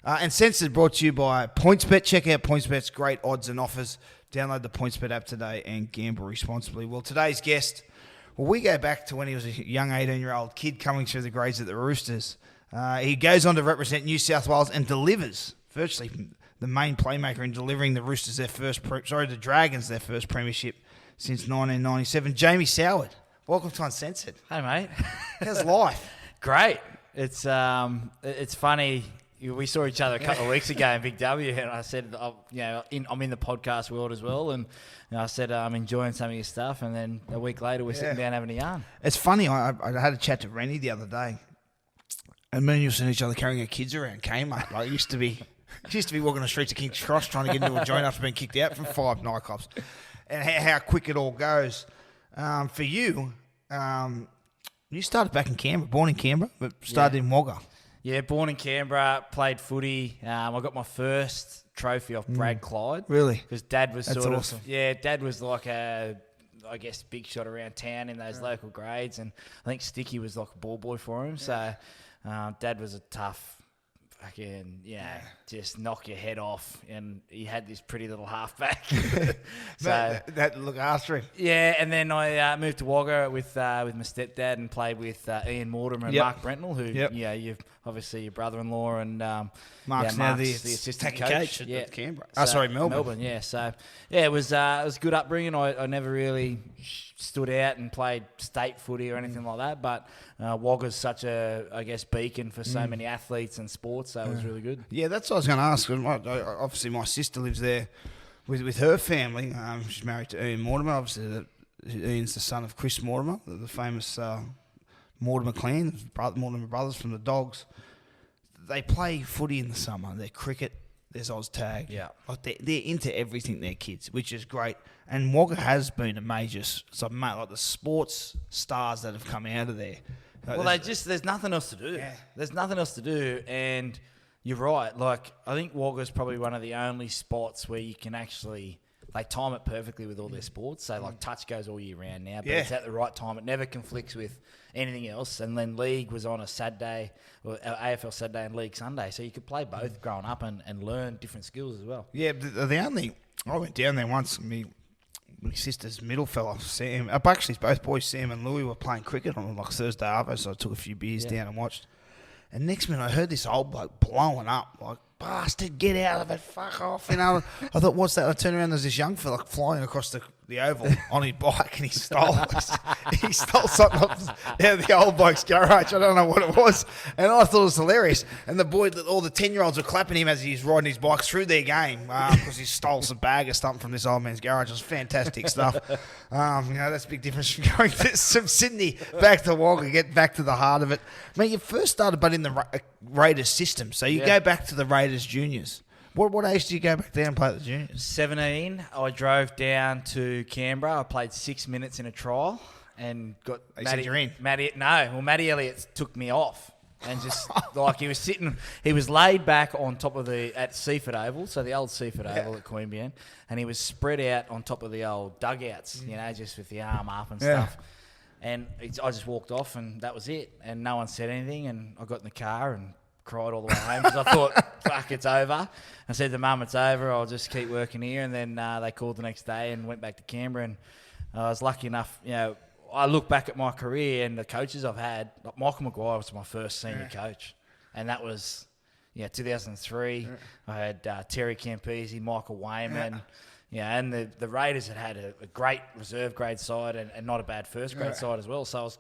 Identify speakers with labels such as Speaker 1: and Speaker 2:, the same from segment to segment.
Speaker 1: And Censored brought to you by PointsBet. Check out PointsBet's great odds and offers. Download the PointsBet app today and gamble responsibly. Well, today's guest, we go back to when he was a young 18-year-old kid coming through the grades at the Roosters. He goes on to represent New South Wales and delivers, virtually the main playmaker in delivering the Roosters the Dragons their first premiership since 1997. Jamie Soward, welcome to Uncensored.
Speaker 2: Hey, mate.
Speaker 1: How's life?
Speaker 2: Great. It's funny. We saw each other a couple of weeks ago in Big W, and I said, I'm in the podcast world as well, and I said I'm enjoying some of your stuff, and then a week later we're sitting down having a yarn.
Speaker 1: It's funny. I had a chat to Rennie the other day, and me and you seen each other carrying our kids around Kmart. Like, used to be walking the streets of King's Cross trying to get into a joint after being kicked out from 5 night clubs, and how quick it all goes. For you, you started back in Canberra, born in Canberra, but started in Wagga.
Speaker 2: Yeah, born in Canberra, played footy. I got my first trophy off Brad Clyde.
Speaker 1: Really?
Speaker 2: Because Dad was
Speaker 1: awesome.
Speaker 2: Dad was like big shot around town in those local grades, and I think Sticky was like a ball boy for him. So Dad was a tough fucking, just knock your head off, and he had this pretty little halfback. So
Speaker 1: that look after him.
Speaker 2: Yeah, and then I moved to Wagga with my stepdad and played with Ian Mortimer and Mark Brentnell, who you've obviously your brother-in-law, and
Speaker 1: Mark's now the
Speaker 2: assistant
Speaker 1: coach at Canberra. Melbourne.
Speaker 2: Yeah, so it was a good upbringing. I never really stood out and played state footy or anything like that, but Wagga's such a, beacon for so many athletes and sports, so it was really good.
Speaker 1: Yeah, that's what I was going to ask. Obviously, my sister lives there with her family. She's married to Ian Mortimer. Obviously, Ian's the son of Chris Mortimer, the famous Mortimer clan, Mortimer brothers from the Dogs. They play footy in the summer. They're cricket. There's Oz tag. Yeah, like they're into everything. Their kids, which is great. And Wagga has been a major, like the sports stars that have come out of there.
Speaker 2: Well, there's nothing else to do. Yeah. There's nothing else to do, and you're right. Like, I think Wagga's probably one of the only spots where you can actually, they time it perfectly with all their sports. So, like, touch goes all year round now, but it's at the right time. It never conflicts with anything else. And then league was on a Saturday, or AFL Saturday and league Sunday. So you could play both growing up and learn different skills as well. Yeah,
Speaker 1: I went down there once, my sister's middle fella, Sam. Actually, both boys, Sam and Louie, were playing cricket on like Thursday Arvo, so I took a few beers down and watched. And next minute, I heard this old bloke blowing up, like, bastard, get out of it, fuck off. I thought, what's that? I turned around, there's this young fella flying across the oval on his bike, and he stole something out of the old bloke's garage. I don't know what it was. And I thought it was hilarious. And all the 10-year-olds were clapping him as he's riding his bike through their game because he stole some bag or something from this old man's garage. It was fantastic stuff. That's a big difference from going from Sydney back to Wagga, get back to the heart of it. Mate, you first started but in the Raiders system. So you go back to the Raiders juniors. What age did you go back there and play at the juniors?
Speaker 2: 17. I drove down to Canberra. I played 6 minutes in a trial and got Matty Elliott took me off and just like he was laid back on top of at Seaford Oval, so the old Seaford Oval at Queanbeyan, and he was spread out on top of the old dugouts, just with the arm up and stuff. And I just walked off, and that was it. And no one said anything, and I got in the car and cried all the way home because I thought, fuck, it's over. I said to Mum, it's over, I'll just keep working here. And then they called the next day and went back to Canberra. And I was lucky enough, I look back at my career and the coaches I've had. Like Michael Maguire was my first senior coach. And that was, 2003. I had Terry Campese, Michael Wayman. And the Raiders had a great reserve grade side and not a bad first grade side as well. So I was,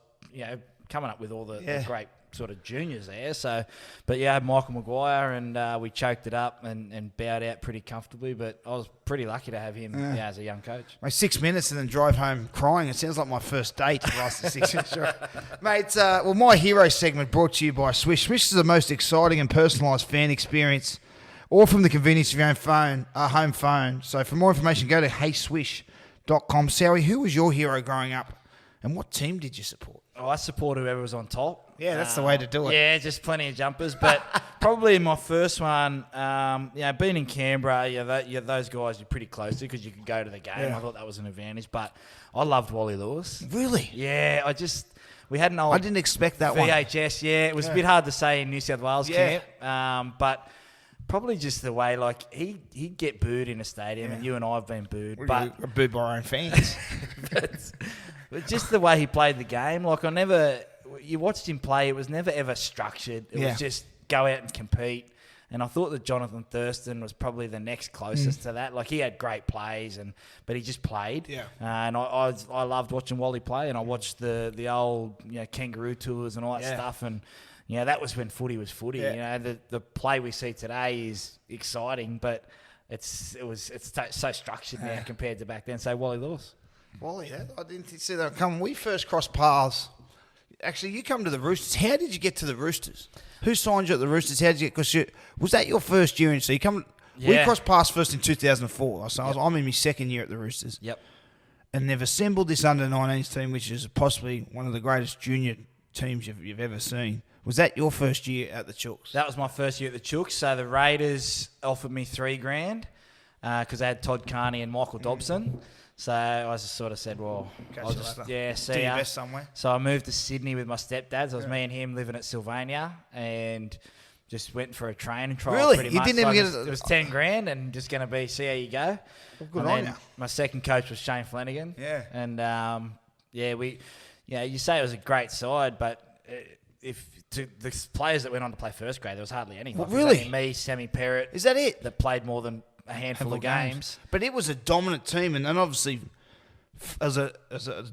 Speaker 2: coming up with all the great sort of juniors there. So, but I had Michael Maguire, and we choked it up and bowed out pretty comfortably. But I was pretty lucky to have him as a young coach.
Speaker 1: 6 minutes and then drive home crying. It sounds like my first date lasted 6 minutes. Mate, my hero segment brought to you by Swish. Swish is the most exciting and personalised fan experience, all from the convenience of your own home phone. So for more information, go to heyswish.com. Sowie, who was your hero growing up, and what team did you support?
Speaker 2: Oh, I support whoever was on top.
Speaker 1: Yeah, that's the way to do it.
Speaker 2: Yeah, just plenty of jumpers. But probably my first one, being in Canberra, those guys you're pretty close to because you could go to the game. Yeah. I thought that was an advantage. But I loved Wally Lewis.
Speaker 1: Really?
Speaker 2: Yeah, we had an old...
Speaker 1: I didn't expect that
Speaker 2: VHS, one. Yeah. It was a bit hard to say in New South Wales camp. But Probably just the way, like, he'd get booed in a stadium, and you and I have been booed. But
Speaker 1: booed by our own fans.
Speaker 2: but just the way he played the game, like, you watched him play, it was never ever structured. It was just go out and compete. And I thought that Jonathan Thurston was probably the next closest to that. Like, he had great plays, but he just played.
Speaker 1: Yeah.
Speaker 2: And I loved watching Wally play, and I watched the old kangaroo tours and all that stuff. And that was when footy was footy.
Speaker 1: Yeah.
Speaker 2: The play we see today is exciting, but it's so structured now compared to back then. So Wally Lewis.
Speaker 1: Wally, I didn't see that coming. We first crossed paths. Actually, you come to the Roosters. How did you get to the Roosters? Who signed you at the Roosters? How did you get? Because was that your first year in? So you come. Yeah. We crossed paths first in 2004. So I'm in my second year at the Roosters.
Speaker 2: Yep.
Speaker 1: And they've assembled this under-19s team, which is possibly one of the greatest junior teams you've ever seen. Was that your first year at the Chooks?
Speaker 2: That was my first year at the Chooks. So the Raiders offered me $3,000 because they had Todd Carney and Michael Dobson. So I just sort of said, well, I'll just, see
Speaker 1: do your
Speaker 2: ya.
Speaker 1: best somewhere.
Speaker 2: So I moved to Sydney with my stepdad. So it was me and him living at Sylvania, and just went for a training trial.
Speaker 1: Really?
Speaker 2: Pretty
Speaker 1: You
Speaker 2: much.
Speaker 1: didn't even get
Speaker 2: it was $10,000, and just going to be see how you go.
Speaker 1: Well, good
Speaker 2: and
Speaker 1: on
Speaker 2: then
Speaker 1: you.
Speaker 2: my second coach was Shane Flanagan.
Speaker 1: Yeah.
Speaker 2: And you say it was a great side, but to the players that went on to play first grade, there was hardly any.
Speaker 1: Well,
Speaker 2: like,
Speaker 1: really?
Speaker 2: Me, Sammy Perrott.
Speaker 1: Is that it?
Speaker 2: That played more than a handful of games.
Speaker 1: But it was a dominant team, and obviously, as a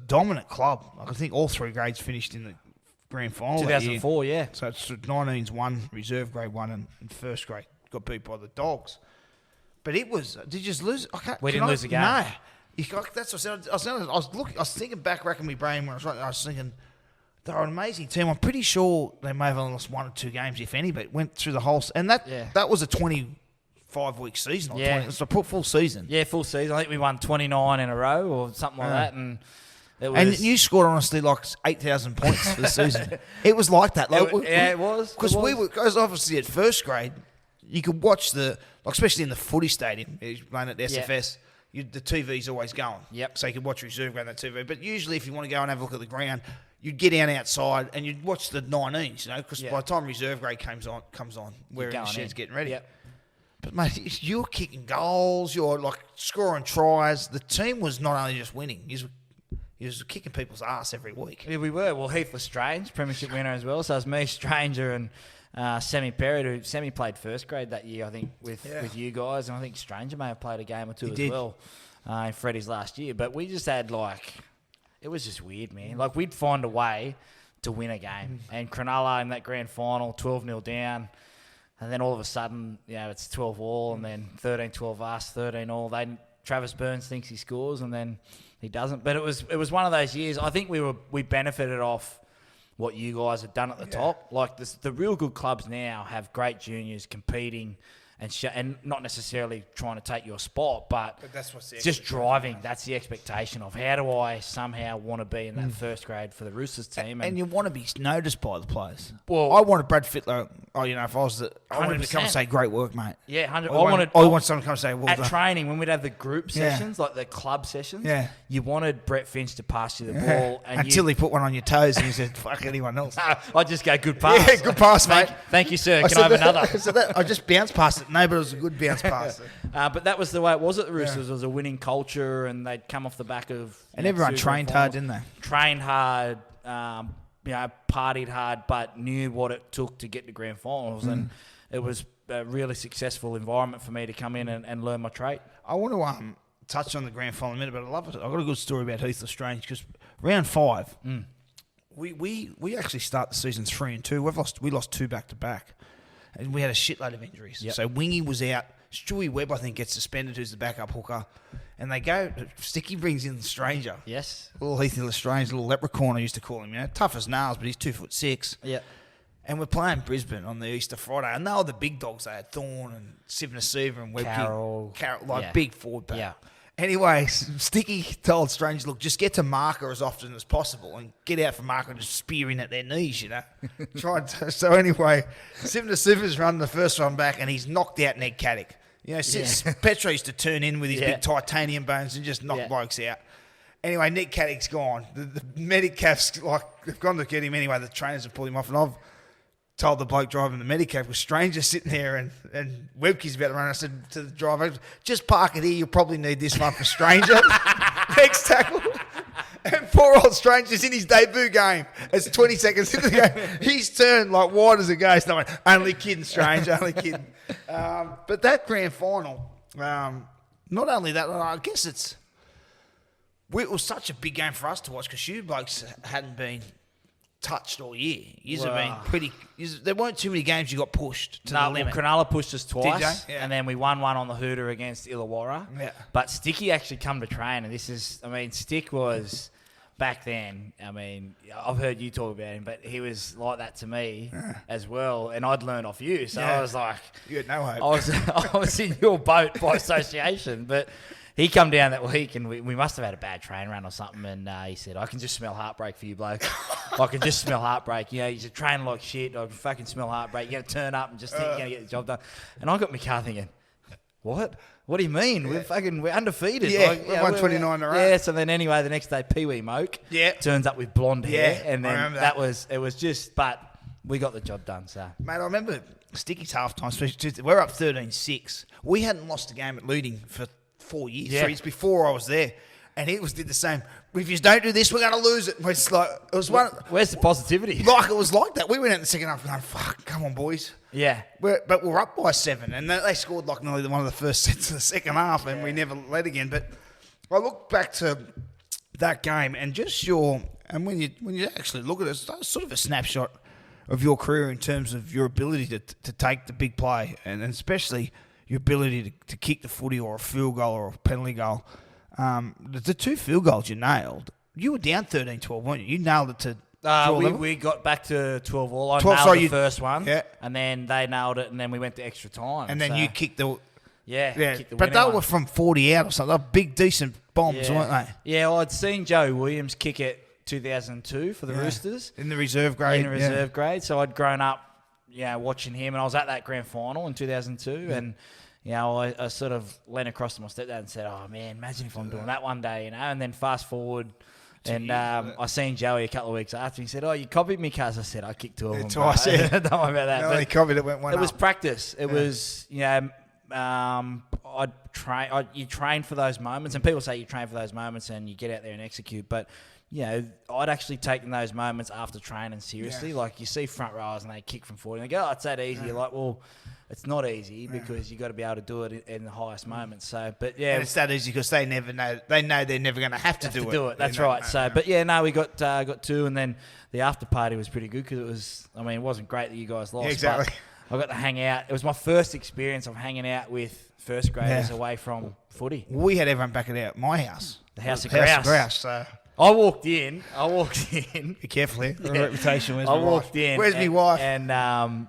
Speaker 1: dominant club, like I think all three grades finished in the grand final.
Speaker 2: 2004, yeah.
Speaker 1: So it's 19s won, reserve grade won, and first grade got beat by the Dogs. But it was. Did you just lose?
Speaker 2: We didn't lose a game.
Speaker 1: No. That's what I said. I was thinking back, racking my brain when I was writing. I was thinking they're an amazing team. I'm pretty sure they may have only lost 1 or 2 games, if any, but went through the whole. And that was a 25-week season. It's a full season.
Speaker 2: Yeah, full season. I think we won 29 in a row or something like that, and.
Speaker 1: And you scored, honestly, like 8,000 points for the season. It was like that. Like,
Speaker 2: it was.
Speaker 1: Because obviously at first grade, you could watch especially in the footy stadium, playing at the SFS, the TV's always going.
Speaker 2: Yep.
Speaker 1: So you could watch reserve grade on the TV. But usually if you want to go and have a look at the ground, you'd get down outside and you'd watch the 19s, because by the time reserve grade comes on, we're in the sheds getting ready.
Speaker 2: Yep.
Speaker 1: But, mate, you're kicking goals, you're, scoring tries. The team was not only just winning, he was kicking people's ass every week.
Speaker 2: Yeah, we were. Well, Heath Lestrange, Premiership winner as well. So it was me, Stranger, and Sammy Perrott, who Sammy played first grade that year, I think, with you guys. And I think Stranger may have played a game or two well in Freddie's last year. But we just had, it was just weird, man. We'd find a way to win a game. And Cronulla in that grand final, 12-0 down. And then all of a sudden, it's 12 all, and then 13-12 us, 13 all. Travis Burns thinks he scores, and then he doesn't. But it was one of those years. I think we benefited off what you guys had done at the top. The real good clubs now have great juniors competing and not necessarily trying to take your spot, but
Speaker 1: that's what's
Speaker 2: just driving. That's the expectation of how do I somehow want to be in that first grade for the Roosters team.
Speaker 1: And you want to be noticed by the players.
Speaker 2: Well,
Speaker 1: I wanted Brad Fittler. If I was I wanted him to come and say, "Great work, mate."
Speaker 2: Yeah, 100.
Speaker 1: I want someone to come and say, "Well
Speaker 2: at
Speaker 1: done."
Speaker 2: training when we'd have the group sessions, like the club sessions.
Speaker 1: Yeah.
Speaker 2: You wanted Brett Finch to pass you the ball, and
Speaker 1: until he put one on your toes and he said, "Fuck anyone else."
Speaker 2: I'd just go, "Good pass."
Speaker 1: Yeah, good pass, mate.
Speaker 2: Thank you, sir. Can I have another?
Speaker 1: I just bounced past it. No, but it was a good bounce pass.
Speaker 2: But that was the way it was at the Roosters. It was a winning culture, and they'd come off the back of
Speaker 1: and everyone trained hard, didn't they?
Speaker 2: Trained hard, partied hard, but knew what it took to get to grand finals, and it was a really successful environment for me to come in and learn my trade.
Speaker 1: I want to touch on the grand final in a minute, but I love it. I've got a good story about Heath Lestrange because round 5, we actually start the season 3-2. We lost 2 back-to-back, and we had a shitload of injuries.
Speaker 2: Yep.
Speaker 1: So Wingy was out. Stewie Webb, I think, gets suspended, who's the backup hooker. And they go, Sticky brings in the Stranger.
Speaker 2: Yes.
Speaker 1: Little Heath Lestrange, little leprechaun, I used to call him. Tough as nails, but he's 2'6".
Speaker 2: Yeah.
Speaker 1: And we're playing Brisbane on the Easter Friday. And they were the big dogs. They had Thorne and Sivnasiva and Webke.
Speaker 2: Carroll,
Speaker 1: big forward back.
Speaker 2: Yeah.
Speaker 1: Anyway, Sticky told Strange, look, just get to marker as often as possible and get out for marker and just spear in at their knees, So anyway, Sivnasiva's running the first one back and he's knocked out Ned Caddick. Petro used to turn in with his big titanium bones and just knock blokes out. Anyway, Nick Caddick's gone. The Medicaf's they've gone to get him anyway. The trainers have pulled him off, and told the bloke driving the Medicab was stranger sitting there and Webke's about to run. I said to the driver, just park it here. You'll probably need this one for stranger. Next tackle. And poor old stranger's in his debut game. It's 20 seconds into the game. He's turned like wide as it goes. No, only kidding, stranger, only kidding. But that grand final, not only that, I guess it was such a big game for us to watch because you blokes hadn't been touched all year. Have been pretty. There weren't too many games you got pushed to the limit.
Speaker 2: Cronulla pushed us twice,
Speaker 1: Yeah.
Speaker 2: and then we won one on the Hooter against Illawarra.
Speaker 1: Yeah.
Speaker 2: But Sticky actually come to train, and Stick was back then. I mean, I've heard you talk about him, but he was like that to me as well, and I'd learned off you. So I was like,
Speaker 1: you had no hope.
Speaker 2: I was in your boat by association, but. He come down that week and we must have had a bad train run or something, and he said, I can just smell heartbreak for you, bloke. I can just smell heartbreak. You know, you're training like shit. I can fucking smell heartbreak. You got to turn up and just think you're going to get the job done. And I got my car thinking, what? What do you mean?
Speaker 1: Yeah.
Speaker 2: We're undefeated.
Speaker 1: Yeah, 129 in a row.
Speaker 2: Yeah, so then anyway, the next day, Pee-wee Moke turns up with blonde hair. And then it was just, but we got the job done, so.
Speaker 1: Mate, I remember Sticky's halftime, especially, we're up 13-6. We hadn't lost a game at Luding for 4 years, 3 years before I was there, and he did the same. If you don't do this, we're going to lose it. It's like it was one.
Speaker 2: Where's the positivity?
Speaker 1: Like it was like that. We went out in the second half going, "Fuck, come on, boys."
Speaker 2: Yeah,
Speaker 1: but we're up by 7, and they scored like nearly one of the first sets of the second half, and we never led again. But I look back to that game, and just when you actually look at it, it's sort of a snapshot of your career in terms of your ability to take the big play, and especially your ability to kick the footy or a field goal or a penalty goal. The 2 field goals you nailed, you were down 13-12, weren't you? You nailed it to
Speaker 2: we got back to 12 all. I
Speaker 1: 12,
Speaker 2: nailed the first one, and then they nailed it, and then we went to extra time.
Speaker 1: And then you kicked the...
Speaker 2: kicked the
Speaker 1: but they
Speaker 2: one.
Speaker 1: were from 40 out or something. They were big, decent bombs, weren't they?
Speaker 2: Yeah, I'd seen Joe Williams kick it 2002 for the Roosters.
Speaker 1: In the reserve grade.
Speaker 2: So I'd grown up watching him, and I was at that grand final in 2002, and I sort of leaned across to my stepdad and said, "Oh man, imagine if I'm doing that one day," And then fast forward, and I seen Joey a couple of weeks after. He said, "Oh, you copied me, cuz." I said, "I kicked 2 of them."
Speaker 1: Twice, yeah.
Speaker 2: Don't worry about that.
Speaker 1: No, he copied it, went one
Speaker 2: It
Speaker 1: up.
Speaker 2: was practice. It was, you train for those moments, and people say you train for those moments and you get out there and execute, but. I'd actually taken those moments after training seriously. Yeah. Like, you see front rowers and they kick from 40 and they go, "Oh, it's that easy." You're like, well, it's not easy because you got to be able to do it in the highest moments. So, but yeah.
Speaker 1: And it's that easy because they know they're never going to have to do it.
Speaker 2: That's right. We got 2, and then the after party was pretty good because it wasn't great that you guys lost. Yeah, exactly. But I got to hang out. It was my first experience of hanging out with first graders away from footy.
Speaker 1: We had everyone back at my house.
Speaker 2: The House of Grouse.
Speaker 1: So.
Speaker 2: I walked in.
Speaker 1: Be careful here. Reputation.
Speaker 2: I walked in.
Speaker 1: Where's my wife?
Speaker 2: And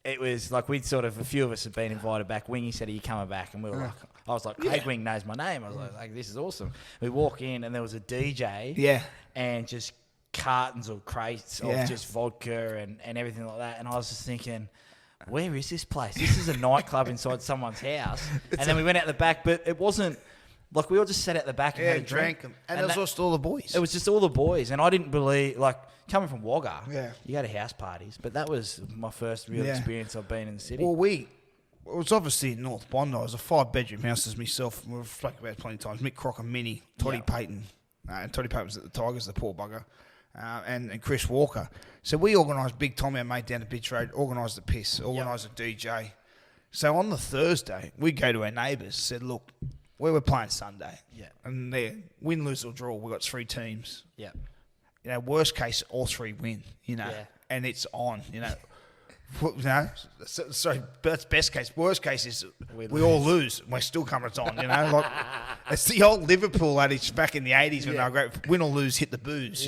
Speaker 2: it was like a few of us had been invited back. Wingy said, "Are you coming back?" And we were like, I was like, "Craig Wing knows my name." I was like, "This is awesome." We walk in and there was a DJ.
Speaker 1: Yeah.
Speaker 2: And just cartons or crates of just vodka and everything like that. And I was just thinking, where is this place? This is a nightclub inside someone's house. And then we went out the back, but it wasn't. Like, we all just sat at the back and had a drink.
Speaker 1: And it was just all the boys.
Speaker 2: It was just all the boys. And I didn't believe, coming from Wagga, you go to house parties. But that was my first real experience of being in the city.
Speaker 1: Well, it was obviously in North Bondi. It was a 5-bedroom house. As myself, we've spoken about it plenty of times. Mick Crocker, Minnie, Toddy Payton. And Toddy Payton was at the Tigers, the poor bugger. And Chris Walker. So we organised, Big Tommy, our mate down at Bitch Road, organised the piss, organised a DJ. So on the Thursday, we'd go to our neighbours, said, "Look, we were playing Sunday, and there, win, lose or draw, we got 3 teams. Worst case, all 3 win. And it's on. Sorry, that's best case. Worst case is we all lose. And we're still coming on. Like it's the old Liverpool adage back in the 80s when they were great. Win or lose, hit the booze.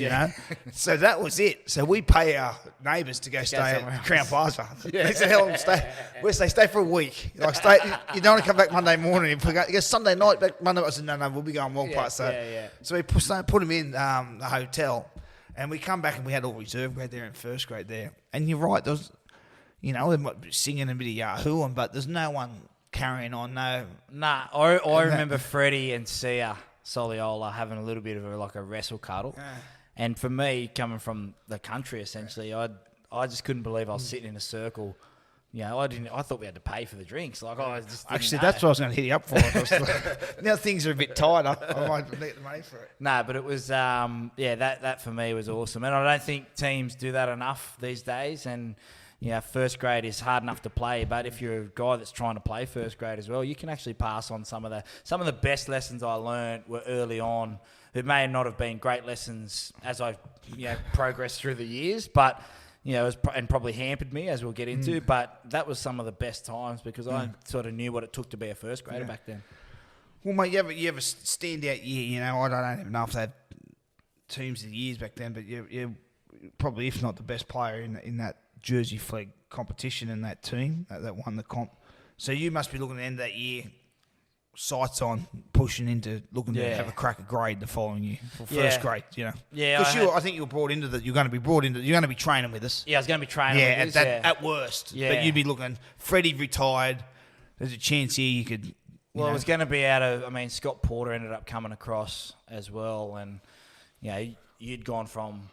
Speaker 1: So that was it. So we pay our neighbours to go stay at Crown Plaza. It's a hell of a stay. We stay for a week. You don't want to come back Monday morning. If we go Sunday night back Monday, I said no, we'll be going well past that. So we put him in the hotel, and we come back and we had all reserve grade there in first grade there. And you're right, there was. They might be singing a bit of Yahoo, but there's no one carrying on.
Speaker 2: Nah, I remember Freddie and Sia Soliola having a little bit of a wrestle cuddle. And for me, coming from the country, essentially, I'd I just couldn't believe I was sitting in a circle. You know, I thought we had to pay for the drinks. Like, I just
Speaker 1: actually, that's what I was going to hit you up for. Now things are a bit tighter. I might need the money for it.
Speaker 2: No, but it was, that for me was awesome. And I don't think teams do that enough these days. And, you know, first grade is hard enough to play. But if you're a guy that's trying to play first grade as well, you can actually pass on some of the best lessons I learned were early on. It may not have been great lessons as I, progressed through the years, but... You know, and probably hampered me, as we'll get into, but that was some of the best times because I sort of knew what it took to be a first grader back then.
Speaker 1: Well, mate, you have a standout year, you know, I don't even know if they had teams of the years back then, but you're probably, if not the best player in that jersey flag competition in that team that won the comp. So you must be looking at the end of that year, sights on, pushing into looking to have a crack at grade the following year for first grade, you know.
Speaker 2: Yeah,
Speaker 1: because I think you were brought into that. You're going to be training with us.
Speaker 2: Yeah, I was going to be training with us.
Speaker 1: At worst. Yeah. But you'd be looking. Freddie retired. There's a chance here you could.
Speaker 2: Well, it was going to be Scott Porter ended up coming across as well, and you'd gone from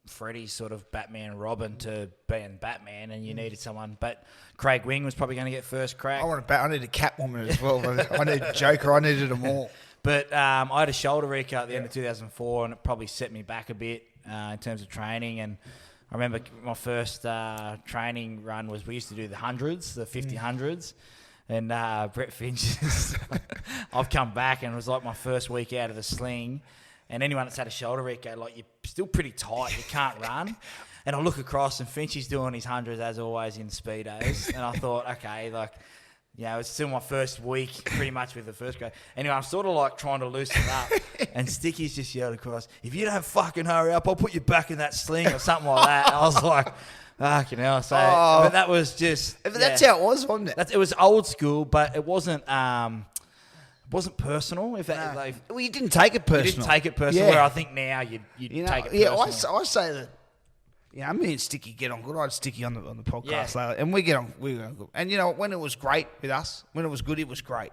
Speaker 2: Freddie's sort of Batman and Robin to being Batman, and you needed someone. But Craig Wing was probably going to get first crack.
Speaker 1: I needed Catwoman as well. I needed Joker. I needed them all.
Speaker 2: But I had a shoulder recur at the end of 2004, and it probably set me back a bit in terms of training. And I remember my first training run was we used to do the 50 hundreds. And Brett Finch, I've come back and it was like my first week out of the sling. And anyone that's had a shoulder recur, like, you're still pretty tight. You can't run. And I look across and Finchy's doing his hundreds as always in Speedos. And I thought, okay, it's still my first week pretty much with the first grade. Anyway, I'm sort of like trying to loosen up. And Sticky's just yelled across, if you don't fucking hurry up, I'll put you back in that sling or something like that. And I was like, fucking hell. So, but that was just...
Speaker 1: But that's how it was, wasn't it?
Speaker 2: It was old school, but it wasn't personal.
Speaker 1: Well, you didn't take it personal.
Speaker 2: You didn't take it personal, where I think now you'd take it personal.
Speaker 1: Yeah, I say that. Yeah, me and Sticky get on good. I had Sticky on the podcast lately, and we get on good. And when it was great with us, when it was good, it was great.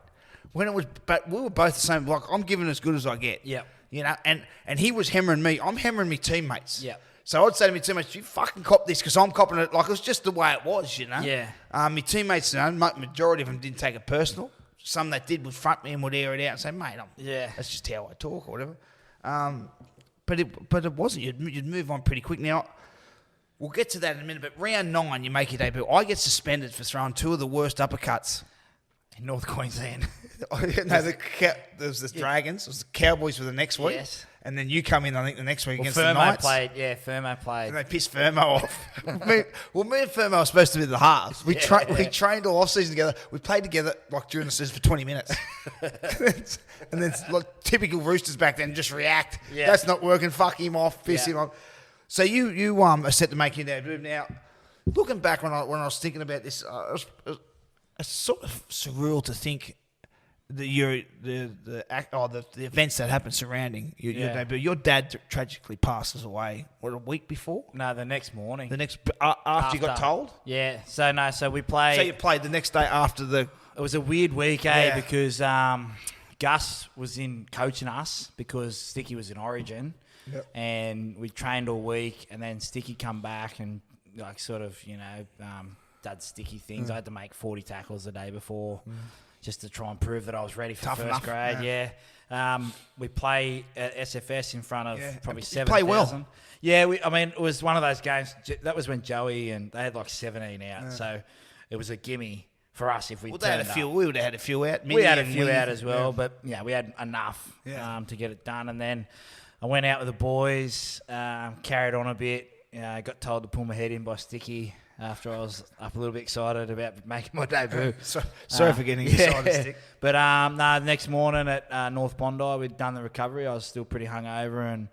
Speaker 1: But we were both the same. Like, I'm giving as good as I get.
Speaker 2: Yeah.
Speaker 1: And he was hammering me. I'm hammering me teammates.
Speaker 2: Yeah.
Speaker 1: So I'd say to my teammates, you fucking cop this because I'm copping it. Like, it was just the way it was,
Speaker 2: Yeah.
Speaker 1: My teammates, majority of them didn't take it personal. Some that did would front me and would air it out and say, mate, that's just how I talk or whatever. But it wasn't. You'd move on pretty quick. Now, we'll get to that in a minute, but round 9, you make your debut. I get suspended for throwing 2 of the worst uppercuts
Speaker 2: in North Queensland.
Speaker 1: There was the Dragons. It was the Cowboys for the next week.
Speaker 2: Yes.
Speaker 1: And then you come in, I think, the next week against the Knights.
Speaker 2: Fermo played.
Speaker 1: And they pissed Fermo off. me and Fermo were supposed to be the halves. We trained all off-season together. We played together like during the season for 20 minutes. and then like typical Roosters back then, just react. Yeah. That's not working. Fuck him off. Piss him off. So you are set to make your debut. Now, looking back when I was thinking about this, it's sort of surreal to think the events that happened surrounding your debut. Your dad tragically passes away. What, a week before?
Speaker 2: No, the next morning.
Speaker 1: After you got told?
Speaker 2: Yeah. So we played.
Speaker 1: So you played the next day after the.
Speaker 2: It was a weird week, because Gus was in coaching us because Sticky was in Origin. Yep. And we trained all week, and then Sticky come back and dad Sticky things. I had to make 40 tackles the day before just to try and prove that I was ready for first grade. Yeah. We play at SFS in front of probably 7,000.
Speaker 1: Play well.
Speaker 2: Yeah, it was one of those games. That was when Joey and they had like 17 out, so it was a gimme for us if we turned up.
Speaker 1: We would have had a few out.
Speaker 2: We had a few out as well, but we had enough to get it done. And then I went out with the boys, carried on a bit. Got told to pull my head in by Sticky after I was up a little bit excited about making my debut.
Speaker 1: Sorry for getting excited, Stick.
Speaker 2: But the next morning at North Bondi, we'd done the recovery. I was still pretty hungover and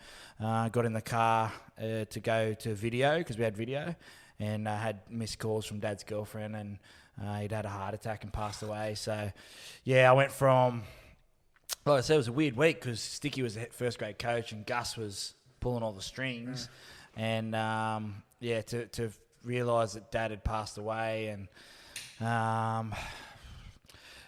Speaker 2: got in the car to go to video because we had video, and I had missed calls from Dad's girlfriend, and he'd had a heart attack and passed away. So, I went from... Like I said, it was a weird week because Sticky was the first grade coach and Gus was pulling all the strings. And, to realise that Dad had passed away. And I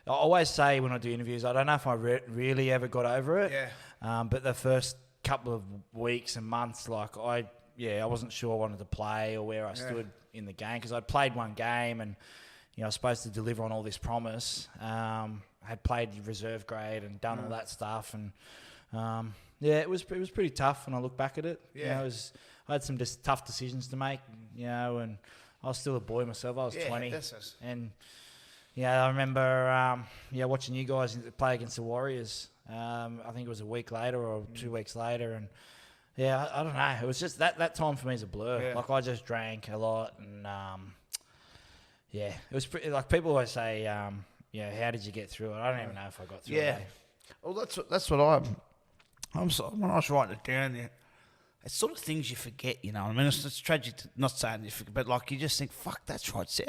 Speaker 2: always say when I do interviews, I don't know if I really ever got over it. Yeah. But the first couple of weeks and months, like, I I wasn't sure I wanted to play or where I stood in the game, because I'd played one game and, I was supposed to deliver on all this promise. I had played reserve grade and done all that stuff, and it was pretty tough when I look back at it.
Speaker 1: Yeah.
Speaker 2: I had some tough decisions to make, and I was still a boy myself. I was 20, and I remember watching you guys play against the Warriors. I think it was a week later or 2 weeks later, and I don't know. It was just that time for me is a blur.
Speaker 1: Yeah.
Speaker 2: Like, I just drank a lot, and it was pretty. Like, people always say, how did you get through it? I don't even know if I got through it.
Speaker 1: Yeah. Well, that's what I'm when I was writing it down there. It's sort of things you forget, I mean, it's tragic to not saying you forget, but like you just think, fuck, that's right. See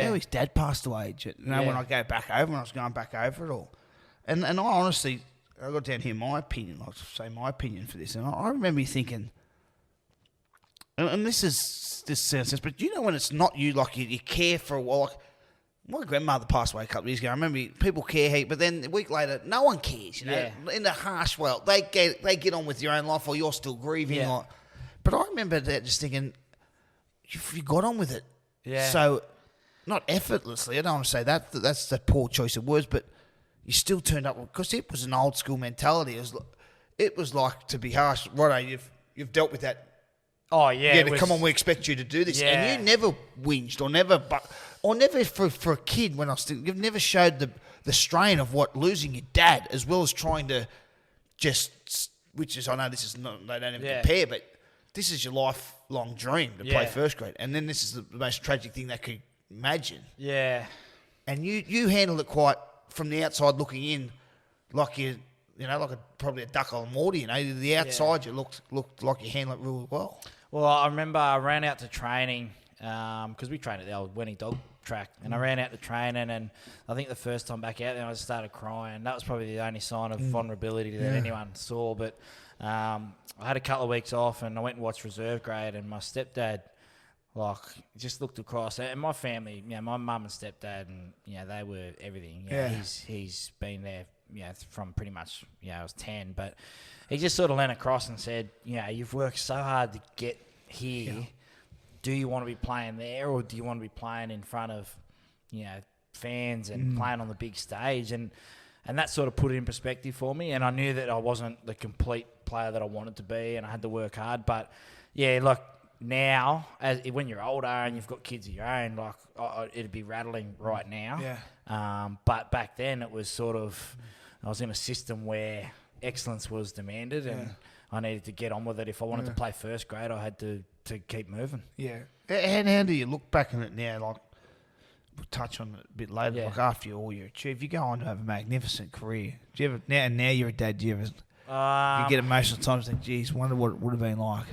Speaker 1: how his dad passed away. When I go back over, when I was going back over it all. And I honestly, I got down here my opinion, I'll say my opinion for this. And I remember thinking, and this sounds, but when it's not you, like you care for a while. Like, my grandmother passed away a couple of years ago. I remember people care, but then a week later, no one cares. In the harsh world, they get on with your own life, or you're still grieving.
Speaker 2: Yeah.
Speaker 1: But I remember that just thinking, you got on with it.
Speaker 2: Yeah.
Speaker 1: So, not effortlessly. I don't want to say that. That's the poor choice of words, but you still turned up because it was an old school mentality. It was like, to be harsh. Righto, you've dealt with that.
Speaker 2: Oh yeah.
Speaker 1: Yeah, but come on, we expect you to do this, and you never whinged or never for a kid when I was still. You've never showed the strain of what losing your dad, as well as trying to which is, I know this is not, they don't even compare, but this is your lifelong dream to play first grade, and then this is the most tragic thing they could imagine.
Speaker 2: Yeah.
Speaker 1: And you handled it quite from the outside looking in, like probably a duck on Morty. The outside you looked like you handled it really well.
Speaker 2: Well, I remember I ran out to training because we trained at the old Wenny Dog track, and I ran out to training, and I think the first time back out there I just started crying. That was probably the only sign of vulnerability that anyone saw. But I had a couple of weeks off, and I went and watched reserve grade, and my stepdad just looked across, and my family, my mum and stepdad, and they were everything. He's been there, from pretty much I was 10, but he just sort of leant across and said, you've worked so hard to get here. Yeah. Do you want to be playing there, or do you want to be playing in front of, fans and playing on the big stage? And that sort of put it in perspective for me. And I knew that I wasn't the complete player that I wanted to be, and I had to work hard. But now, when you're older and you've got kids of your own, it'd be rattling right now.
Speaker 1: Yeah.
Speaker 2: But back then it was sort of, I was in a system where excellence was demanded, and I needed to get on with it. If I wanted to play first grade, I had to keep moving. Yeah.
Speaker 1: And how do you look back on it now? Like, we'll touch on it a bit later. Like, after all you achieve, you go on to have a magnificent career. Do you ever now you're a dad? Do you ever you get emotional times? Think, geez, wonder what it would have been like.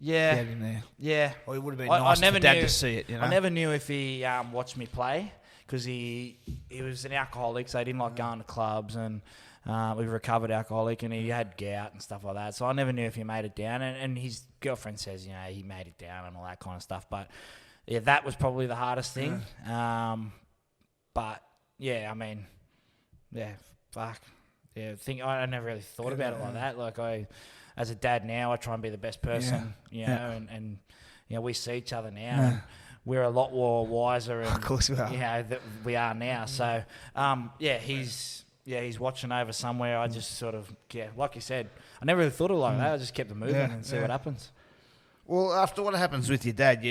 Speaker 2: Yeah.
Speaker 1: In there.
Speaker 2: Yeah.
Speaker 1: Or it would have been nice for Dad to see it.
Speaker 2: I never knew if he watched me play, because he was an alcoholic, so he didn't like going to clubs, and we were a recovered alcoholic, and he had gout and stuff like that. So I never knew if he made it down. And his girlfriend says, he made it down and all that kind of stuff. But that was probably the hardest thing. But I mean, fuck. I never really thought about it like that. Like, as a dad now, I try and be the best person, and we see each other now. And we're a lot more wiser, and
Speaker 1: of course we are.
Speaker 2: That we are now. So, he's watching over somewhere. I just sort of, like you said, I never really thought of it like that. I just kept it moving and see what happens.
Speaker 1: Well, after what happens with your dad,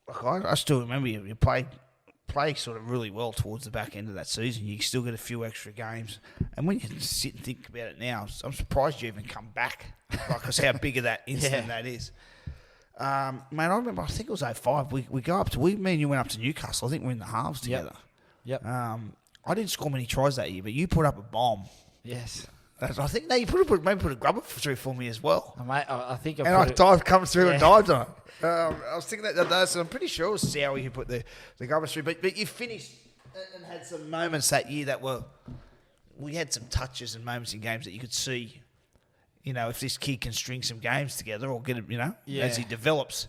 Speaker 1: I still remember you play sort of really well towards the back end of that season. You still get a few extra games. And when you sit and think about it now, I'm surprised you even come back, because how big of that incident that is. Man, I remember, I think it was 05. Me and you went up to Newcastle. I think we're in the halves together.
Speaker 2: Yep.
Speaker 1: I didn't score many tries that year, but you put up a bomb.
Speaker 2: Yes.
Speaker 1: I think you maybe put a grubber through for me as well.
Speaker 2: I think
Speaker 1: come through and dived on it. I was thinking that so I'm pretty sure it was Soward who put the grubber through. But you finished and had some moments that year we had some touches and moments in games that you could see, if this kid can string some games together or get it, as he develops.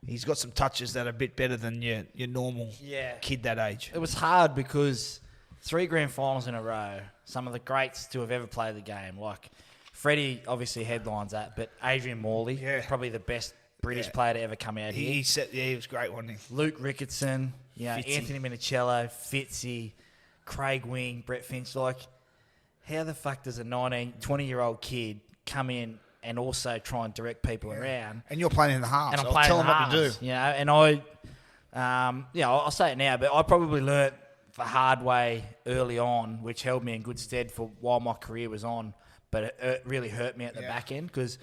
Speaker 1: He's got some touches that are a bit better than your normal kid that age.
Speaker 2: It was hard because 3 grand finals in a row, some of the greats to have ever played the game, like Freddie obviously headlines that, but Adrian Morley, probably the best British player to ever come out here.
Speaker 1: He was great, wasn't he?
Speaker 2: Luke Ricketson, Anthony Minicello, Fitzy, Craig Wing, Brett Finch. Like, how the fuck does a 20-year-old kid come in and also try and direct people around?
Speaker 1: And you're playing in the halves.
Speaker 2: And I'm playing in the halves. Tell them what to do. And I'll say it now, but I probably learnt the hard way early on, which held me in good stead for while my career was on, but it really hurt me at the back end because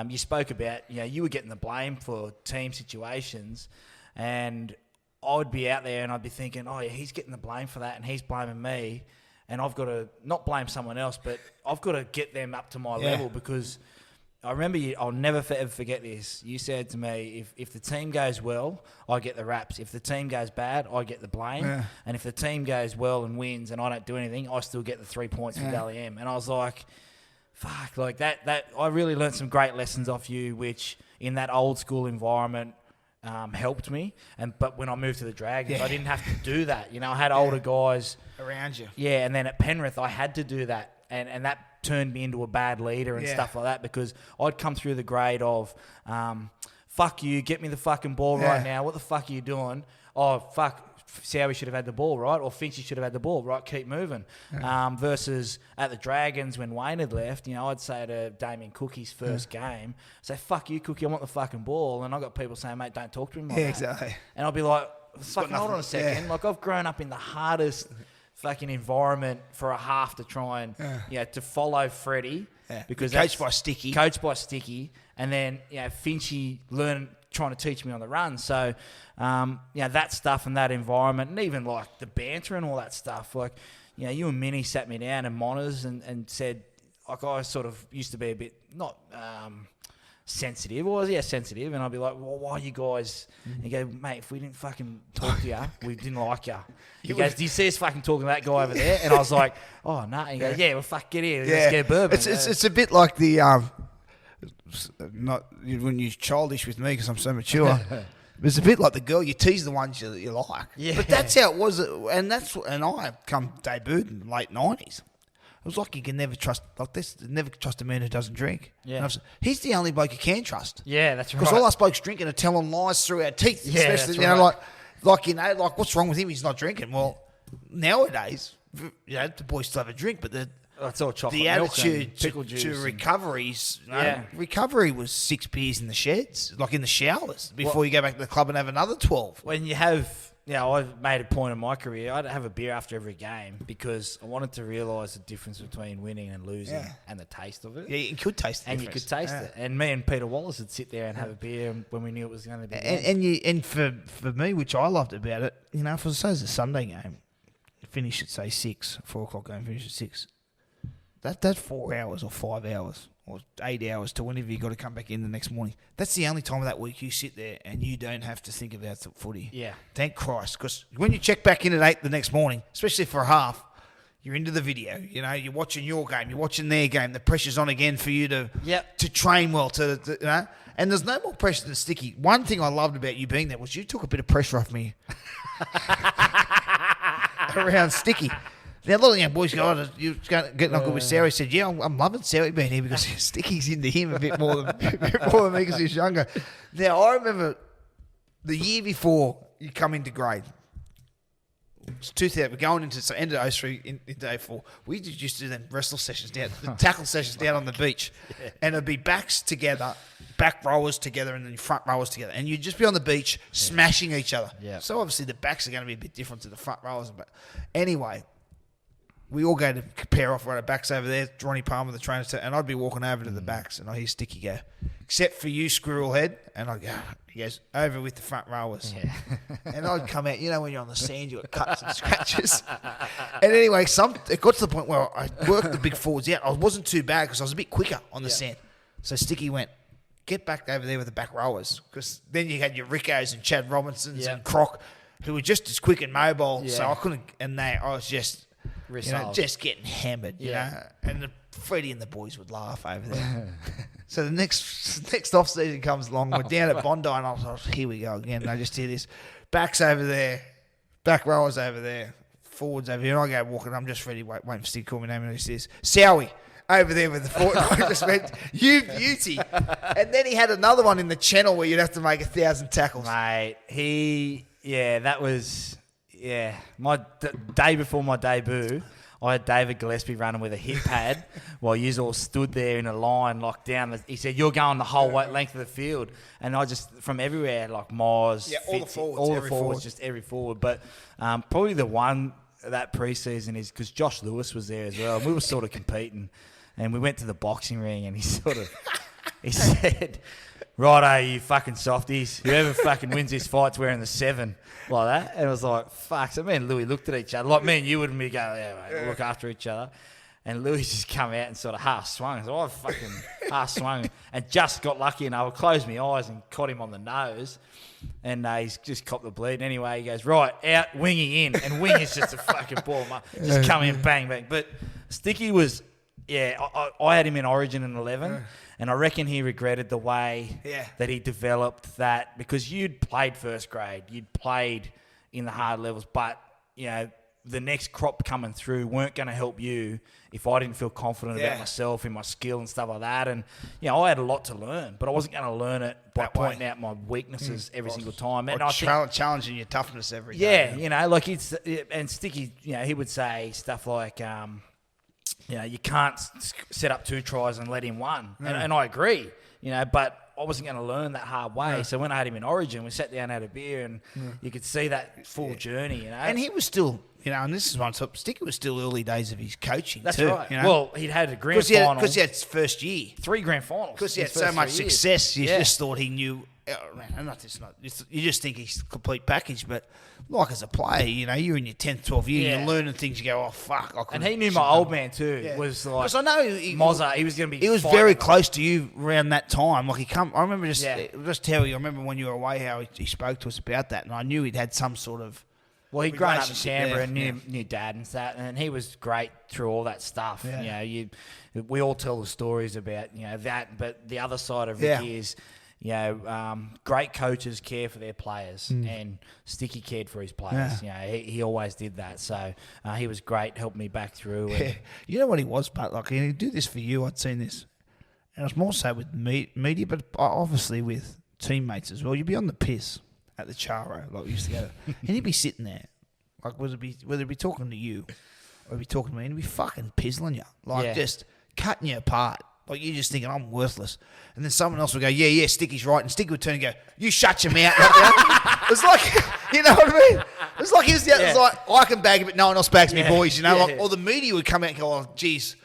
Speaker 2: you spoke about, you were getting the blame for team situations, and I would be out there and I'd be thinking, oh, yeah, he's getting the blame for that and he's blaming me, and I've got to not blame someone else, but I've got to get them up to my level because I remember I'll never ever forget this. You said to me, if the team goes well, I get the raps. If the team goes bad, I get the blame. Yeah. And if the team goes well and wins and I don't do anything, I still get the 3 points for Dally M. And I was like, fuck, like that I really learned some great lessons off you, which in that old school environment helped me. But when I moved to the Dragons, I didn't have to do that. I had older guys
Speaker 1: around you.
Speaker 2: Yeah, and then at Penrith, I had to do that. And that turned me into a bad leader and stuff like that because I'd come through the grade of, fuck you, get me the fucking ball right now. What the fuck are you doing? Oh, fuck, Soward should have had the ball, right? Or Finch should have had the ball, right? Keep moving. Versus at the Dragons when Wayne had left, I'd say to Damien Cookie's first game, say, fuck you, Cookie, I want the fucking ball. And I got people saying, mate, don't talk to him like that.
Speaker 1: Exactly.
Speaker 2: And I'll be like, fucking hold on a second. Yeah. Like, I've grown up in the hardest fucking environment for a half to try and to follow Freddie because
Speaker 1: coached by Sticky,
Speaker 2: and then Finchy trying to teach me on the run. So that stuff and that environment, and even like the banter and all that stuff. Like you and Minnie sat me down and Monners and said, like, I sort of used to be a bit not sensitive. Sensitive. And I'd be like, well, why are you guys? And you go, mate, if we didn't fucking talk to you, we didn't like you. He goes, do you see us fucking talking to that guy over there? And I was like, oh, no. Nah. He goes, well, fuck, get here. Let's get a bourbon.
Speaker 1: It's a bit like the, not when you're childish with me because I'm so mature. It's a bit like the girl, you tease the ones you like. Yeah. But that's how it was. And I come debuted in the late 90s. It was like you can never trust never trust a man who doesn't drink. Yeah. He's the only bloke you can trust.
Speaker 2: Yeah, that's right.
Speaker 1: Because all us blokes drinking are telling lies through our teeth.
Speaker 2: Yeah,
Speaker 1: especially,
Speaker 2: that's
Speaker 1: right. like what's wrong with him? He's not drinking. Well, nowadays, the boys still have a drink, but
Speaker 2: it's all chocolate
Speaker 1: the
Speaker 2: milk
Speaker 1: attitude
Speaker 2: to
Speaker 1: recoveries. Recovery was 6 beers in the sheds, like in the showers, before you go back to the club and have another 12.
Speaker 2: When you have... I've made a point in my career. I'd have a beer after every game because I wanted to realise the difference between winning and losing and the taste of it.
Speaker 1: Yeah, you could taste it.
Speaker 2: And you could taste it. And me and Peter Wallace would sit there and have a beer when we knew it was going to be.
Speaker 1: And for me, which I loved about it, if it was a Sunday game, finish at say 6, 4 o'clock game, finish at 6. That's 4 hours or 5 hours. Or 8 hours to whenever you got to come back in the next morning. That's the only time of that week you sit there and you don't have to think about the footy.
Speaker 2: Yeah.
Speaker 1: Thank Christ. Because when you check back in at 8 the next morning, especially for a half, you're into the video. You're watching your game. You're watching their game. The pressure's on again for you to train well. And there's no more pressure than Sticky. One thing I loved about you being there was you took a bit of pressure off me around Sticky. Now, a lot of young boys go, you're getting on good with Sarah. He said, I'm loving Sarah being here because Sticky's into him a bit more than me because he's younger. Now, I remember the year before you come into grade, it's 2000, we're going into the end of 03 into 04. We used to do them wrestle sessions down, the tackle sessions down on the beach. Yeah. And it'd be backs together, back rowers together, and then front rowers together. And you'd just be on the beach smashing each other. Yeah. So obviously the backs are going to be a bit different to the front rowers. But anyway, we all go to pair off right at backs over there. Ronnie Palmer, the trainer, and I'd be walking over to the backs, and I hear Sticky go, except for you, Squirrel Head. And I go, he goes, over with the front rowers. Yeah. And I'd come out, when you're on the sand, you got cuts and scratches. And anyway, it got to the point where I worked the big forwards out. I wasn't too bad because I was a bit quicker on the sand. So Sticky went, get back over there with the back rowers. Because then you had your Rickos and Chad Robinsons and Croc, who were just as quick and mobile. Yeah. So I couldn't, I was just... just getting hammered, you know. And Freddie and the boys would laugh over there. So the next off season comes along. We're down at Bondi, and I was like, here we go again. And I just hear this. Backs over there, back rowers over there, forwards over here. And I go walking. I'm just ready, waiting for Steve to call me name. And he says, Sowie. over there with the fortnight. Just went, you beauty. And then he had another one in the Channel where you'd have to make 1,000 tackles.
Speaker 2: Mate, that was, my day before my debut, I had David Gillespie running with a hip pad while you all stood there in a line locked down. He said, you're going the whole length of the field. And I just, from everywhere, like Moz,
Speaker 1: all the forwards,
Speaker 2: just every forward. But probably the one that pre-season is because Josh Lewis was there as well. And we were sort of competing. And we went to the boxing ring and he said, righto, you fucking softies. Whoever fucking wins this fight's wearing the 7. Like that. And it was like, fuck. So me and Louis looked at each other. Like me and you wouldn't be going, we'll look after each other. And Louis just come out and sort of half swung. So I fucking half swung and just got lucky enough. I closed my eyes and caught him on the nose. And he's just copped the bleed. Anyway, he goes, right, out, winging in. And wing is just a fucking ball. Just come in, bang, bang. But Sticky was, I had him in Origin in 11. And I reckon he regretted the way that he developed that because you'd played first grade, you'd played in the hard levels, but, the next crop coming through weren't going to help you if I didn't feel confident about myself and my skill and stuff like that. And, I had a lot to learn, but I wasn't going to learn it by pointing out my weaknesses every single time. And
Speaker 1: I think challenging your toughness every day.
Speaker 2: And Sticky, he would say stuff like, you can't set up 2 tries and let him one. And I agree, but I wasn't going to learn that hard way. So when I had him in Origin, we sat down, had a beer, and you could see that full journey, And
Speaker 1: he was still, and this is one top, Sticky was still early days of his coaching
Speaker 2: That's
Speaker 1: too.
Speaker 2: right. Well, he'd had a grand final.
Speaker 1: Because he had his first year.
Speaker 2: 3 grand finals.
Speaker 1: Because he had so much success, you just thought he knew. You just think he's a complete package, but like as a player, you're in your 10th, 12th year, you're learning things, you go, oh, fuck.
Speaker 2: And he knew my old man too. Was like,
Speaker 1: because I know
Speaker 2: Mozza, he was going to be.
Speaker 1: He was very close to you around that time. Like I remember just tell you, I remember when you were away how he spoke to us about that, and I knew he'd had some sort of.
Speaker 2: Well, he'd grown up in Canberra and knew Dad and that, and he was great through all that stuff. Yeah. We all tell the stories about that, but the other side of Ricky is. Great coaches care for their players, and Sticky cared for his players. He always did that. So he was great, helped me back through. And
Speaker 1: you know what he was, but like he'd do this for you. I'd seen this, and it's more so with media, but obviously with teammates as well. You'd be on the piss at the Charo, like we used to go, and he'd be sitting there, like whether it be talking to you or be talking to me, and he'd be fucking pizzling you, like just cutting you apart. Like, you're just thinking, I'm worthless. And then someone else would go, Sticky's right. And Sticky would turn and go, you shut your mouth. It was like, you know what I mean? It was like, it was like, I can bag it, but no one else bags me, boys, Or the media would come out and go, oh, geez,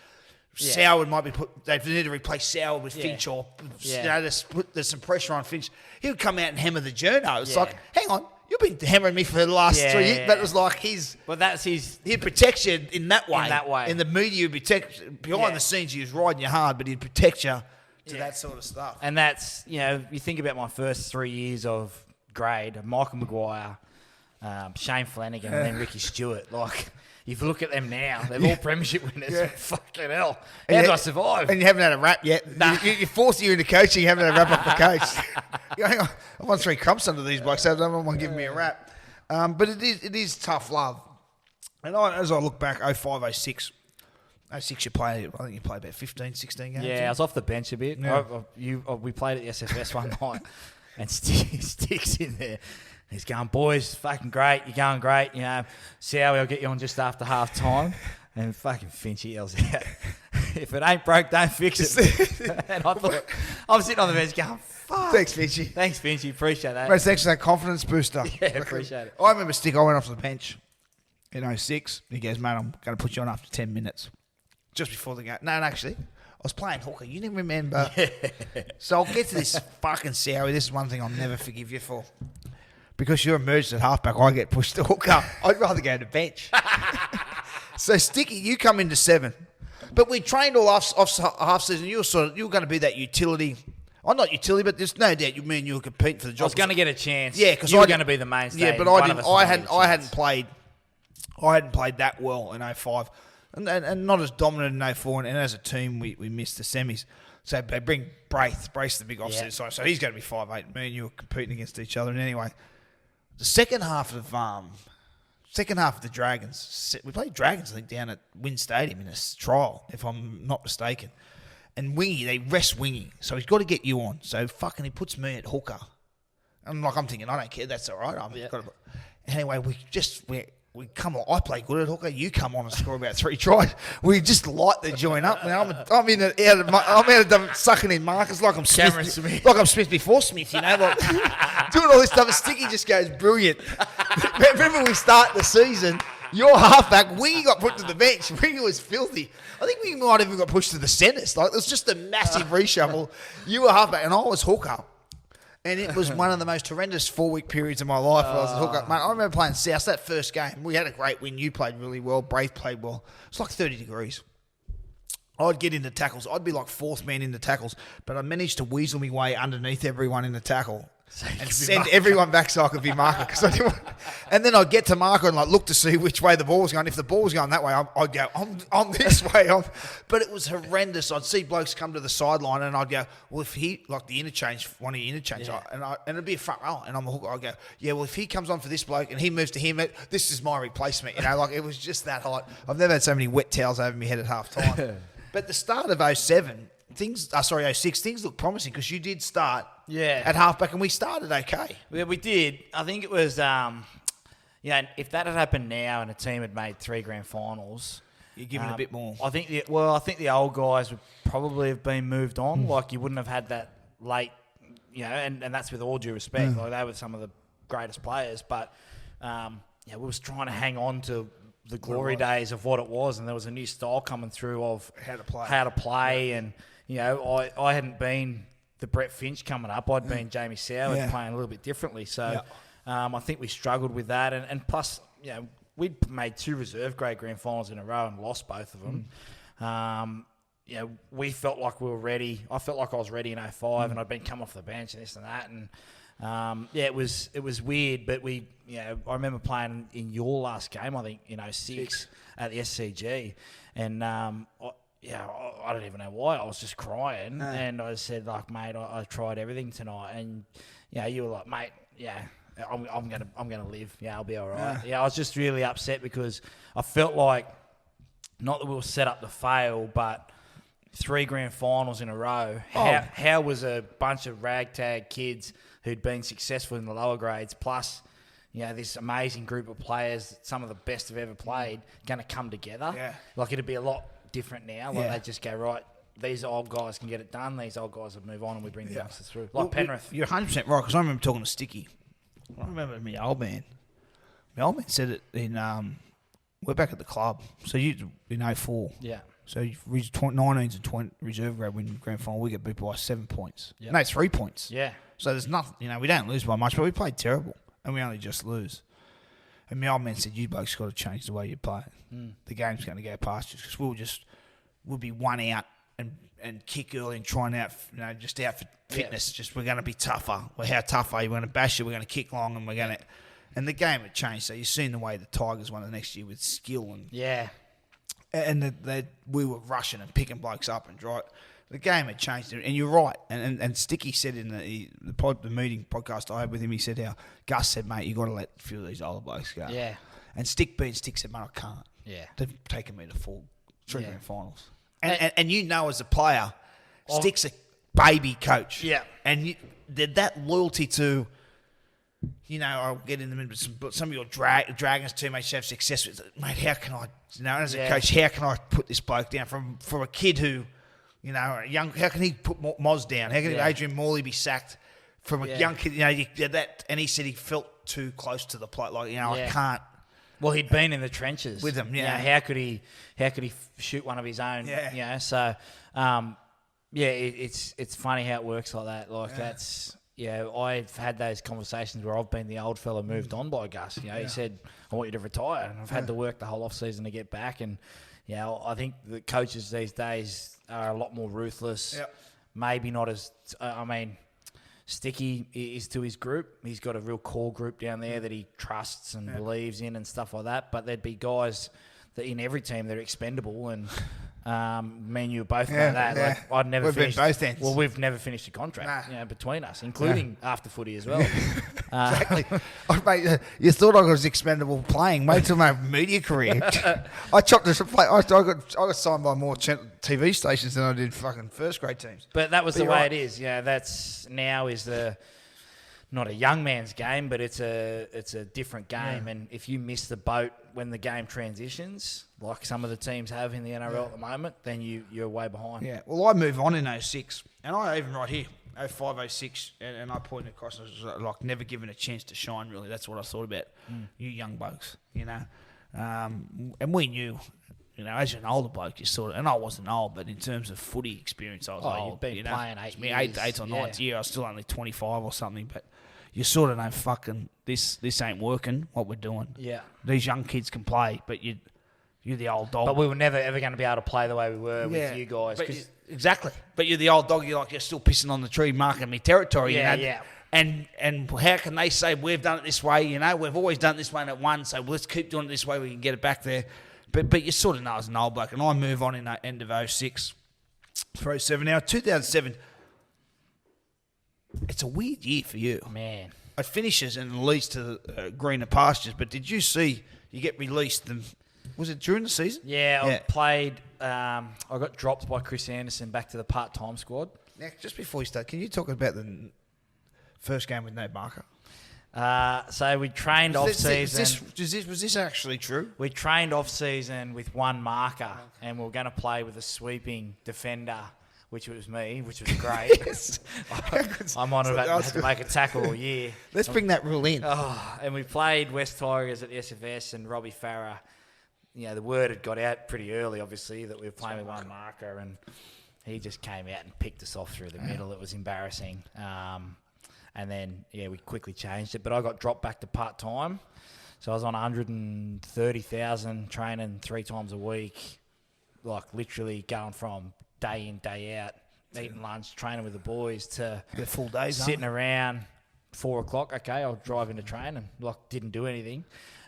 Speaker 1: Soward might be they need to replace Soward with Finch or, there's some pressure on Finch. He would come out and hammer the journo. It's like, hang on. You've been hammering me for the last 3 years. But it was like he'd protect you in that way. In the media, he'd protect behind the scenes. He was riding you hard, but he'd protect you to that sort of stuff.
Speaker 2: And that's you think about my first 3 years of grade: Michael Maguire, Shane Flanagan, and then Ricky Stewart. Like, if you look at them now, they're all premiership winners. Fucking hell, how did I survive?
Speaker 1: And you haven't had a rap yet. Nah. You're forced into coaching. You haven't had a rap off the coach. Hang on, I won 3 comps under these blokes, so no one giving me a rap. But it is tough love. And as I look back, 05, 06 you played, I think you played about 15, 16 games.
Speaker 2: Yeah, I was off the bench a bit. Yeah. We played at the SFS one night, and Sticks in there. He's going, boys, fucking great. You're going great. Sowie, I'll get you on just after half time. And fucking Finch yells out, if it ain't broke, don't fix it. And I thought, I'm sitting on the bench going, fuck.
Speaker 1: Thanks, Finchy.
Speaker 2: Thanks, Finchy. Appreciate that.
Speaker 1: Mate, thanks for that confidence booster.
Speaker 2: Yeah, appreciate it.
Speaker 1: I remember I went off the bench in 06. He goes, mate, I'm going to put you on after 10 minutes. Just before the game. No, actually, I was playing hooker. You didn't remember. Yeah. So I'll get to this fucking Sowie. This is one thing I'll never forgive you for. Because you're emerged at halfback, I get pushed to hooker. I'd rather go to bench. So Sticky, you come into 7. But we trained all half season. You were going to be that utility. I'm not utility, but there's no doubt you were competing for the job.
Speaker 2: I was going to get a chance.
Speaker 1: Yeah, because
Speaker 2: you were going to be the mainstay.
Speaker 1: Yeah, but I hadn't played that well in 05. And not as dominant in 04. And as a team, we missed the semis. So they bring Brace the big offset side. So he's going to be 5'8". Me and you were competing against each other. And anyway, the second half of second half of the Dragons. We played Dragons, I think, down at Wynn Stadium in a trial, if I'm not mistaken. And Wingy, they rest Wingy, so he's got to get you on. So fucking he puts me at hooker. I'm thinking, I don't care, that's all right. Anyway, we come on. I play good at hooker. You come on and score about 3 tries. We just light the joint up. Now I'm out of sucking in markers like I'm Smith. Like I'm Smith before Smith, you know, like doing all this stuff. And Sticky just goes brilliant. Remember we start the season. Your halfback, Wingy got put to the bench. Wingy was filthy. I think we might even got pushed to the centres. Like, it was just a massive reshuffle. You were halfback, and I was hooker. And it was one of the most horrendous 4-week periods of my life where I was a hooker. Mate, I remember playing South that first game. We had a great win. You played really well. Braith played well. It's like 30 degrees. I'd get into tackles. I'd be like 4th man in the tackles, but I managed to weasel my way underneath everyone in the tackle. And send everyone back so I could be marker. And then I'd get to marker and like look to see which way the ball was going. If the ball was going that way, I'd go, I'm this way. But it was horrendous. I'd see blokes come to the sideline and I'd go, well, if he, like the interchange, one of the interchange, and it'd be a front row, and I'm a hooker. I'd go, yeah, well, if he comes on for this bloke and he moves to him, this is my replacement. You know, like it was just that hot. I've never had so many wet towels over my head at half time. But the start of 07, 06, things look promising because you did start at halfback and we started okay.
Speaker 2: Yeah, we did. I think it was, if that had happened now and a team had made 3 grand finals,
Speaker 1: you're giving a bit more.
Speaker 2: I think the old guys would probably have been moved on. Like you wouldn't have had that late, and that's with all due respect. Like they were some of the greatest players, but we was trying to hang on to the glory days of what it was, and there was a new style coming through of how to play, and I hadn't been the Brett Finch coming up. I'd been Jamie Soward playing a little bit differently. So I think we struggled with that. And plus, we'd made 2 reserve grade grand finals in a row and lost both of them. We felt like we were ready. I felt like I was ready in 05 and I'd been come off the bench and this and that. And it was weird. But I remember playing in your last game, I think, in 06 at the SCG. And I don't even know why. I was just crying, and I said, like, mate, I tried everything tonight, and you were like, mate, I'm gonna live. Yeah, I'll be all right. I was just really upset because I felt like not that we were set up to fail, but 3 grand finals in a row. How was a bunch of ragtag kids who'd been successful in the lower grades plus this amazing group of players, some of the best have ever played, going to come together? Yeah. Like it'd be a lot different now. Like they just go, right, these old guys can get it done. These old guys will move on and we bring the youngsters through. Like Penrith.
Speaker 1: You're 100% right because I remember talking to Sticky. I remember my old man. My old man said it in, we're back at the club. So you in 04. Yeah. So you reach 19s and 20 reserve grade win grand final. We get beat by 7 points. Yep. No, 3 points. Yeah. So there's nothing, we don't lose by much, but we played terrible and we only just lose. And my old man said, you blokes got to change the way you play. The game's going to go past you because we'll be one out and kick early and trying out, just out for fitness. Just we're going to be tougher. Well, how tough are you? We're going to bash you. We're going to kick long and we're going to... And the game had changed. So you've seen the way the Tigers won the next year with skill and we were rushing and picking blokes up and dry. The game had changed, and you're right. And Sticky said in the meeting podcast I had with him, he said how Gus said, mate, you got to let a few of these older blokes go. Yeah. And Stick said, mate, I can't. Yeah. They've taken me to 3 grand finals. And as a player, Stick's a baby coach. Yeah. And that loyalty to, I'll get in the middle, but some of your Dragons teammates have success with it. Mate, how can I, as a coach, how can I put this bloke down from a kid who, young, how can he put Moz down? How can Adrian Morley be sacked from a young kid? And he said he felt too close to the plate. Like, I can't.
Speaker 2: Well, he'd been in the trenches
Speaker 1: with them. Yeah.
Speaker 2: How could he shoot one of his own? Yeah. So, it's funny how it works like that. Like that's. I've had those conversations where I've been the old fella moved on by Gus. He said, I want you to retire. And I've had to work the whole off-season to get back. And, I think the coaches these days are a lot more ruthless. Yep. Maybe not as, Sticky is to his group. He's got a real core group down there that he trusts and believes in and stuff like that. But there'd be guys that in every team that are expendable and Me and you both know that.
Speaker 1: Yeah.
Speaker 2: Like, I'd never
Speaker 1: We've been
Speaker 2: finished.
Speaker 1: both ends.
Speaker 2: Well, we've never finished a contract between us, including after footy as well.
Speaker 1: Exactly. Mate, you thought I was expendable playing. Wait till my media career. I chopped this play. I got signed by more TV stations than I did fucking first grade teams.
Speaker 2: But that was the way it is. Yeah, that's now is not a young man's game, but it's a different game. And if you miss the boat when the game transitions, like some of the teams have in the NRL at the moment, then you're way behind.
Speaker 1: Yeah. Well, I move on in 06, and I even right here, 05, 06, and I pointed across, and I was like never given a chance to shine, really. That's what I thought about you young blokes, you know. And we knew, you know, as an older bloke, you sort of, and I wasn't old, but in terms of footy experience, I was old.
Speaker 2: You've been playing 8 years.
Speaker 1: Eight or 9th year, I was still only 25 or something, but you sort of know fucking this ain't working, what we're doing.
Speaker 2: Yeah.
Speaker 1: These young kids can play, but you're the old dog.
Speaker 2: But we were never ever going to be able to play the way we were with you guys.
Speaker 1: Exactly. But you're the old dog, you're still pissing on the tree, marking me territory.
Speaker 2: Yeah,
Speaker 1: you know? And how can they say we've done it this way? You know, we've always done it this way at one, so let's keep doing it this way, we can get it back there. But you sort of know as an old bloke, and I move on in the end of 06 for 07 now. 2007, it's a weird year for you.
Speaker 2: Man.
Speaker 1: It finishes and released to greener pastures, but did you see you get released? Was it during the season?
Speaker 2: Yeah, I played. I got dropped by Chris Anderson back to the part-time squad.
Speaker 1: Now, just before you start, can you talk about the first game with no marker?
Speaker 2: So we trained off-season.
Speaker 1: Was this actually true?
Speaker 2: We trained off-season with one marker, and we were going to play with a sweeping defender, which was me, which was great.
Speaker 1: Yes.
Speaker 2: I'm on about had to make a tackle all year.
Speaker 1: Let's bring that rule in.
Speaker 2: And we played West Tigers at the SFS, and Robbie Farah. You know, the word had got out pretty early, obviously, that we were playing with one marker, and he just came out and picked us off through the middle. It was embarrassing. And then, we quickly changed it. But I got dropped back to part-time. So I was on 130,000 training 3 times a week, like literally going from day in, day out, eating lunch, training with the boys to
Speaker 1: the full days,
Speaker 2: sitting around 4 o'clock. Okay, I'll drive into training. Like, didn't do anything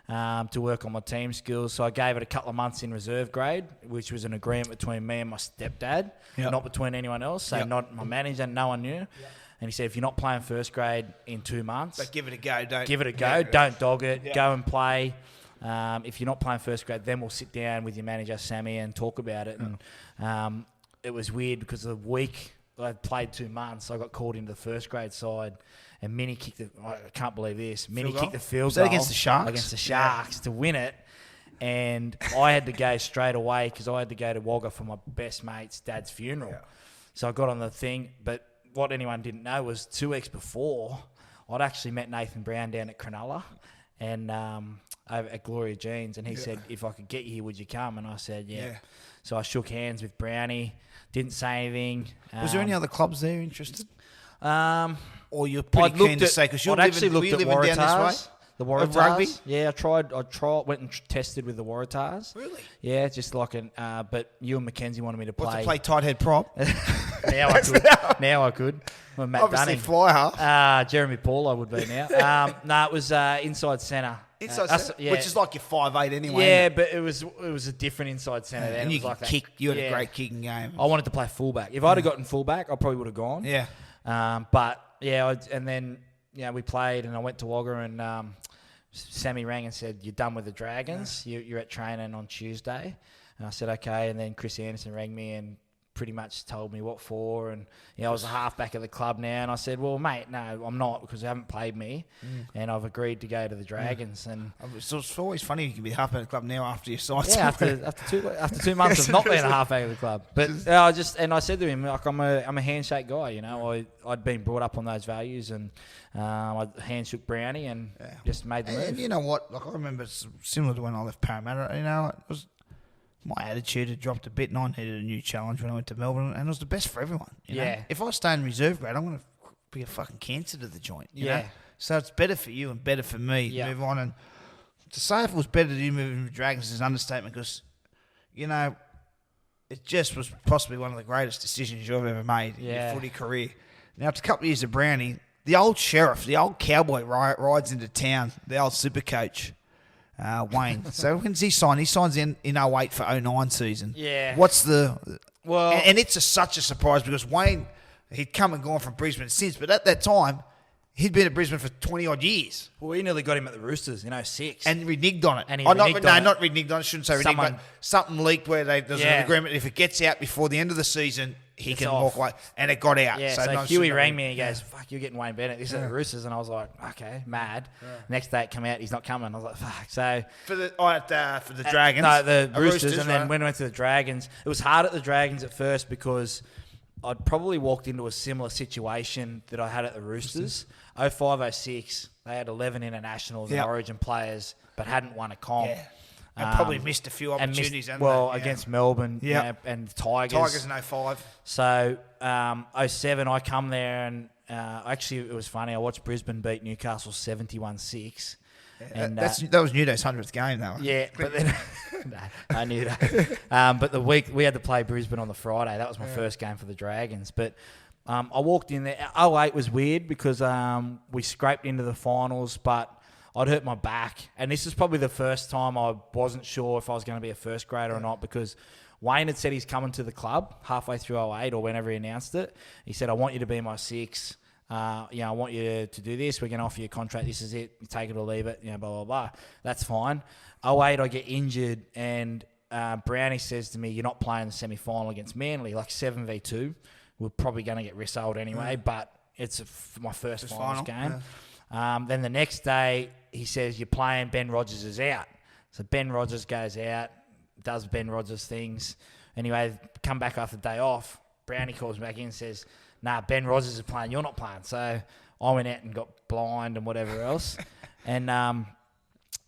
Speaker 2: to work on my team skills. So I gave it a couple of months in reserve grade, which was an agreement between me and my stepdad, not between anyone else. So not my manager, no one knew. And he said, if you're not playing first grade in 2 months...
Speaker 1: But give it a go, don't...
Speaker 2: Give it a go, don't dog it, go and play. If you're not playing first grade, then we'll sit down with your manager, Sammy, and talk about it. And it was weird because the week I played 2 months, I got called into the first grade side, and Minnie kicked the... I can't believe this. Minnie kicked the field goal.
Speaker 1: Was that against the Sharks?
Speaker 2: Against the Sharks to win it. And I had to go straight away because I had to go to Wagga for my best mate's dad's funeral. Yeah. So I got on the thing, but what anyone didn't know was 2 weeks before, I'd actually met Nathan Brown down at Cronulla and over at Gloria Jeans, and he said, if I could get you here, would you come? And I said, yeah. So I shook hands with Brownie, didn't say anything.
Speaker 1: Was there any other clubs there interested? Or you're pretty keen to say, because you're living down this way?
Speaker 2: The Waratahs.
Speaker 1: Rugby?
Speaker 2: Yeah, I tried, went and tested with the Waratahs.
Speaker 1: Really?
Speaker 2: Yeah, just like but you and Mackenzie wanted me to play.
Speaker 1: What, to play tight head prop?
Speaker 2: Now I could. Well, Matt
Speaker 1: Obviously
Speaker 2: Dunning.
Speaker 1: fly half.
Speaker 2: Jeremy Paul I would be now. No, it was inside centre.
Speaker 1: Inside centre? Which is like your 5'8" anyway.
Speaker 2: Yeah, but it was a different inside centre then.
Speaker 1: And
Speaker 2: it
Speaker 1: you
Speaker 2: was like
Speaker 1: kick. You had a great kicking game.
Speaker 2: I wanted to play fullback. If I'd have gotten fullback, I probably would have gone.
Speaker 1: Yeah.
Speaker 2: And then we played, and I went to Wagga, and Sammy rang and said, "You're done with the Dragons. You're at training on Tuesday." And I said, "Okay." And then Chris Anderson rang me and pretty much told me what for. And I was a halfback at the club now. And I said, "Well, mate, no, I'm not, because they haven't played me, and I've agreed to go to the Dragons." And
Speaker 1: so it's always funny you can be a halfback at the club now after you signed.
Speaker 2: Yeah, after 2 months of not being a halfback at the club. But I said to him, like, I'm a handshake guy. You know, I'd been brought up on those values, and I handshook Brownie and just made the move.
Speaker 1: And you know what? Like, I remember similar to when I left Parramatta. You know, it was my attitude had dropped a bit, and I needed a new challenge when I went to Melbourne, and it was the best for everyone. You know? If I stay in reserve grade, I'm going to be a fucking cancer to the joint. You know? So it's better for you and better for me to move on. And to say if it was better to you moving to Dragons is an understatement, because, you know, it just was possibly one of the greatest decisions you've ever made in your footy career. Now, after a couple of years of Brownie, the old sheriff, the old cowboy rides into town, the old super coach. Wayne. So when's he sign? He signs in 08 for 09 season.
Speaker 2: Yeah.
Speaker 1: What's the...
Speaker 2: Well...
Speaker 1: And it's such a surprise because Wayne, he'd come and gone from Brisbane since, but at that time, he'd been at Brisbane for 20-odd years.
Speaker 2: Well, we nearly got him at the Roosters in 06.
Speaker 1: And reneged on it.
Speaker 2: And
Speaker 1: not reneged on it. I shouldn't say reneged, but something leaked where there's an agreement. If it gets out before the end of the season, he can walk away. And it got out.
Speaker 2: Yeah, so Huey rang me and he goes, fuck, you're getting Wayne Bennett. This is the Roosters. And I was like, okay, mad. Yeah. Next day it came out, he's not coming. I was like, fuck. So
Speaker 1: For the Dragons?
Speaker 2: No, the Roosters. And then when I went to the Dragons, it was hard at the Dragons at first because I'd probably walked into a similar situation that I had at the Roosters. 05, 06, they had 11 internationals and Origin players, but hadn't won a comp. Yeah.
Speaker 1: And probably missed a few opportunities.
Speaker 2: Against Melbourne and Tigers.
Speaker 1: Tigers in 05.
Speaker 2: So 07, I come there and actually it was funny. I watched Brisbane beat Newcastle 71-6. And
Speaker 1: that was Newday's 100th game, though.
Speaker 2: Yeah, but then I knew that. But the week we had to play Brisbane on the Friday. That was my first game for the Dragons. But I walked in there. 08 was weird because we scraped into the finals, but I'd hurt my back. And this is probably the first time I wasn't sure if I was going to be a first grader or not because Wayne had said he's coming to the club halfway through 08 or whenever he announced it. He said, I want you to be my six. I want you to do this. We're going to offer you a contract. This is it. You take it or leave it. Blah, blah, blah. That's fine. 08, I get injured, and Brownie says to me, you're not playing the semi-final against Manly, like 7v2. We're probably going to get resold anyway, but it's my first finals game. Yeah. Then the next day, he says, you're playing, Ben Rogers is out. So Ben Rogers goes out, does Ben Rogers things. Anyway, come back after the day off. Brownie calls me back in and says, nah, Ben Rogers is playing, you're not playing. So I went out and got blind and whatever else. And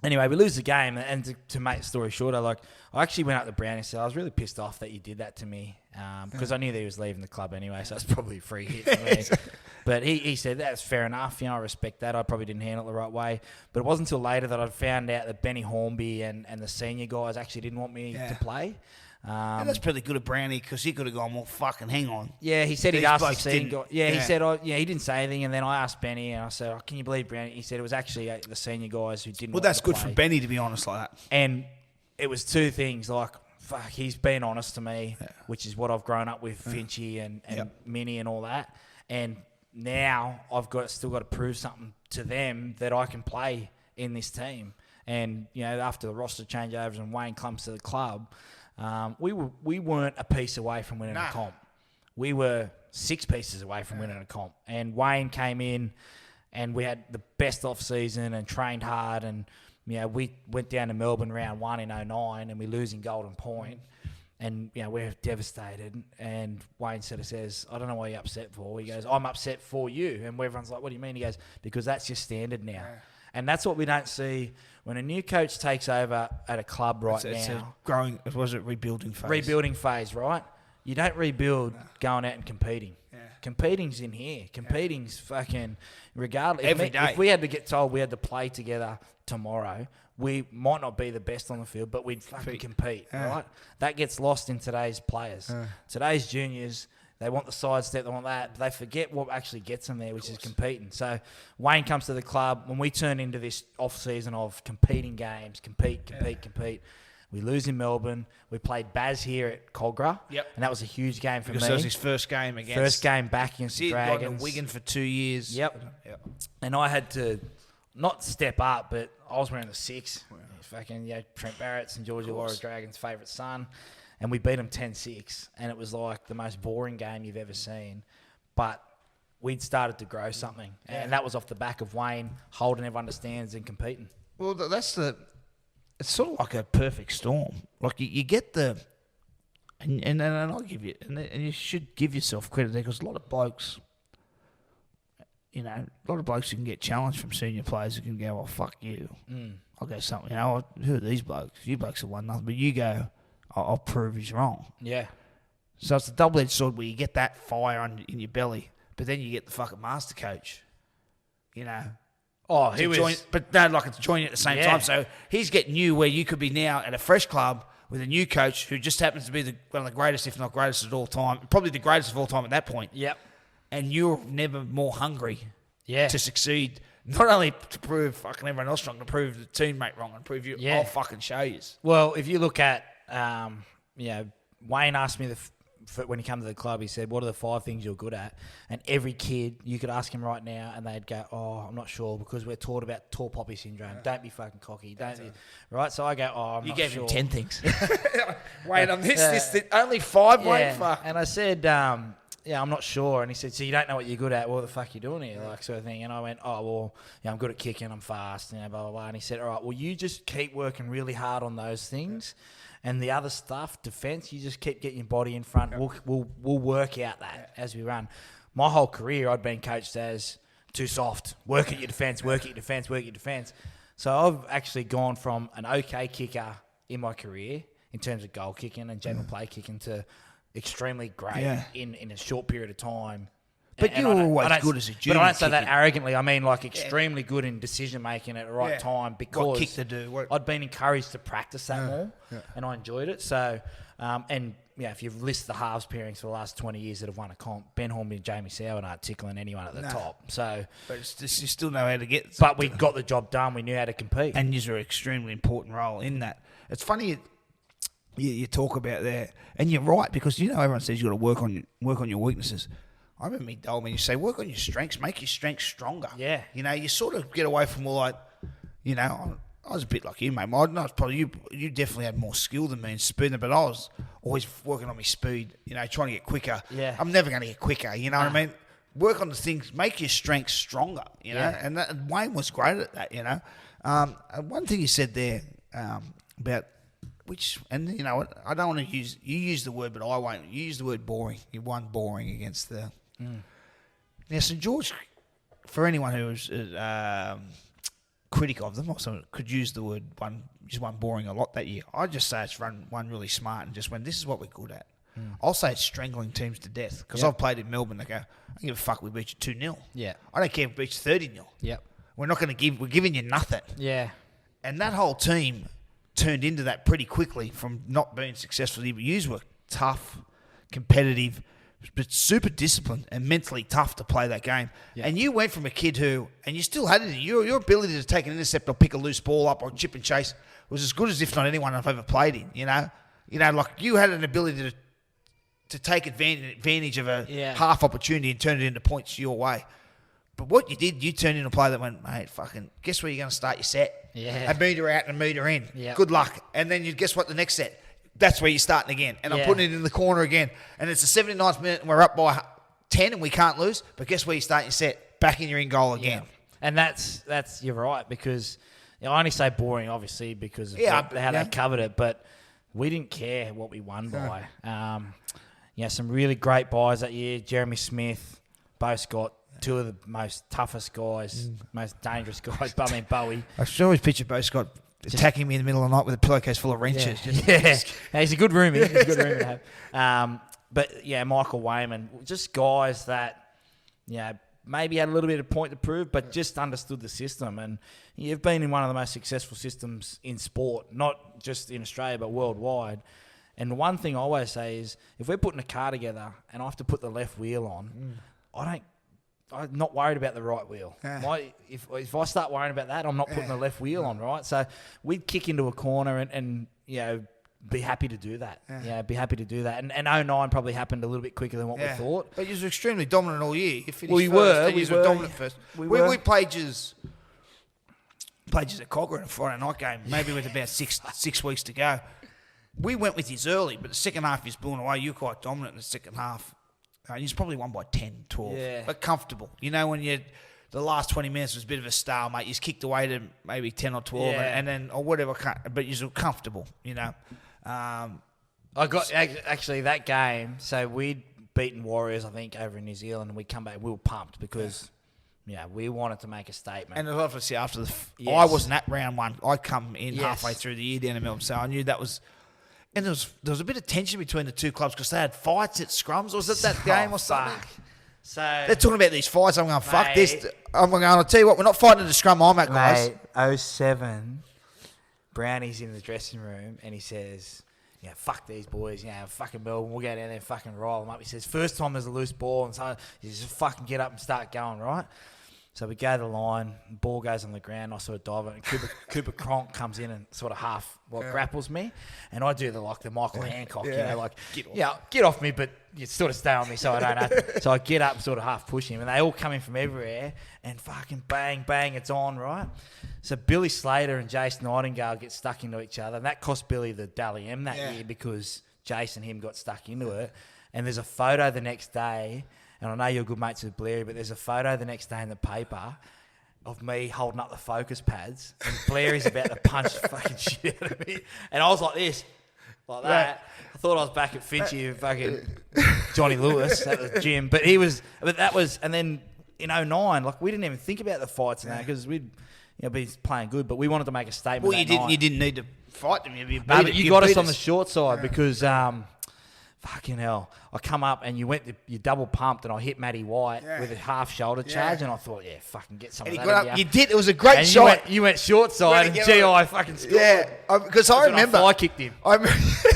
Speaker 2: anyway, we lose the game. And to make the story shorter, I actually went up to Brownie and said, I was really pissed off that you did that to me because I knew that he was leaving the club anyway, so it's probably a free hit for me. But he said, that's fair enough. I respect that. I probably didn't handle it the right way. But it wasn't until later that I found out that Benny Hornby and the senior guys actually didn't want me to play.
Speaker 1: And that's pretty good of Brownie because he could have gone, well, fucking hang on.
Speaker 2: Yeah, he said he'd asked the senior guy. Yeah, he said, he didn't say anything. And then I asked Benny and I said, can you believe Brownie? He said it was actually the senior guys who didn't want
Speaker 1: that's
Speaker 2: to
Speaker 1: good
Speaker 2: play.
Speaker 1: for Benny to be honest like that.
Speaker 2: And it was two things fuck, he's been honest to me, which is what I've grown up with Finchy and Minnie and all that. And now I've still got to prove something to them that I can play in this team. And, after the roster changeovers and Wayne comes to the club, we weren't a piece away from winning a comp. We were 6 pieces away from winning a comp. And Wayne came in and we had the best off season and trained hard and we went down to Melbourne round 1 in 09 and we lose in Golden Point. And, we're devastated. And Wayne says, I don't know what you're upset for. He goes, I'm upset for you. And everyone's like, what do you mean? He goes, because that's your standard now. Yeah. And that's what we don't see when a new coach takes over at a club now.
Speaker 1: It's a growing, was it rebuilding phase?
Speaker 2: Rebuilding phase, right? You don't rebuild going out and competing. Yeah. Competing's in here. Competing's fucking, regardless.
Speaker 1: Every day.
Speaker 2: If we had to get told we had to play together tomorrow, we might not be the best on the field, but we'd fucking compete, right? That gets lost in today's players. Today's juniors, they want the sidestep, they want that, but they forget what actually gets them there, which is competing. So Wayne comes to the club. When we turn into this off-season of competing games, compete, we lose in Melbourne. We played Baz here at Cogra, and that was a huge game for me.
Speaker 1: Because that was his first game against...
Speaker 2: First game back against the Dragons.
Speaker 1: Got to Wigan for 2 years.
Speaker 2: Yep. And I had to not step up, but I was wearing the 6. Fucking, Trent Barrett's and Illawarra Dragons' favourite son. And we beat them 10-6. And it was like the most boring game you've ever seen. But we'd started to grow something. And that was off the back of Wayne holding everyone to stands and competing.
Speaker 1: Well, it's sort of like a perfect storm. Like you get the... And I'll give you... And you should give yourself credit there because a lot of blokes... a lot of blokes who can get challenged from senior players who can go, well, fuck you. I'll go something. Who are these blokes? You blokes have won nothing. But you go, I'll prove he's wrong. Yeah. So it's a double-edged sword where you get that fire in your belly, but then you get the fucking master coach. Oh, he was... But no, it's joining at the same time. So he's getting you where you could be now at a fresh club with a new coach who just happens to be one of the greatest, if not greatest of all time. Probably the greatest of all time at that point. Yep. And you're never more hungry to succeed Not only to prove fucking everyone else wrong, to prove the teammate wrong and prove you, I'll fucking show you.
Speaker 2: Well, if you look at, Wayne asked me when he came to the club, he said, what are the 5 things you're good at? And every kid, you could ask him right now, and they'd go, I'm not sure, because we're taught about tall poppy syndrome. Don't be fucking cocky. Right? So I go, I'm not sure.
Speaker 1: You gave him 10 things. Wait, on this, only 5, Wayne? Fuck.
Speaker 2: And I said, I'm not sure. And he said, so you don't know what you're good at? What the fuck are you doing here? Like, sort of thing. And I went, I'm good at kicking. I'm fast, blah, blah, blah. And he said, all right, well, you just keep working really hard on those things. And the other stuff, defence, you just keep getting your body in front. We'll work out that as we run. My whole career, I'd been coached as too soft. Work at your defence, work at your defence, work at your defence. So I've actually gone from an okay kicker in my career in terms of goal kicking and general play kicking to extremely great in a short period of time.
Speaker 1: But you were always good as a junior.
Speaker 2: But I don't say that arrogantly. I mean, like, extremely good in decision-making at the right time because
Speaker 1: what kick to do.
Speaker 2: I'd been encouraged to practice that more, and I enjoyed it. So, if you've listed the halves pairings for the last 20 years that have won a comp, Ben Hornby and Jamie Soward aren't tickling anyone at the top. So,
Speaker 1: but it's just, you still know how to get...
Speaker 2: But we got the job done. We knew how to compete.
Speaker 1: And you're an extremely important role in that. It's funny... You talk about that, and you're right, because everyone says you got to work on your weaknesses. I remember me told me, you say work on your strengths, make your strengths stronger.
Speaker 2: Yeah,
Speaker 1: you sort of get away from all like, I was a bit like you, mate. I was probably you definitely had more skill than me in speed, but I was always working on my speed. Trying to get quicker.
Speaker 2: Yeah,
Speaker 1: I'm never going to get quicker. You know what I mean? Work on the things, make your strengths stronger. And Wayne was great at that. One thing you said there about. And you know what? I don't want to use the word, but I won't. You use the word boring. You won boring against the. Now, St George, for anyone who was critic of them, also could use the word one boring a lot that year. I just say it's one really smart and just went, this is what we're good at. I'll say it's strangling teams to death because I've played in Melbourne. They go, I don't give a fuck. We beat you 2-0.
Speaker 2: Yeah. I
Speaker 1: don't care if we beat you 30-0.
Speaker 2: Yeah.
Speaker 1: We're not going to we're giving you nothing.
Speaker 2: Yeah.
Speaker 1: And that whole team turned into that pretty quickly from not being successful. You were tough, competitive, but super disciplined and mentally tough to play that game. Yeah. And you went from a kid and you still had it, your ability to take an intercept or pick a loose ball up or chip and chase was as good as if not anyone I've ever played in, like you had an ability to take advantage of a half opportunity and turn it into points your way. But what you did, you turned into a player that went, mate, fucking, guess where you're going to start your set?
Speaker 2: Yeah.
Speaker 1: A metre out and a metre in.
Speaker 2: Yep.
Speaker 1: Good luck. And then you guess what, the next set? That's where you're starting again. And I'm putting it in the corner again. And it's the 79th minute and we're up by 10 and we can't lose. But guess where you start your set? Back in your in goal again.
Speaker 2: Yeah. And that's you're right, because I only say boring, obviously, because of how they covered it. But we didn't care what we won by. Some really great buys that year. Jeremy Smith, Bo Scott. Two of the most toughest guys, most dangerous guys. I mean, Bowie.
Speaker 1: I should always picture Bo Scott attacking me in the middle of the night with a pillowcase full of wrenches.
Speaker 2: He's a good roomie. He's a good roomie to have. But Michael Wayman, just guys that, maybe had a little bit of point to prove, but just understood the system. And you've been in one of the most successful systems in sport, not just in Australia, but worldwide. And the one thing I always say is, if we're putting a car together and I have to put the left wheel on, I'm not worried about the right wheel. If I start worrying about that, I'm not putting the left wheel on, right? So we'd kick into a corner and be happy to do that. Be happy to do that. And 09 probably happened a little bit quicker than what we thought.
Speaker 1: But you were extremely dominant all year.
Speaker 2: We were
Speaker 1: dominant first. We played you at Cogger in a Friday night game, maybe with about six weeks to go. We went with his early, but the second half is blown away. You were quite dominant in the second half. He's probably won by 10, 12, but comfortable. When the last 20 minutes was a bit of a stalemate, you just kicked away to maybe 10 or 12, and then or whatever. But you're comfortable.
Speaker 2: I got actually that game. So we'd beaten Warriors, I think, over in New Zealand, and we come back. We were pumped because we wanted to make a statement.
Speaker 1: And obviously after I wasn't at round one. I come in halfway through the year down in Melbourne, so I knew that was. And there was a bit of tension between the two clubs because they had fights at scrums. Or was it that game or something?
Speaker 2: So
Speaker 1: they're talking about these fights. I'm going, fuck this. I'm going, I'll tell you what, we're not fighting at the scrum I'm at, guys.
Speaker 2: 07, Brownie's in the dressing room and he says, fuck these boys, fucking Melbourne, we'll go down there and fucking roll them up. He says, first time there's a loose ball, and so he says, fucking get up and start going, right? So we go to the line, ball goes on the ground, I sort of dive it, and Cooper Cronk comes in and sort of grapples me, and I do the Michael Hancock, get off me, but you sort of stay on me so I don't have to. So I get up and sort of half push him, and they all come in from everywhere, and fucking bang, bang, it's on, right? So Billy Slater and Jace Nightingale get stuck into each other, and that cost Billy the Dally M that year because Jace and him got stuck into it. And there's a photo the next day, and I know you're good mates with Blair, but there's a photo the next day in the paper of me holding up the focus pads, and Blair's about to punch fucking shit out of me. And I was like this, like that. I thought I was back at Finch with fucking Johnny Lewis at the gym. But that was, and then in 2009, like we didn't even think about the fights and that because we'd be playing good, but we wanted to make a statement.
Speaker 1: Well, you didn't need to fight them. You
Speaker 2: got us on the short side because fucking hell, I come up and you double pumped and I hit Matty White with a half shoulder charge and I thought, fucking get some of that.
Speaker 1: You did. It was a great shot.
Speaker 2: You went short side and GI fucking scored.
Speaker 1: Yeah, because I remember.
Speaker 2: I kicked him.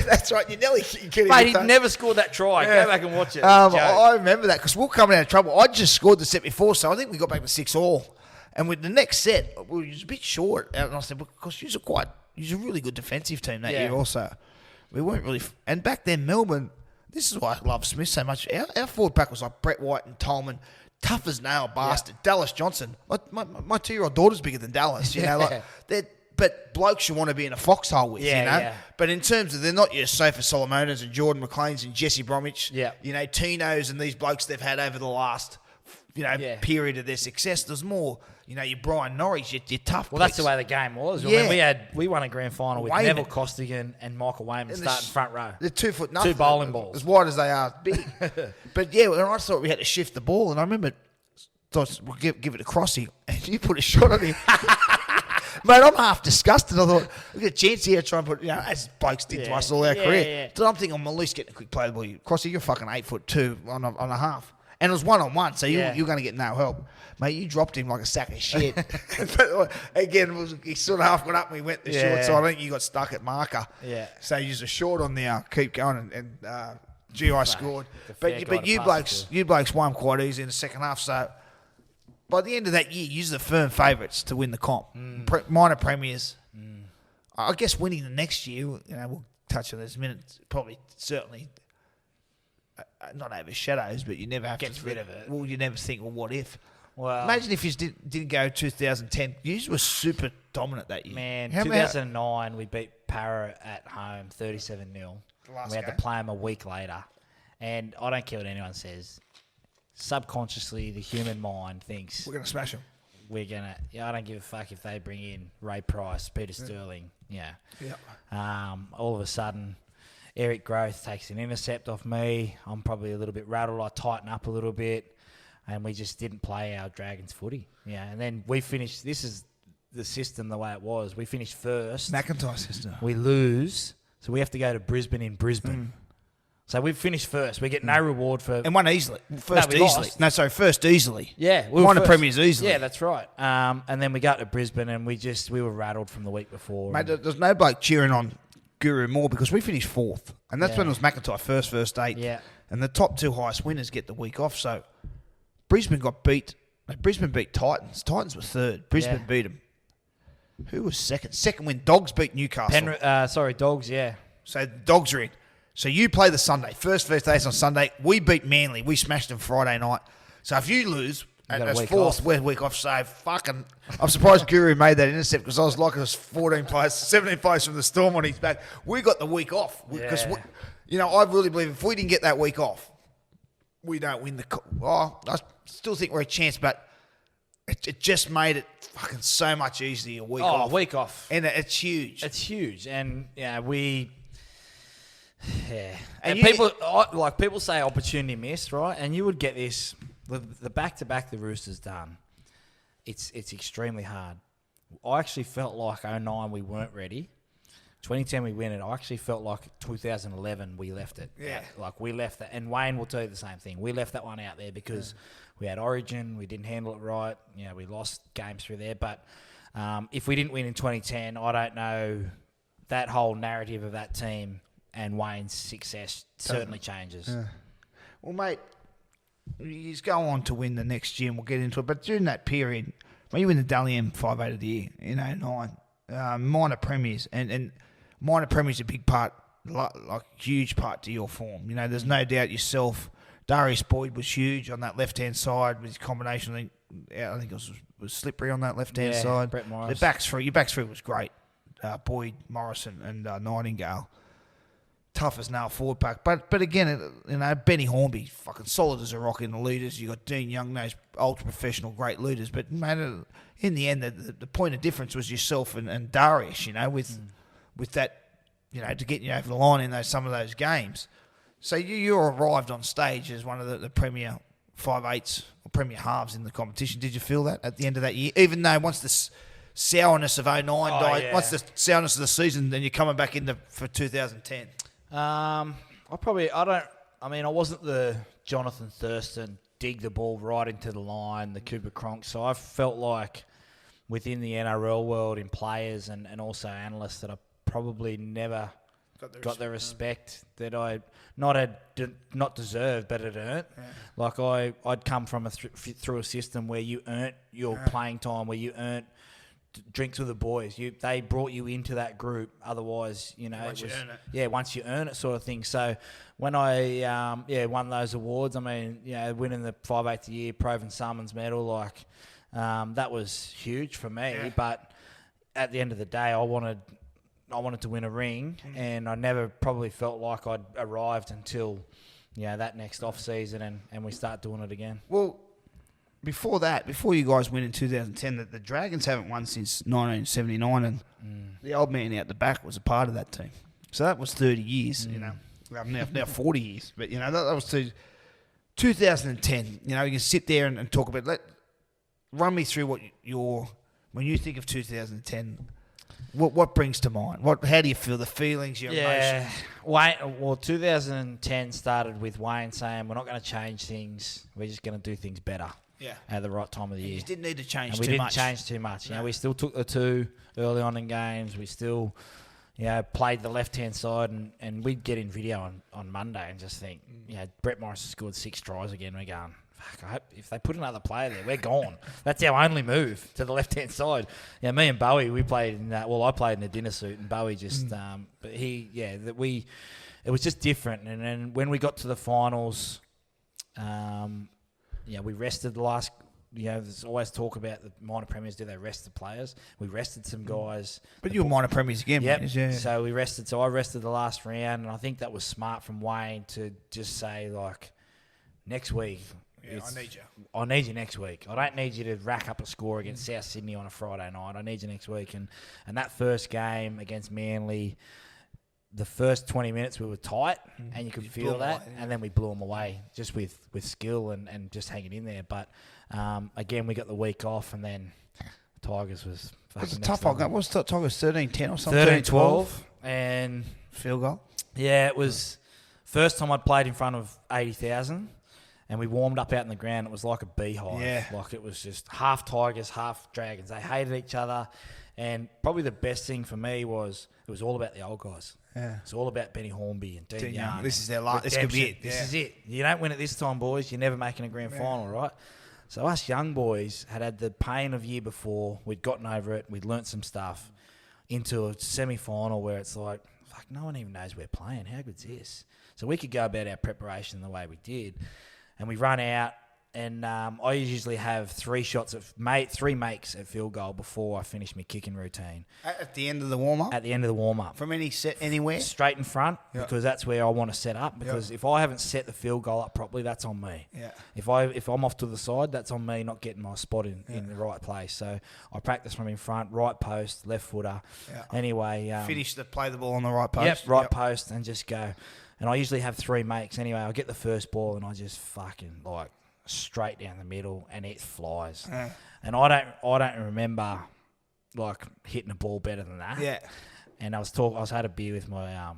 Speaker 1: That's right. You nearly kicked him.
Speaker 2: Mate, he never scored that try.
Speaker 1: Yeah.
Speaker 2: Go back and watch it.
Speaker 1: I remember that because we were coming out of trouble. I just scored the set before, so I think we got back to 6-all. And with the next set, we were just a bit short. And I said, because you're a really good defensive team that year also. We weren't really... And back then, Melbourne... This is why I love Smith so much. Our forward pack was like Brett White and Tolman, tough as nail bastard. Yeah. Dallas Johnson. My 2-year-old daughter's bigger than Dallas. But blokes you want to be in a foxhole with,
Speaker 2: Yeah.
Speaker 1: But in terms of, they're not your Sofa Solomonas and Jordan McLeans and Jesse Bromwich.
Speaker 2: Yeah.
Speaker 1: Tinos and these blokes they've had over the last, period of their success. There's more, your Brian Norris, your tough.
Speaker 2: Well, that's the way the game was.
Speaker 1: Yeah.
Speaker 2: I mean, we won a grand final with Neville Costigan and Michael Wayman starting front row.
Speaker 1: They're 2 foot nothing.
Speaker 2: 2 bowling balls.
Speaker 1: As wide as they are, big. But when I thought we had to shift the ball, and I remember, thought we'll give it to Crossy, and you put a shot on him. Mate, I'm half disgusted. I thought, we got a chance here to try and put, as blokes did to us all our career. Yeah. So I'm thinking, I'm at least getting a quick play the ball. Crossy, you're fucking 8'2" on a half. And it was 1-on-1, so you're going to get no help. Mate, you dropped him like a sack of shit. But again, he sort of half got up and we went the short side. I think you got stuck at marker.
Speaker 2: Yeah.
Speaker 1: So you used a short on there, keep going, and GI scored. But you blokes won quite easy in the second half. So by the end of that year, you're the firm favourites to win the comp. Minor premiers. I guess winning the next year, we'll touch on this in a minute, probably certainly... not overshadows, but you never have
Speaker 2: Gets rid of it.
Speaker 1: Well, you never think, what if?
Speaker 2: Well,
Speaker 1: imagine if you didn't go 2010. You were super dominant that year.
Speaker 2: Man, 2009 we beat Para at home 37-0. We had to play them a week later. And I don't care what anyone says. Subconsciously, the human mind thinks...
Speaker 1: We're going to smash them.
Speaker 2: I don't give a fuck if they bring in Ray Price, Peter Sterling. All of a sudden... Eric Growth takes an intercept off me. I'm probably a little bit rattled. I tighten up a little bit. And we just didn't play our Dragons footy. And then we finished. This is the system the way it was. We finished first.
Speaker 1: McIntyre system.
Speaker 2: We lose. So we have to go to Brisbane in Brisbane. So we finished first. We get no reward for...
Speaker 1: And won easily. First easily.
Speaker 2: Yeah.
Speaker 1: We won the Premiers easily.
Speaker 2: Yeah, that's right. And then we got to Brisbane and we were rattled from the week before.
Speaker 1: Mate, there's no bloke cheering on Guru more because we finished 4th. And that's when it was McIntyre first 8.
Speaker 2: Yeah.
Speaker 1: And the top 2 highest winners get the week off. So Brisbane got beat. Brisbane beat Titans. Titans were 3rd. Brisbane beat them. Who was 2nd? 2nd when Dogs beat Newcastle.
Speaker 2: Dogs, yeah.
Speaker 1: So Dogs are in. So you play the Sunday. First days on Sunday. We beat Manly. We smashed them Friday night. So if you lose... And it's 4th week off, so fucking... I'm surprised Guru made that intercept because I was like it was 17 plays from the Storm on his back. We got the week off because, I really believe if we didn't get that week off, we don't win the... I still think we're a chance, but it just made it fucking so much easier a week off.
Speaker 2: A week off.
Speaker 1: And it's huge.
Speaker 2: It's huge. And, we... Yeah. And people say opportunity missed, right? And you would get this... The back-to-back the Roosters done, it's extremely hard. I actually felt like 2009 we weren't ready. 2010 we win it. I actually felt like 2011 we left it.
Speaker 1: Yeah.
Speaker 2: Like we left that. And Wayne will tell you the same thing. We left that one out there because we had Origin. We didn't handle it right. We lost games through there. But if we didn't win in 2010, I don't know. That whole narrative of that team and Wayne's success certainly changes.
Speaker 1: Yeah. Well, mate... you go on to win the next year, and we'll get into it. But during that period, when you win the Dally M 5/8 of the year in 2009, minor premiers, and minor premiers a big part, like huge part to your form. There's no doubt yourself. Darius Boyd was huge on that left-hand side with his combination. I think it was slippery on that left-hand side.
Speaker 3: Brett Morris.
Speaker 1: Your back three was great. Boyd, Morrison, and Nightingale. Tough as nail forward pack. But again, Benny Hornby, fucking solid as a rock in the leaders. You got Dean Young, those ultra-professional great leaders. But, man, in the end, the point of difference was yourself and Darius, with that, to get you over the line in some of those games. So you arrived on stage as one of the premier 5/8s or premier halves in the competition. Did you feel that at the end of that year? Even though once the sourness of 2009 died, once the sourness of the season, then you're coming back for 2010.
Speaker 2: I wasn't the Jonathan Thurston dig the ball right into the line, the Cooper Cronk. So I felt like within the NRL world in players and also analysts that I probably never got the respect that I not deserved, but had earned. Yeah. Like I'd come from through a system where you earned your playing time, where you earned drinks with the boys. They brought you into that group. Otherwise, once you earn it. Yeah, once you earn it, sort of thing. So when I won those awards, winning the 5/8 of the year Proven Summons medal, that was huge for me. Yeah. But at the end of the day, I wanted to win a ring, and I never probably felt like I'd arrived until, that next off season, and we start doing it again.
Speaker 1: Well, before you guys win in 2010, the Dragons haven't won since 1979, and the old man out the back was a part of that team. So that was 30 years, now 40 years. But, that was 2010. You can sit there and talk about run me through when you think of 2010, what brings to mind? How do you feel? The feelings, your emotions?
Speaker 2: Well, 2010 started with Wayne saying, we're not going to change things. We're just going to do things better. Yeah. At the right time of the year.
Speaker 1: You didn't need to change too much.
Speaker 2: We didn't change too much. No. We still took the 2 early on in games. We still, played the left-hand side, and we'd get in video on Monday and just think, Brett Morris has scored 6 tries again. We're going, fuck, I hope if they put another player there, we're gone. That's our only move to the left-hand side. Me and Bowie, we played in that. Well, I played in a dinner suit, and Bowie just, but it was just different. And then when we got to the finals, we rested the last. There's always talk about the minor premiers. Do they rest the players? We rested some guys.
Speaker 1: But you were minor premiers again,
Speaker 2: yep. Yeah. So we rested. So I rested the last round, and I think that was smart from Wayne to just say, next week.
Speaker 1: Yeah, I need you.
Speaker 2: I need you next week. I don't need you to rack up a score against South Sydney on a Friday night. I need you next week. And that first game against Manly, the first 20 minutes we were tight, and you could feel that, and then we blew them away just with skill and just hanging in there. But again, we got the week off, and then Tigers was fucking.
Speaker 1: It was a tough one. What was Tigers 13-10 or something?
Speaker 2: 13-12 and
Speaker 1: field goal.
Speaker 2: Yeah, it was first time I'd played in front of 80,000. And we warmed up out in the ground. It was like a beehive. Yeah. Like it was just half Tigers, half Dragons. They hated each other. And probably the best thing for me was it was all about the old guys. Yeah. It's all about Benny Hornby and Dean Young.
Speaker 1: This is their last. This could be it.
Speaker 2: This is it. You don't win it this time, boys. You're never making a grand final, right? So us young boys had the pain of year before. We'd gotten over it. We'd learnt some stuff into a semi-final where it's like, fuck, no one even knows we're playing. How good's this? So we could go about our preparation the way we did. And we run out, and I usually have 3 makes at field goal before I finish my kicking routine.
Speaker 1: At the end of the warm-up?
Speaker 2: At the end of the warm-up.
Speaker 1: From any set anywhere?
Speaker 2: Straight in front, because that's where I want to set up. Because if I haven't set the field goal up properly, that's on me. Yeah. If I'm off to the side, that's on me not getting my spot in the right place. So I practice from in front, right post, left footer. Yeah. Anyway.
Speaker 1: Play the ball on the right post?
Speaker 2: Yep, right post, and just go. And I usually have 3 makes anyway. I get the first ball and I just fucking straight down the middle and it flies. And I don't remember hitting a ball better than that. Yeah. And I had a beer with my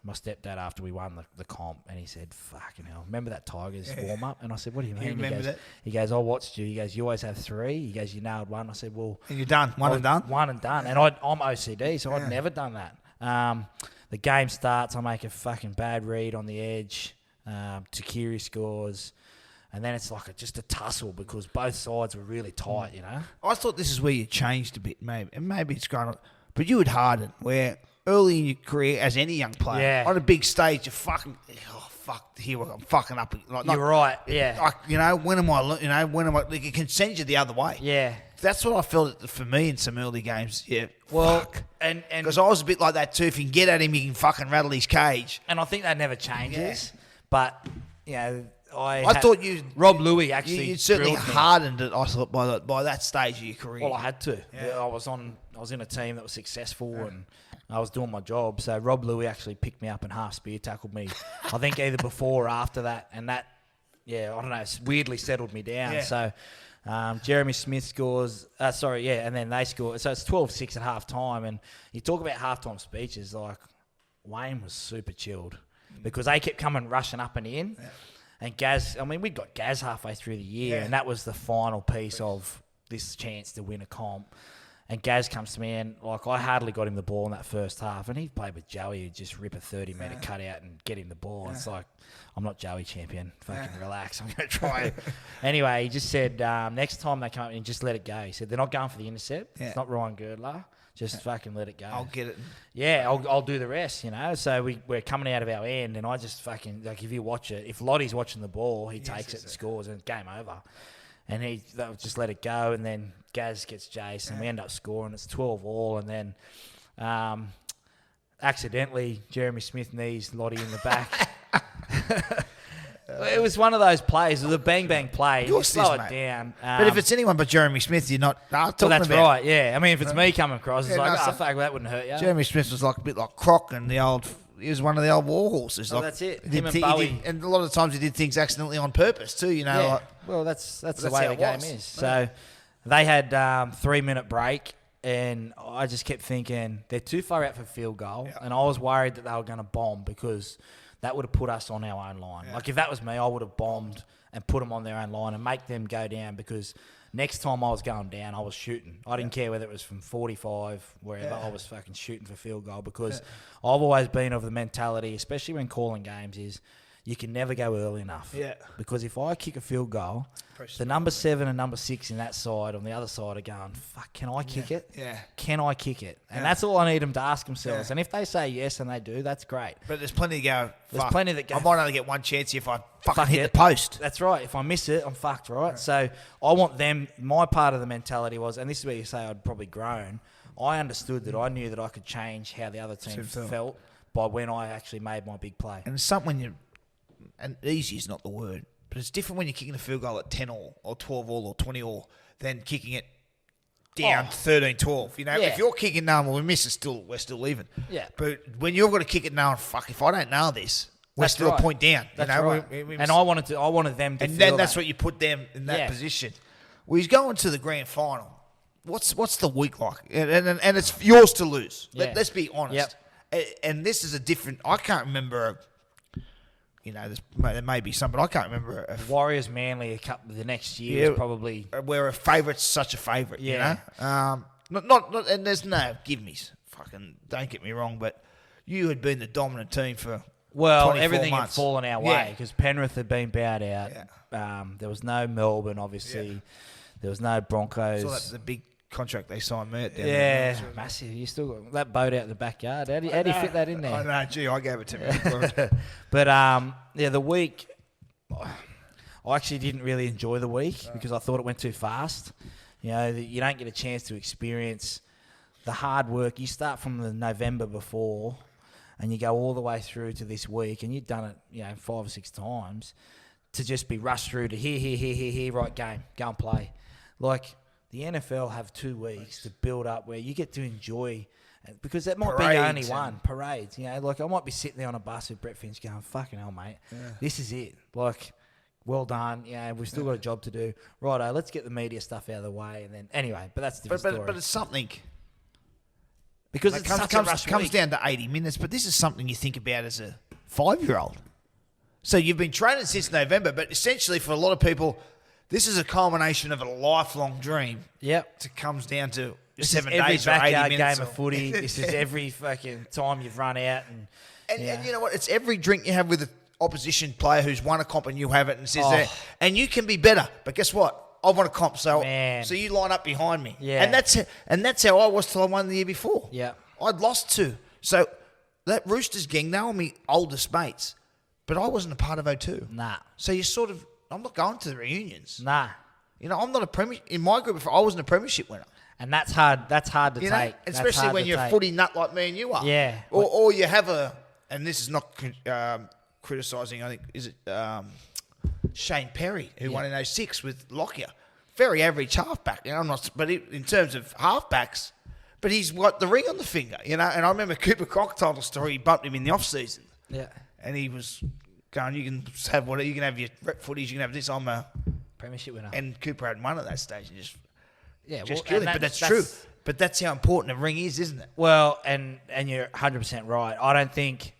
Speaker 2: my stepdad after we won the comp, and he said, "Fucking hell, remember that Tigers warm up?" And I said, "What do you mean?" He goes, "I watched you." He goes, "You always have 3." He goes, "You nailed 1." I said, "Well,
Speaker 1: and you're done, one and done."
Speaker 2: And I'm OCD, so I'd never done that. The game starts, I make a fucking bad read on the edge. Takiri scores. and then it's like just a tussle because both sides were really tight, you know.
Speaker 1: I thought this is where you changed a bit, maybe, and maybe it's going on. But you would Harden, where early in your career, as any young player, on a big stage, you're fucking, here I'm fucking up. Like,
Speaker 2: you're right, yeah.
Speaker 1: Like, when am I, like, it can send you the other way.
Speaker 2: Yeah.
Speaker 1: That's what I felt for me in some early games. Yeah.
Speaker 2: Well,
Speaker 1: fuck.
Speaker 2: and
Speaker 1: because I was a bit like that too. If you can get at him, you can fucking rattle his cage.
Speaker 2: And I think that never changes. Yeah. But, you know,
Speaker 1: I thought you,
Speaker 2: Rob Louis actually,
Speaker 1: you certainly hardened it. I thought by that stage of your career.
Speaker 2: Well, I had to. Yeah. I was in a team that was successful and I was doing my job. So Rob Louis actually picked me up and half spear tackled me. I think either before or after that, and that, I don't know, weirdly settled me down. Yeah. So Jeremy Smith scores. And then they score. So it's 12-6 at half time. And you talk about halftime speeches, like Wayne was super chilled because they kept coming rushing up and in. Yeah. And Gaz, we got Gaz halfway through the year, and that was the final piece of this chance to win a comp. And Gaz comes to me, and I hardly got him the ball in that first half. And he played with Joey, who'd just rip a 30-metre cutout and get him the ball. Yeah. It's like, I'm not Joey champion. Fucking relax. I'm going to try it. Anyway, he just said, next time they come up and just let it go. He said, they're not going for the intercept. Yeah. It's not Ryan Girdler. Just fucking let it go.
Speaker 1: I'll get it.
Speaker 2: Yeah, I'll do the rest, you know. So we're coming out of our end, and I just fucking, like, if you watch it, if Lottie's watching the ball, he takes it and scores, and it's game over. And they'll just let it go, and then Gaz gets Jace, and we end up scoring. It's 12-all, and then accidentally Jeremy Smith knees Lottie in the back. It was one of those plays. It was a bang-bang play. You slow it down.
Speaker 1: But if it's anyone but Jeremy Smith, you're not talking
Speaker 2: that's
Speaker 1: about.
Speaker 2: Right, yeah. If it's me coming across, it's fuck, that wouldn't hurt you.
Speaker 1: Jeremy Smith was like a bit like Croc and he was one of the old war horses.
Speaker 2: That's it. Him and Bowie.
Speaker 1: And a lot of times he did things accidentally on purpose too, you know.
Speaker 2: Yeah. Well, that's the way the game is. So they had 3-minute break, and I just kept thinking, they're too far out for field goal, and I was worried that they were going to bomb because that would have put us on our own line. Yeah. Like, if that was me, I would have bombed and put them on their own line and make them go down because next time I was going down, I was shooting. I didn't care whether it was from 45, wherever. I was fucking shooting for field goal because I've always been of the mentality, especially when calling games, is you can never go early enough. Yeah. Because if I kick a field goal, the number 7 and number 6 in that side on the other side are going, fuck, can I kick it? Yeah. Can I kick it? And that's all I need them to ask themselves. And if they say yes and they do, that's great.
Speaker 1: But there's plenty to go.
Speaker 2: There's plenty that go.
Speaker 1: I might only get one chance if I fucking hit the post.
Speaker 2: That's right. If I miss it, I'm fucked, right? So I want them, my part of the mentality was, and this is where you say I'd probably grown, I understood that I knew that I could change how the other team felt by when I actually made my big play.
Speaker 1: And it's something when you, and easy is not the word, but it's different when you're kicking a field goal at 10-all or 12-all or 20-all than kicking it down 13-12. You know, if you're kicking now and we miss it, we're still even. Yeah. But when you've got to kick it now and fuck, if I don't nail this, we're still a point down.
Speaker 2: That's right. And I wanted them to
Speaker 1: and then that's what you put them in that position. Well, he's going to the grand final. What's the week like? And it's yours to lose. Yeah. Let's be honest. Yep. And this is a different. I can't remember. You know, there may be some, but I can't remember.
Speaker 2: Warriors Manly the next year was probably
Speaker 1: where a favourite's such a favourite. Yeah. You know, not and there's no give me's. Fucking don't get me wrong, but you had been the dominant team for.
Speaker 2: Well, everything had fallen our way because Penrith had been bowed out. Yeah. There was no Melbourne, obviously. Yeah. There was no Broncos.
Speaker 1: So that's the big contract they signed me at.
Speaker 2: Yeah, massive. You still got that boat out in the backyard. How do you fit that in there?
Speaker 1: I know. Gee, I gave it to me.
Speaker 2: But the week, I actually didn't really enjoy the week because I thought it went too fast. You know, you don't get a chance to experience the hard work. You start from the November before, and you go all the way through to this week, and you've done it, 5 or 6 times, to just be rushed through to here, right, game, go and play. Like, the NFL have 2 weeks to build up where you get to enjoy, because that might be the only one, parades. You know, like, I might be sitting there on a bus with Brett Finch going, fucking hell, mate, this is it. Like, well done. We've still got a job to do. Righto, let's get the media stuff out of the way. And then, anyway, but that's a different story.
Speaker 1: But it's something.
Speaker 2: Because it
Speaker 1: comes down to 80 minutes, but this is something you think about as a 5-year-old. So you've been training since November, but essentially for a lot of people, this is a culmination of a lifelong dream.
Speaker 2: Yep.
Speaker 1: It comes down to
Speaker 2: this
Speaker 1: 7
Speaker 2: is
Speaker 1: days or 80 minutes.
Speaker 2: Every backyard game of footy. This is every fucking time you've run out.
Speaker 1: And you know what? It's every drink you have with opposition player who's won a comp and you haven't and says that, and you can be better. But guess what? I won a comp, so you line up behind me.
Speaker 2: Yeah.
Speaker 1: And that's how I was till I won the year before.
Speaker 2: Yeah.
Speaker 1: I'd lost 2. So that Roosters gang, they were my oldest mates, but I wasn't a part of 02.
Speaker 2: Nah.
Speaker 1: So you sort of, I'm not going to the reunions.
Speaker 2: Nah.
Speaker 1: You know, I'm not a premier in my group. I wasn't a premiership winner.
Speaker 2: And that's hard. That's hard to take.
Speaker 1: Especially when you're a footy nut like me and you are.
Speaker 2: Yeah.
Speaker 1: Or you have and this is not criticising. I think is it Shane Perry who won in 06 with Lockyer. Very average halfback. You know, I'm not. But in terms of halfbacks, but he's got the ring on the finger. You know, and I remember Cooper Cronk told a story. He bumped him in the off season.
Speaker 2: Yeah.
Speaker 1: And he was going, you can have whatever. You can have your rep footies. You can have this. I'm a
Speaker 2: premiership winner.
Speaker 1: And Cooper had one at that stage. And just
Speaker 2: killed
Speaker 1: him. But that's true. But that's how important a ring is, isn't it?
Speaker 2: Well, and you're 100% right. I don't think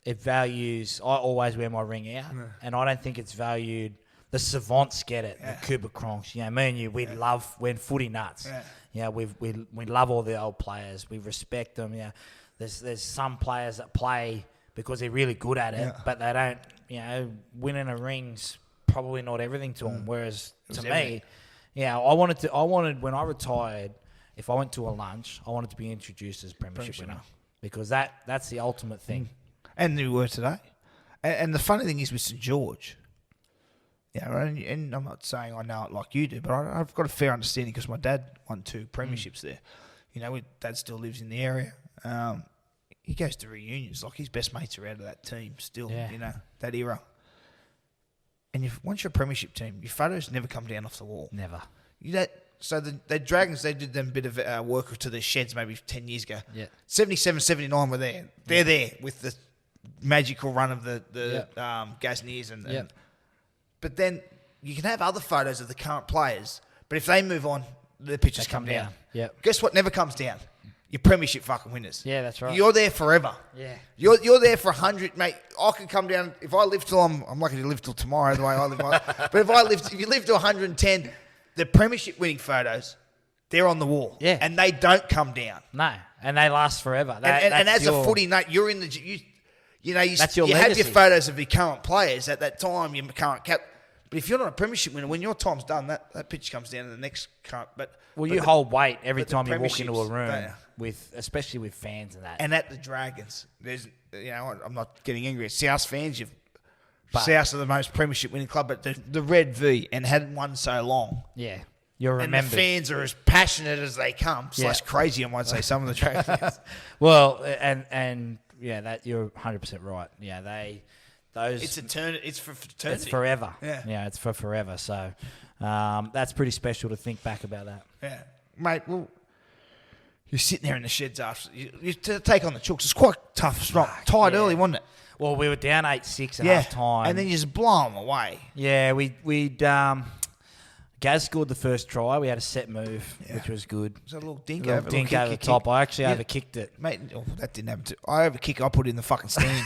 Speaker 2: it values. I always wear my ring out, and I don't think it's valued. The savants get it. The Cooper Cronks. You know, me and you, we love when footy nuts. Yeah. We love all the old players. We respect them. Yeah. There's some players that play because they're really good at it, but they don't. You know, winning a ring's probably not everything to them. Whereas to me. Yeah, I wanted when I retired, if I went to a lunch, I wanted to be introduced as premiership winner because that's the ultimate thing.
Speaker 1: And you were today. And the funny thing is with St George, and I'm not saying I know it like you do, but I've got a fair understanding because my dad won 2 premierships there. You know, Dad still lives in the area. He goes to reunions. Like his best mates are out of that team still, you know, that era. And once you're a premiership team, your photos never come down off the wall.
Speaker 2: Never.
Speaker 1: So the Dragons, they did them a bit of work to their sheds maybe 10 years ago.
Speaker 2: Yeah.
Speaker 1: 77, 79 were there. They're there with the magical run of the Gasniers. But then you can have other photos of the current players, but if they move on, the pictures come down.
Speaker 2: Yep.
Speaker 1: Guess what never comes down? Your premiership fucking winners.
Speaker 2: Yeah, that's right.
Speaker 1: You're there forever.
Speaker 2: Yeah.
Speaker 1: You're there for 100, mate. I can come down if I live till I'm lucky to live till tomorrow the way I live. But if you live to 110, the premiership winning photos, they're on the wall.
Speaker 2: Yeah.
Speaker 1: And they don't come down.
Speaker 2: No. And they last forever.
Speaker 1: And as a footy nut, you're in the you have
Speaker 2: legacy.
Speaker 1: your photos of your current players at that time, your current cap. But if you're not a premiership winner, when your time's done, that picture comes down to the next current.
Speaker 2: You hold weight every time you walk into a room, especially with fans and that.
Speaker 1: And at the Dragons, there's, I'm not getting angry at South fans. South are the most premiership winning club, but the Red V and hadn't won so long.
Speaker 2: Yeah, you're remembered.
Speaker 1: And the fans are as passionate as they come. / crazy, I might say, some of the Dragons.
Speaker 2: Well, and that you're 100% right. Yeah,
Speaker 1: it's eternity. It's for eternity.
Speaker 2: It's forever.
Speaker 1: Yeah,
Speaker 2: it's for forever. So that's pretty special to think back about that.
Speaker 1: Yeah, mate. Well, you're sitting there in the sheds after you to take on the Chooks. It's quite tough. It's not tired early, wasn't it?
Speaker 2: Well, we were down 8-6 at half time,
Speaker 1: and then you just blow them away.
Speaker 2: Yeah, we'd Gaz scored the first try. We had a set move, which was good.
Speaker 1: It was a little dink
Speaker 2: over the top. I actually overkicked it.
Speaker 1: Mate, that didn't happen. I overkick, I put it in the fucking stand.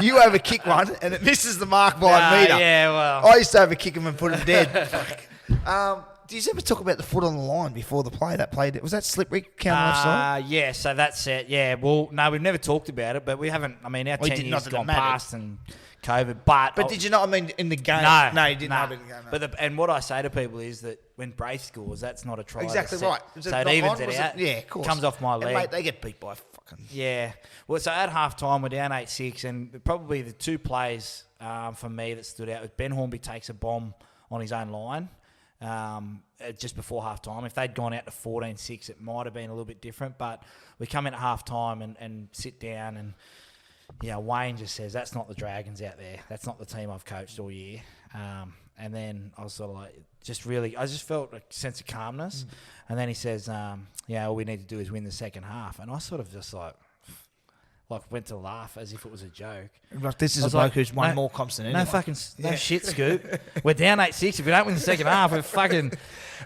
Speaker 1: You overkick one, and it misses the mark by a metre.
Speaker 2: Yeah, well.
Speaker 1: I used to overkick them and put them dead. Did you ever talk about the foot on the line before the play? Was that slip rig counted offside?
Speaker 2: Yeah, so that's it. Yeah, well, no, we've never talked about it, but we haven't. I mean, our 10 years has gone past and COVID. But
Speaker 1: did you not? I mean, in the game? No, you didn't have it in the game. No.
Speaker 2: But and what I say to people is that when Braith scores, that's not a try.
Speaker 1: Exactly right.
Speaker 2: So it evens it out.
Speaker 1: Yeah, of course.
Speaker 2: Comes off my leg.
Speaker 1: And mate, they get beat by fucking...
Speaker 2: Yeah. Well, so at half-time, we're down 8-6, and probably the 2 plays for me that stood out was Ben Hornby takes a bomb on his own line just before half-time. If they'd gone out to 14-6, it might have been a little bit different, but we come in at half-time and sit down and... Yeah, Wayne just says, that's not the Dragons out there. That's not the team I've coached all year. And then I was sort of like, I just felt a sense of calmness. And then he says, all we need to do is win the second half. And I sort of just went to laugh as if it was a joke.
Speaker 1: Like, this is a bloke who's won more comps than anyone.
Speaker 2: No shit, Scoop. We're down 8-6. If we don't win the second half, we're fucking...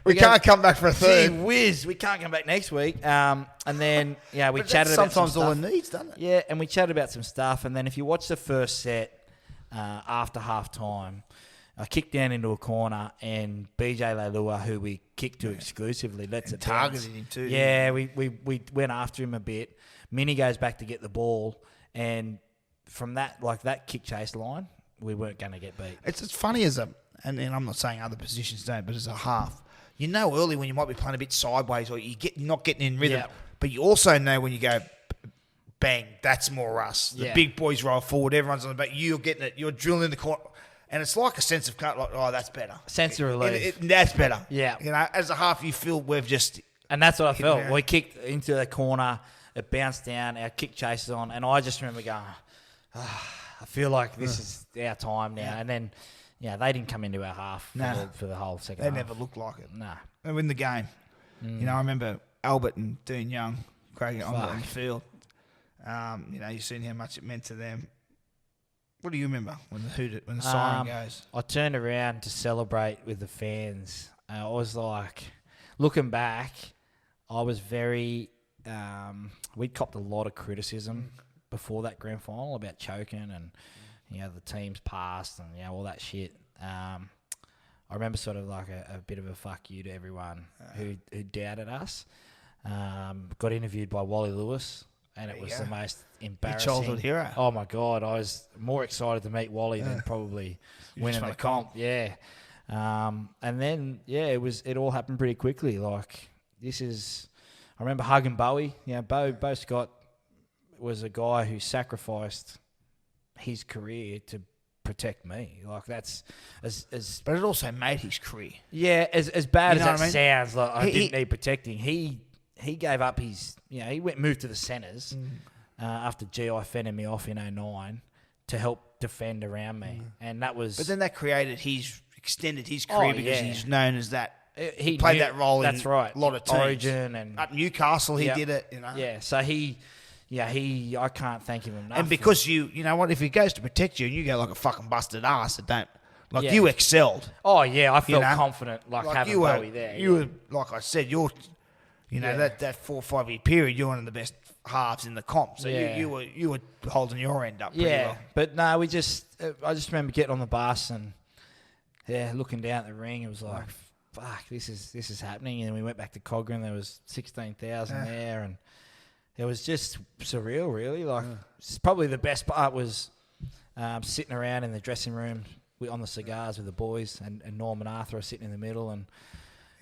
Speaker 1: We can't come back for a third.
Speaker 2: Gee whiz, we can't come back next week. And then, we chatted about some stuff.
Speaker 1: Sometimes all it needs, doesn't it?
Speaker 2: Yeah, and we chatted about some stuff. And then if you watch the first set after half-time, I kicked down into a corner and BJ Leilua, who we kicked to exclusively, lets it
Speaker 1: targeted him too.
Speaker 2: Yeah, we went after him a bit. Minnie goes back to get the ball and from that kick chase line, we weren't going to get beat.
Speaker 1: It's funny and I'm not saying other positions don't, but as a half, you know early when you might be playing a bit sideways or not getting in rhythm, but you also know when you go bang, that's more us. The big boys roll forward, everyone's on the back, you're getting it, you're drilling in the corner, and it's like a sense of that's better.
Speaker 2: Sense of relief.
Speaker 1: That's better.
Speaker 2: Yeah.
Speaker 1: As a half, you feel we've just...
Speaker 2: And that's what I felt. We kicked into the corner, it bounced down, our kick chases on, and I just remember going, I feel like this is our time now. And then, they didn't come into our half for the whole second half.
Speaker 1: They never looked like it.
Speaker 2: Nah.
Speaker 1: They win the game. I remember Albert and Dean Young cracking it on the field. You've seen how much it meant to them. What do you remember when the siren goes?
Speaker 2: I turned around to celebrate with the fans. I was like, looking back, I was very... we'd copped a lot of criticism before that grand final about choking and, the team's passed and, all that shit. I remember sort of like a bit of a fuck you to everyone who doubted us. Got interviewed by Wally Lewis, and it was the most embarrassing.
Speaker 1: Your childhood hero.
Speaker 2: Oh, my God. I was more excited to meet Wally than probably winning the comp. Yeah. And then, it all happened pretty quickly. Like, I remember hugging Bowie. Bo Scott was a guy who sacrificed his career to protect me. Like, that's as
Speaker 1: but it also made his career.
Speaker 2: Yeah, as bad as that sounds, like I didn't need protecting. He gave up his, he moved to the centres after GI fending me off in 2009 to help defend around me, and that was.
Speaker 1: But then that extended his career because he's known as that. He played that role in a lot of teams.
Speaker 2: Origin and
Speaker 1: at Newcastle, he did it.
Speaker 2: Yeah, so I can't thank him enough.
Speaker 1: And because if he goes to protect you and you go like a fucking busted ass, you excelled.
Speaker 2: Oh yeah, I felt confident having Bowie there.
Speaker 1: You were, like I said, that 4 or 5 year period, you're one of the best halves in the comp. So you were holding your end up pretty well.
Speaker 2: But no, I just remember getting on the bus and looking down at the ring. It was like, fuck, this is happening. And then we went back to Cochrane. There was 16,000 there, and it was just surreal, really. Like, probably the best part was sitting around in the dressing room on the cigars with the boys, and Norm and Arthur are sitting in the middle, and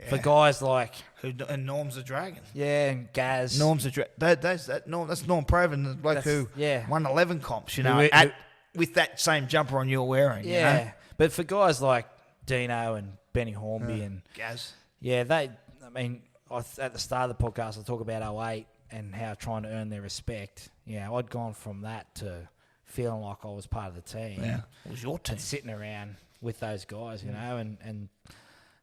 Speaker 2: for guys like
Speaker 1: and Norm's a Dragon.
Speaker 2: Yeah, and Gaz.
Speaker 1: Norm's a Dragon. That's Norm Proven, the bloke who won 11 comps. With that same jumper on you're wearing.
Speaker 2: Yeah, but for guys like Dino and Benny Hornby and
Speaker 1: Gaz.
Speaker 2: Yeah, at the start of the podcast, I talk about 2008 and how trying to earn their respect. Yeah, I'd gone from that to feeling like I was part of the team.
Speaker 1: Yeah, it was your team.
Speaker 2: And sitting around with those guys, and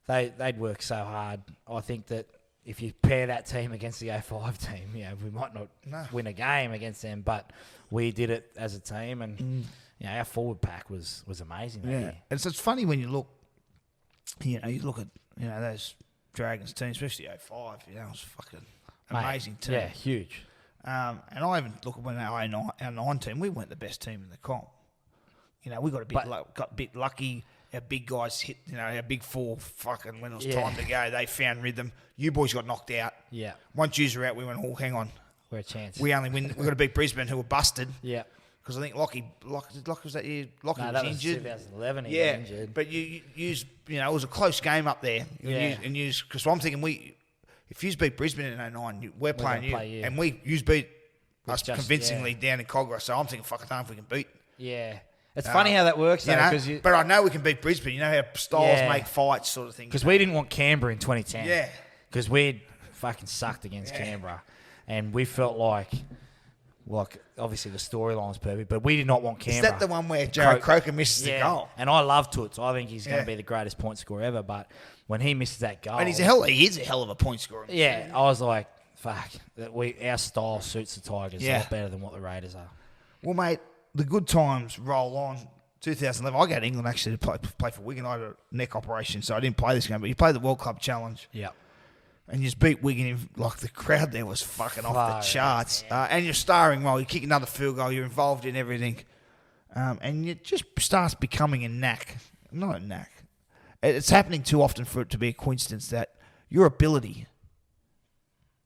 Speaker 2: they'd work so hard. I think that if you pair that team against the 05 team, we might not win a game against them, but we did it as a team, and our forward pack was amazing.
Speaker 1: Yeah, and so it's funny when you look. You look at those Dragons team, especially 05. It was fucking amazing team.
Speaker 2: Yeah, huge.
Speaker 1: And I even look at when our 9 team, we weren't the best team in the comp. We got a bit lucky. Our big guys hit. Our big four. Fucking when it was time to go, they found rhythm. You boys got knocked out.
Speaker 2: Yeah.
Speaker 1: Once you were out, we went. Oh, hang on.
Speaker 2: We're a chance.
Speaker 1: We only win. We got to beat Brisbane, who were busted.
Speaker 2: Yeah.
Speaker 1: Because I think Lockie was that year. Lockie was injured.
Speaker 2: 2011. He got injured.
Speaker 1: But you used, it was a close game up there. Because I'm thinking if you beat Brisbane in 2009, we're playing you, and you beat us convincingly down in Cogra. So I'm thinking, fuck, I don't know if we can beat.
Speaker 2: Yeah, it's funny how that works, though.
Speaker 1: But I know we can beat Brisbane. You know how styles make fights, sort of thing.
Speaker 2: Because we didn't want Canberra in 2010.
Speaker 1: Yeah.
Speaker 2: Because we'd fucking sucked against Canberra, and we felt like obviously the storyline was perfect, but we did not want Canberra.
Speaker 1: Is that the one where Jared Croker misses the goal?
Speaker 2: And I love Toots. I think he's going to be the greatest point scorer ever, but when he misses that goal...
Speaker 1: And he is a hell of a point scorer.
Speaker 2: Yeah, I was like, fuck, our style suits the Tigers a lot better than what the Raiders are.
Speaker 1: Well, mate, the good times roll on. 2011, I got to England actually to play for Wigan. I had a neck operation, so I didn't play this game, but you played the World Club Challenge.
Speaker 2: Yeah.
Speaker 1: And you just beat Wigan. The crowd there was fucking off the charts. And you're starring well. You kick another field goal. You're involved in everything. And it just starts becoming a knack. Not a knack. It's happening too often for it to be a coincidence that your ability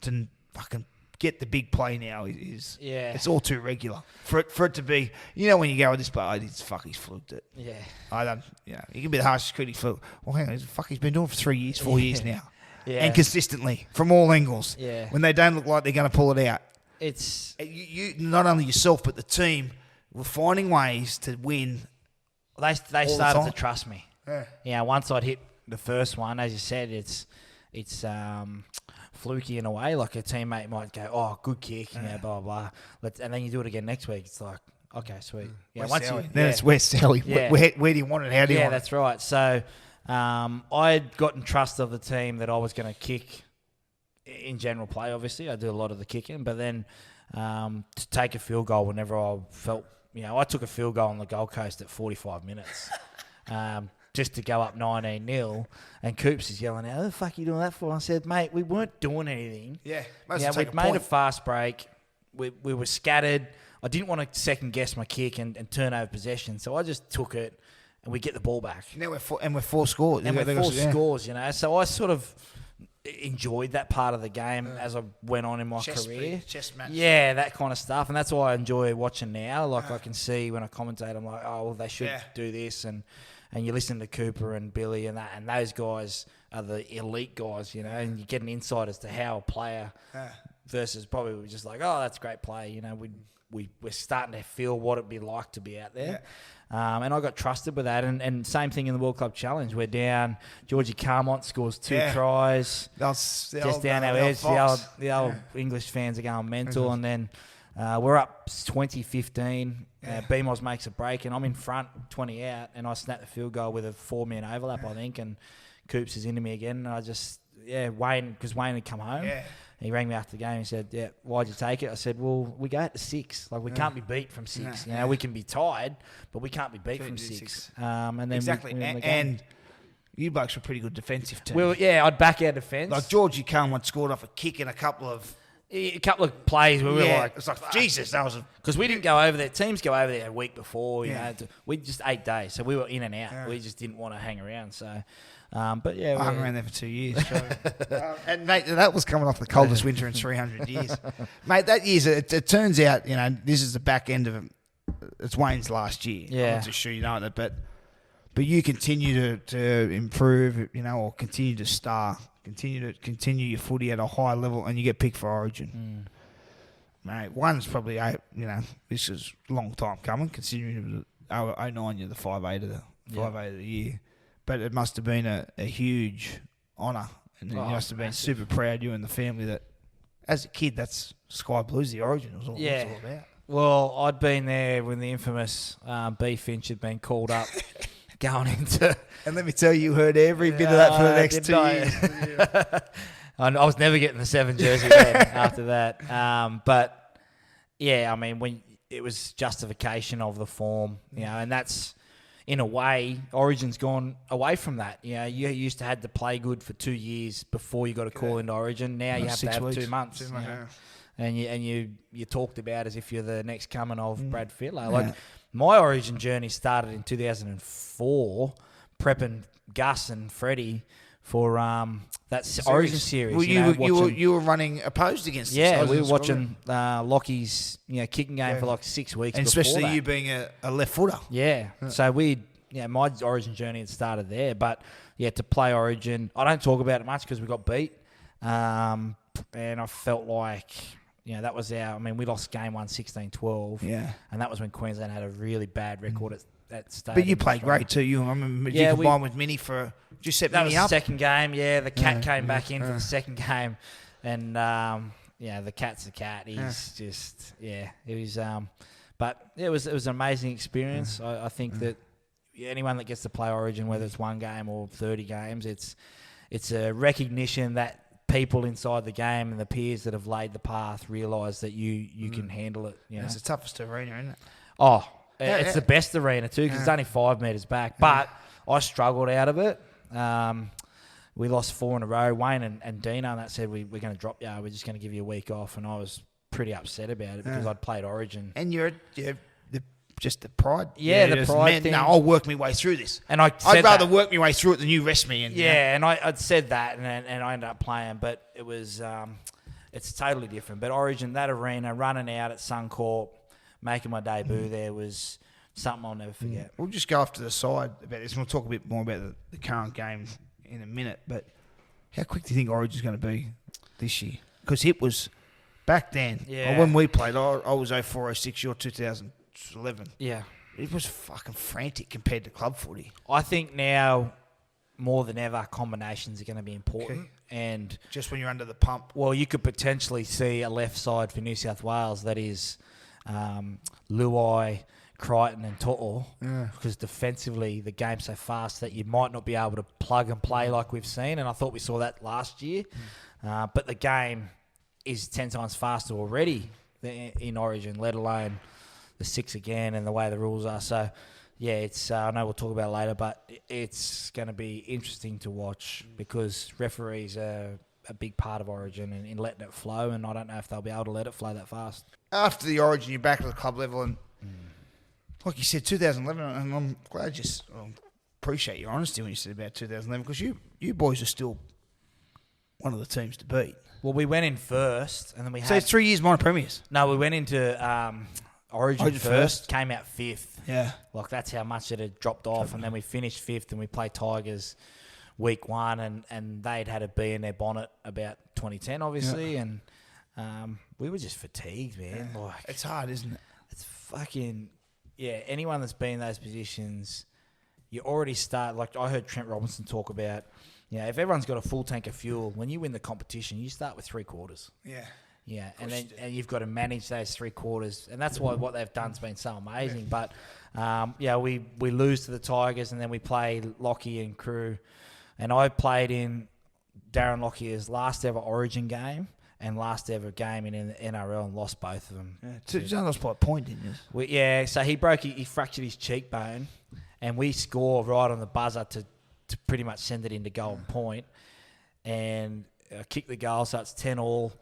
Speaker 1: to fucking get the big play now is
Speaker 2: it's
Speaker 1: all too regular for it to be. You know when you go with this player, he's fluked it.
Speaker 2: Yeah,
Speaker 1: I don't. You know, you can be the harshest critic for. Well, hang on, he's been doing it for 3 years, 4 years now, and consistently from all angles.
Speaker 2: Yeah,
Speaker 1: when they don't look like they're going to pull it out,
Speaker 2: it's
Speaker 1: you not only yourself but the team were finding ways to win.
Speaker 2: They started to trust me.
Speaker 1: Yeah.
Speaker 2: Once I'd hit the first one, as you said, it's fluky in a way. Like a teammate might go, "Oh, good kick," blah blah blah. And then you do it again next week. It's like, okay, sweet. Yeah,
Speaker 1: it's where's Sally?
Speaker 2: Yeah.
Speaker 1: Where do you want it? How do you want it?
Speaker 2: Yeah, that's right. So I'd gotten trust of the team that I was going to kick in general play. Obviously, I do a lot of the kicking, but then to take a field goal whenever I felt, I took a field goal on the Gold Coast at 45 minutes. Just to go up 19-0, and Coops is yelling out, "Who the fuck are you doing that for?" I said, "Mate, we weren't doing anything.
Speaker 1: Yeah,
Speaker 2: we'd made a fast break. We were scattered. I didn't want to second guess my kick and turn over possession, so I just took it, and we get the ball back.
Speaker 1: Now we're four scores.
Speaker 2: And we're four scores, So I sort of enjoyed that part of the game as I went on in my career.
Speaker 1: Chess match.
Speaker 2: Yeah, that kind of stuff, and that's why I enjoy watching now. Like I can see when I commentate, I'm like, oh, well, they should do this, and you listen to Cooper and Billy and that, and those guys are the elite guys, and you get an insight as to how a player versus probably we're just like, oh, that's great play, we're starting to feel what it'd be like to be out there. And I got trusted with that, and same thing in the World Club Challenge. We're down. Georgie Carmont scores 2 tries.
Speaker 1: That's
Speaker 2: just down our edge. The old English fans are going mental, and then we're up 20-15. BMOS makes a break, and I'm in front, 20 out, and I snap the field goal with a 4-man overlap, I think, and Coops is into me again, and I just, Wayne, because Wayne had come home. Yeah. He rang me after the game and said, why'd you take it? I said, well, we go out to 6. Like, we can't be beat from 6. We can be tied, but we can't be beat from 6. And then
Speaker 1: exactly. And you blokes were a pretty good defensive team.
Speaker 2: Well, I'd back our defence.
Speaker 1: Like, Georgie Carmont scored off a kick and a couple of
Speaker 2: plays where we were like,
Speaker 1: it's like, Jesus, that was
Speaker 2: because we didn't go over there. Teams go over there a week before, we just 8 days, so we were in and out. Yeah. We just didn't want to hang around. So, but I
Speaker 1: hung around there for 2 years. And mate, that was coming off the coldest winter in 300 years. Mate, that year's it turns out, this is the back end of it. It's Wayne's last year.
Speaker 2: Yeah,
Speaker 1: I'm not too sure you know that, but you continue to improve, or continue to star. Continue your footy at a high level, and you get picked for Origin. Mate, one's probably, this is a long time coming, considering 09 you're the 5'8" of the year. But it must have been a huge honour, and you must have been super proud, you and the family, that as a kid, that's Sky Blues, the Origin was all about.
Speaker 2: Well, I'd been there when the infamous B Finch had been called up. Going into...
Speaker 1: And let me tell you heard every bit of that for the next 2 years.
Speaker 2: I was never getting the 7 jersey then after that. But, when it was justification of the form, and that's, in a way, Origin's gone away from that. You used to have to play good for 2 years before you got a call into Origin. Now you have to have 2 months. 2 months. And you talked about as if you're the next coming of Brad Fittler. Like, my Origin journey started in 2004, prepping Gus and Freddie for that Origin series.
Speaker 1: Well, you were running opposed against us.
Speaker 2: Yeah, we were watching Lockie's kicking game for like 6 weeks.
Speaker 1: And especially you being a left footer.
Speaker 2: Yeah. So my Origin journey had started there. But to play Origin, I don't talk about it much because we got beat. And I felt like... that was we lost game 1 16-12. Yeah. And that was when Queensland had a really bad record at stadium.
Speaker 1: But you played great too. You combined with Minnie for... Just set Minnie up?
Speaker 2: That was the second game, The cat came back in for the second game. And, the cat's a cat. He's just... Yeah. It was... But it was an amazing experience. I think that anyone that gets to play Origin, whether it's 1 game or 30 games, it's a recognition that people inside the game and the peers that have laid the path realise that you can handle it.
Speaker 1: It's the toughest arena, isn't it?
Speaker 2: Oh, it's the best arena too because it's only 5 metres back. But I struggled out of it. We lost 4 in a row. Wayne and Dino and that said we're going to drop you. We're just going to give you a week off, and I was pretty upset about it because I'd played Origin.
Speaker 1: And you're just the pride.
Speaker 2: Yeah, the pride thing.
Speaker 1: No, I'll work my way through this.
Speaker 2: And I'd
Speaker 1: rather work my way through it than you rest me. And
Speaker 2: and I'd said that, and I ended up playing. But it was it's totally different. But Origin, that arena, running out at Suncorp, making my debut there was something I'll never forget.
Speaker 1: We'll just go off to the side about this. We'll talk a bit more about the current game in a minute. But how quick do you think Origin's going to be this year? Because it was back then.
Speaker 2: Yeah.
Speaker 1: When we played, I was 04, 06, you're 2011.
Speaker 2: Yeah.
Speaker 1: It was fucking frantic compared to club footy.
Speaker 2: I think now, more than ever, combinations are going to be important.
Speaker 1: Okay.
Speaker 2: And
Speaker 1: just when you're under the pump.
Speaker 2: Well, you could potentially see a left side for New South Wales that is Luai, Crichton and To'o, because defensively the game's so fast that you might not be able to plug and play like we've seen, and I thought we saw that last year. But the game is 10 times faster already in Origin, let alone the 6 again and the way the rules are. So, yeah, it's I know we'll talk about it later, but it's going to be interesting to watch because referees are a big part of Origin in letting it flow, and I don't know if they'll be able to let it flow that fast.
Speaker 1: After the Origin, you're back at the club level, and like you said, 2011, and I'm glad appreciate your honesty when you said about 2011, because you boys are still one of the teams to beat.
Speaker 2: Well, we went in first, and then we had...
Speaker 1: So it's 3 years minor premiers?
Speaker 2: No, we went into Origin first, came out 5th.
Speaker 1: Yeah.
Speaker 2: Like, that's how much it had dropped off, and then we finished 5th, and we played Tigers week 1, and they'd had a bee in their bonnet about 2010, obviously, and we were just fatigued, man.
Speaker 1: Yeah.
Speaker 2: Like,
Speaker 1: it's hard, isn't it?
Speaker 2: It's fucking... Yeah, anyone that's been in those positions, you already start... Like, I heard Trent Robinson talk about, if everyone's got a full tank of fuel, when you win the competition, you start with 3/4.
Speaker 1: Yeah.
Speaker 2: Yeah, and you've got to manage those 3/4, and that's why what they've done's been so amazing. Yeah. But, we lose to the Tigers, and then we play Lockie and crew, and I played in Darren Lockie's last ever Origin game, and last ever game in the NRL, and lost both of them.
Speaker 1: Yeah, lost by a point, didn't you?
Speaker 2: So he fractured his cheekbone, and we score right on the buzzer to pretty much send it into golden point, and kick the goal, so it's 10-all,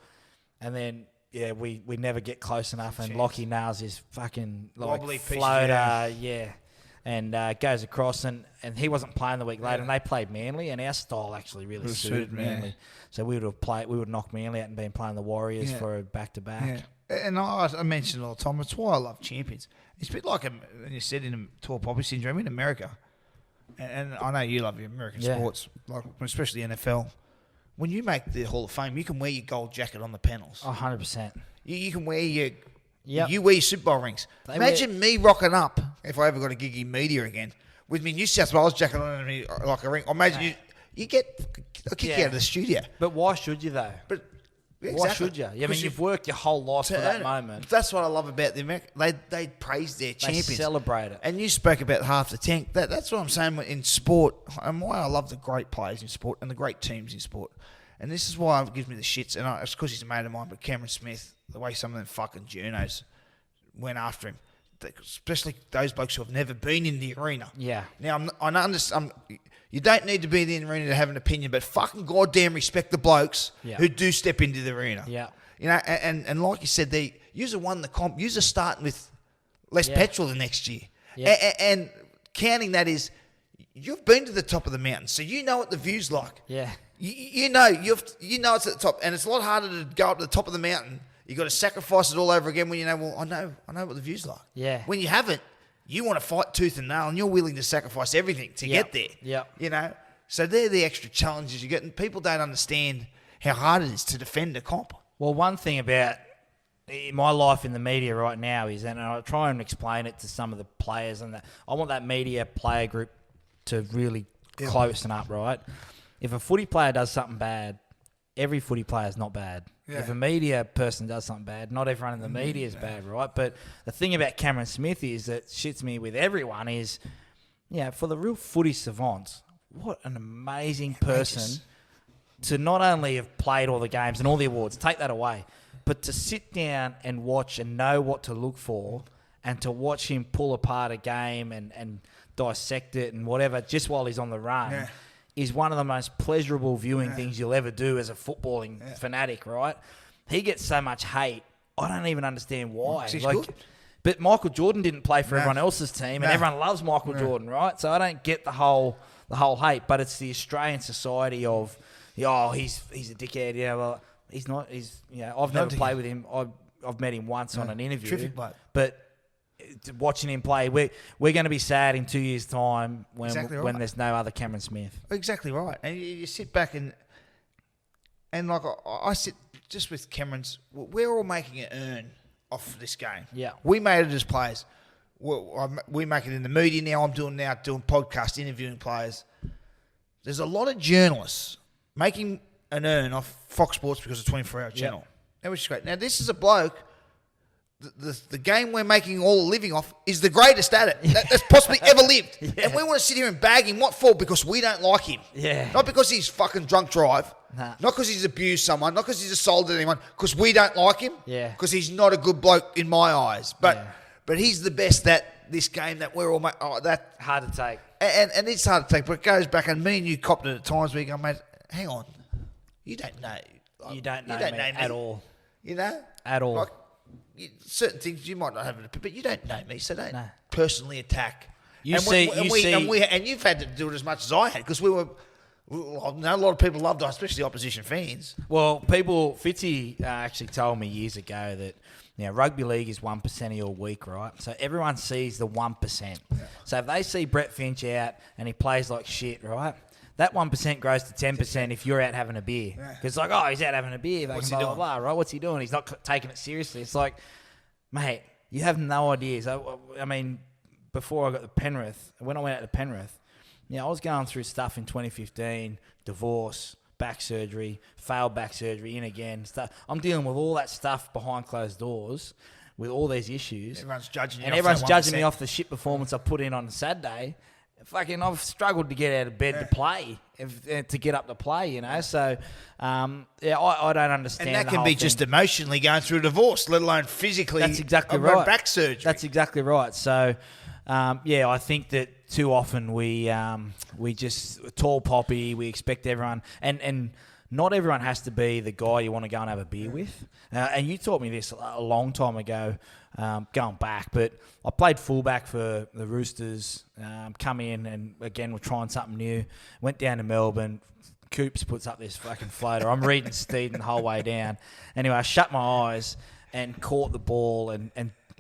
Speaker 2: and then we never get close enough, and Lockie nails his fucking
Speaker 1: wobbly
Speaker 2: floater, and goes across, and he wasn't playing the week later, and they played Manly, and our style actually really suited Manly. So we would knock Manly out and been playing the Warriors for a back-to-back.
Speaker 1: Yeah. And I mention it all the time, it's why I love champions. It's a bit like, you said, in a tall poppy syndrome in America, and I know you love your American sports, like especially NFL. When you make the Hall of Fame, you can wear your gold jacket on the panels.
Speaker 2: 100%.
Speaker 1: You can wear your...
Speaker 2: Yep.
Speaker 1: You wear your Super Bowl rings. Imagine me rocking up, if I ever got a gig in media again, with me New South Wales jacket on and like a ring. Imagine you get a kick out of the studio.
Speaker 2: But why should you, though?
Speaker 1: But
Speaker 2: why should you? I mean, you've worked your whole life for that moment.
Speaker 1: That's what I love about the Americans. They praise their champions.
Speaker 2: They celebrate it.
Speaker 1: And you spoke about half the tank. That's what I'm saying in sport, and why I love the great players in sport and the great teams in sport. And this is why it gives me the shits. And it's because he's a mate of mine, but Cameron Smith, the way some of them fucking journos went after him, especially those blokes who have never been in the arena.
Speaker 2: Yeah.
Speaker 1: Now, I understand. You don't need to be in the arena to have an opinion, but fucking goddamn respect the blokes who do step into the arena.
Speaker 2: Yeah.
Speaker 1: And like you said, yous have won the comp. Yous are starting with less petrol the next year.
Speaker 2: Yeah.
Speaker 1: And counting that is, you've been to the top of the mountain, so you know what the view's like.
Speaker 2: Yeah.
Speaker 1: You know it's at the top, and it's a lot harder to go up to the top of the mountain. You got to sacrifice it all over again when you know. Well, I know what the view's like.
Speaker 2: Yeah.
Speaker 1: When you haven't, you want to fight tooth and nail, and you're willing to sacrifice everything to get there.
Speaker 2: Yeah.
Speaker 1: So they're the extra challenges you get, and people don't understand how hard it is to defend a comp.
Speaker 2: Well, one thing about my life in the media right now is, and I try and explain it to some of the players, and I want that media player group to really closen up, right? If a footy player does something bad, every footy player is not bad. Yeah. If a media person does something bad, not everyone in the media is bad, right? But the thing about Cameron Smith is that shits me with everyone is, for the real footy savants, what an amazing person to not only have played all the games and all the awards, take that away, but to sit down and watch and know what to look for, and to watch him pull apart a game and dissect it and whatever just while he's on the run is one of the most pleasurable viewing things you'll ever do as a footballing fanatic, right? He gets so much hate. I don't even understand why.
Speaker 1: He's good.
Speaker 2: But Michael Jordan didn't play for everyone else's team, and everyone loves Michael Jordan, right? So I don't get the whole hate, but it's the Australian society of, he's a dickhead, He's not. He's I've never played with him. I've met him once on an interview.
Speaker 1: Terrific bloke.
Speaker 2: But watching him play, we're going to be sad in 2 years' time when there's no other Cameron Smith.
Speaker 1: Exactly right. And you sit back and like I sit just with Cameron's. We're all making an earn off this game.
Speaker 2: Yeah,
Speaker 1: we made it as players. We make it in the media now. I'm doing podcast interviewing players. There's a lot of journalists making an earn off Fox Sports because of 24-hour channel. That was great. Now this is a bloke. The game we're making all a living off is the greatest at it that's possibly ever lived. Yeah. And we want to sit here and bag him. What for? Because we don't like him.
Speaker 2: Yeah.
Speaker 1: Not because he's fucking drunk drive.
Speaker 2: Nah.
Speaker 1: Not because he's abused someone. Not because he's assaulted anyone. Because we don't like him.
Speaker 2: Yeah.
Speaker 1: Because he's not a good bloke in my eyes. But he's the best at this game that we're all that
Speaker 2: hard to take.
Speaker 1: And it's hard to take. But it goes back, and me and you copped it at times where you go, mate, hang on. You don't know.
Speaker 2: You don't know me at all.
Speaker 1: You know?
Speaker 2: At all.
Speaker 1: Like, certain things you might not have, but you don't know me, so don't personally attack. And you've had to do it as much as I had because I know a lot of people loved us, especially opposition fans.
Speaker 2: Well, Fitzy actually told me years ago that rugby league is 1% of your week, right? So everyone sees the 1%. Yeah. So if they see Brett Finch out and he plays like shit, right? That 1% grows to 10% if you're out having a beer. Because it's like, he's out having a beer.
Speaker 1: What's he doing?
Speaker 2: Blah, right? What's he doing? He's not taking it seriously. It's like, mate, you have no idea. So, I mean, before I got to Penrith, when I went out to Penrith, I was going through stuff in 2015, divorce, back surgery, failed back surgery, in again, stuff. I'm dealing with all that stuff behind closed doors with all these issues.
Speaker 1: Everyone's judging you
Speaker 2: and everyone's judging me off the shit performance I put in on Saturday. Fucking, I've struggled to get out of bed to play, to get up to play, So, I don't understand.
Speaker 1: And that can be just emotionally going through a divorce, let alone physically.
Speaker 2: That's exactly right.
Speaker 1: Back surgery.
Speaker 2: That's exactly right. So, I think that too often we just tall poppy. We expect everyone, and not everyone has to be the guy you want to go and have a beer with. And you taught me this a long time ago, going back. But I played fullback for the Roosters, come in and, again, we're trying something new. Went down to Melbourne. Coops puts up this fucking floater. I'm reading Steeden the whole way down. Anyway, I shut my eyes and caught the ball and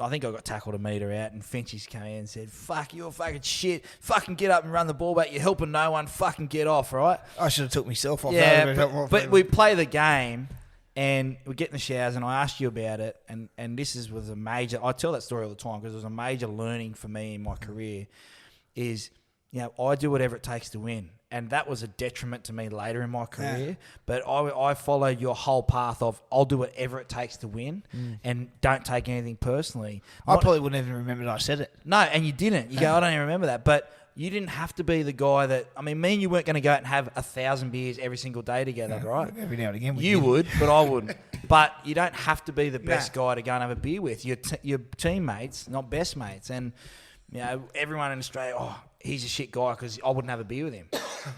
Speaker 2: I think I got tackled a metre out, and Finchie's came in and said, fuck, you're fucking shit. Fucking get up and run the ball back. You're helping no one. Fucking get off, right?
Speaker 1: I should have took myself off.
Speaker 2: Yeah, but we play the game, and we get in the showers, and I asked you about it, and this was a major... I tell that story all the time because it was a major learning for me in my career is, I do whatever it takes to win. And that was a detriment to me later in my career. Yeah. But I followed your whole path of I'll do whatever it takes to win and don't take anything personally.
Speaker 1: I probably wouldn't even remember that I said it.
Speaker 2: No, and you didn't. You go, I don't even remember that. But you didn't have to be the guy that... I mean, me and you weren't going to go out and have 1,000 beers every single day together, right?
Speaker 1: Every now and again.
Speaker 2: You would, but I wouldn't. But you don't have to be the best guy to go and have a beer with. Your teammates, not best mates. And, everyone in Australia... he's a shit guy because I wouldn't have a beer with him.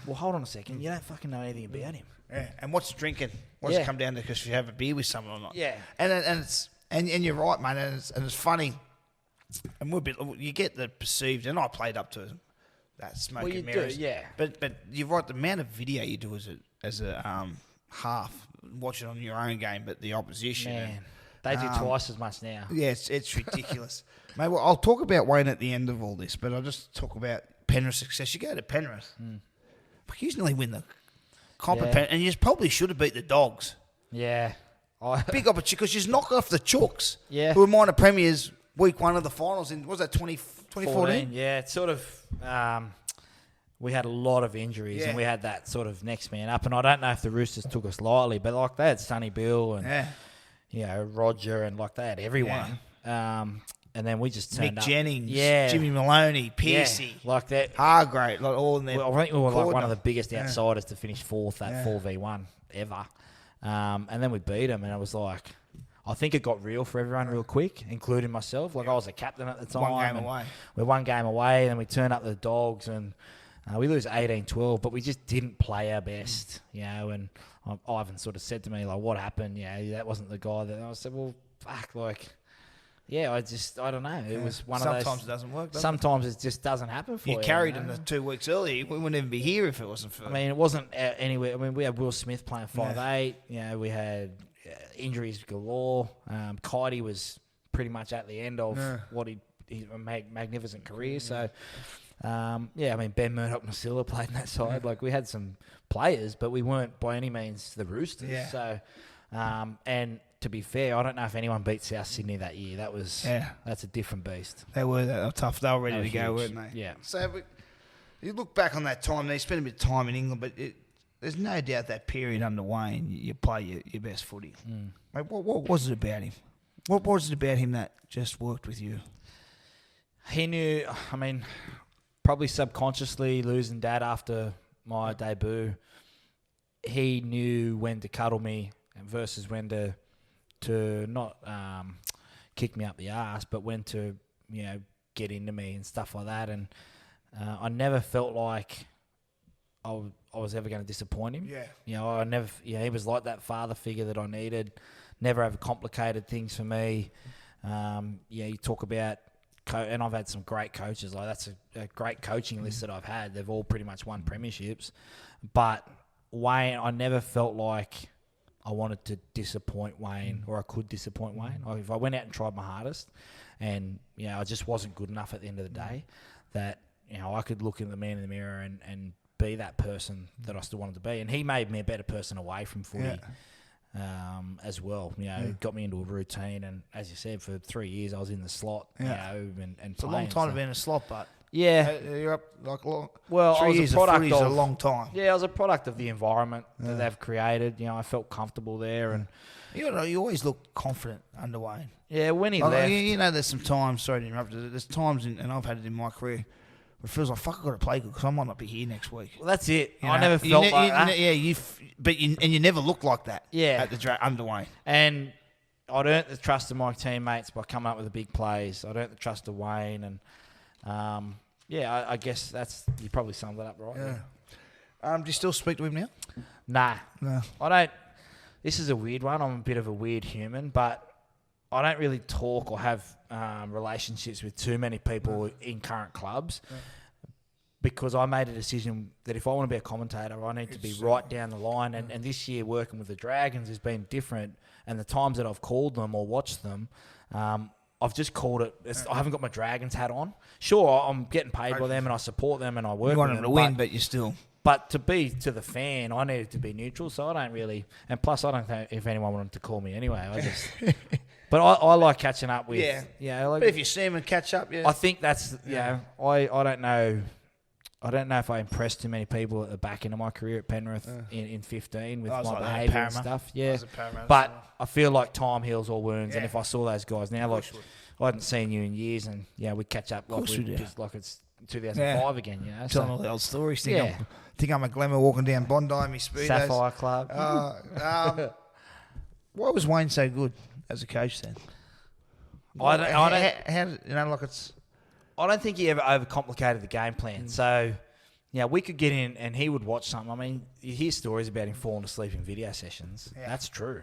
Speaker 2: Well, hold on a second. You don't fucking know anything about him.
Speaker 1: Yeah. And what's drinking? What's it come down to because you have a beer with someone or not?
Speaker 2: Yeah.
Speaker 1: And you're right, mate. And it's funny. And you get the perceived, and I played up to that smoke and mirrors.
Speaker 2: Do, yeah.
Speaker 1: But you're right. The amount of video you do as a half, watch it on your own game, but the opposition.
Speaker 2: Man, they do twice as much now.
Speaker 1: Yeah, it's ridiculous. Mate, well, I'll talk about Wayne at the end of all this, but I'll just talk about Penrith's success. You go to Penrith, you usually win the comp at Penrith, and you probably should have beat the Dogs.
Speaker 2: Yeah.
Speaker 1: Big opportunity, because you knock off the Chooks,
Speaker 2: who
Speaker 1: were minor premiers week one of the finals in, was that 2014?
Speaker 2: Yeah, it's sort of... we had a lot of injuries, and we had that sort of next man up, and I don't know if the Roosters took us lightly, but they had Sonny Bill and Roger, and they had everyone. And then we just turned up.
Speaker 1: Mick Jennings, Jimmy Maloney, Piercy.
Speaker 2: Like that.
Speaker 1: Hargrave, all in there.
Speaker 2: Well, I think we were one of the biggest outsiders to finish fourth at 4v1 ever. And then we beat them, and it was like, I think it got real for everyone real quick, including myself. I was a captain at the time.
Speaker 1: One game away.
Speaker 2: We're one game away, and we turn up the Dogs, and we lose 18-12, but we just didn't play our best, and Ivan sort of said to me, what happened? That wasn't the guy that... I said, well, fuck, yeah, I don't know. It was one of those.
Speaker 1: Sometimes it doesn't work.
Speaker 2: Sometimes it just doesn't happen for you.
Speaker 1: You carried him the 2 weeks earlier. We wouldn't even be here if it wasn't for.
Speaker 2: I mean, it wasn't anywhere. I mean, we had Will Smith playing 5'8". You know, we had injuries galore. Kitey was pretty much at the end of what he a magnificent career. So, I mean, Ben Murdoch-Masila played in that side. Like, we had some players, but we weren't by any means the Roosters. Yeah. So, and to be fair, I don't know if anyone beat South Sydney that year. That's a different beast.
Speaker 1: They were tough. They were ready to go, weren't they?
Speaker 2: Yeah.
Speaker 1: So you look back on that time. They spent a bit of time in England, but there's no doubt that period under Wayne, you play your best footy. Mate, what was it about him? What was it about him that just worked with you?
Speaker 2: He knew. I mean, probably subconsciously losing Dad after my debut, he knew when to cuddle me versus when to not kick me up the arse, but when to get into me and stuff like that. And I never felt like I was ever going to disappoint him. Yeah. I never. He was like that father figure that I needed. Never overcomplicated things for me. You talk about. And I've had some great coaches. Like, that's a great coaching list that I've had. They've all pretty much won premierships. But Wayne, I never felt like I wanted to disappoint Wayne or I could disappoint Wayne. If I went out and tried my hardest and, I just wasn't good enough at the end of the day, that, I could look in the man in the mirror and be that person that I still wanted to be. And he made me a better person away from footy. As well, got me into a routine, and as you said, for 3 years I was in the slot, and
Speaker 1: it's a long time to be in a slot, but you're up like long.
Speaker 2: Well,
Speaker 1: 3 years of footy is a long time.
Speaker 2: Yeah, I was a product of the environment that they've created. I felt comfortable there, and
Speaker 1: you always look confident under Wayne.
Speaker 2: Yeah, when he left,
Speaker 1: there's some times. Sorry to interrupt. There's times, and I've had it in my career. It feels like, fuck, I've got to play good because I might not be here next week.
Speaker 2: Well, that's it. I never felt like that.
Speaker 1: You never look like that
Speaker 2: at
Speaker 1: the under Wayne.
Speaker 2: And I'd earned the trust of my teammates by coming up with the big plays. I'd earned the trust of Wayne. And, I guess you probably summed it up right.
Speaker 1: Yeah. Do you still speak to him now?
Speaker 2: Nah.
Speaker 1: No.
Speaker 2: I don't. This is a weird one. I'm a bit of a weird human, but I don't really talk or have relationships with too many people in current clubs because I made a decision that if I want to be a commentator, I need to be right down the line. And this year working with the Dragons has been different. And the times that I've called them or watched them, I've just called it. I haven't got my Dragons hat on. Sure, I'm getting paid by them and I support them and I work with them.
Speaker 1: You want them to win, but you still...
Speaker 2: But to be to the fan, I needed to be neutral, so I don't really... And plus, I don't think if anyone wanted to call me anyway. I just... But I like catching up with...
Speaker 1: but if you see him and catch up,
Speaker 2: I think that's... I don't know... I don't know if I impressed too many people at the back end of my career at Penrith in 15 with my behaviour and stuff. Yeah. But I feel like time heals all wounds, and if I saw those guys now, like I hadn't seen you in years, and we'd catch up just like it's 2005 again,
Speaker 1: Telling all the old stories. Think I'm a glamour walking down Bondi in my Speedos.
Speaker 2: Sapphire Club.
Speaker 1: Why was Wayne so good as a coach then?
Speaker 2: I don't think he ever overcomplicated the game plan. So, we could get in and he would watch something. I mean, you hear stories about him falling asleep in video sessions. Yeah. That's true.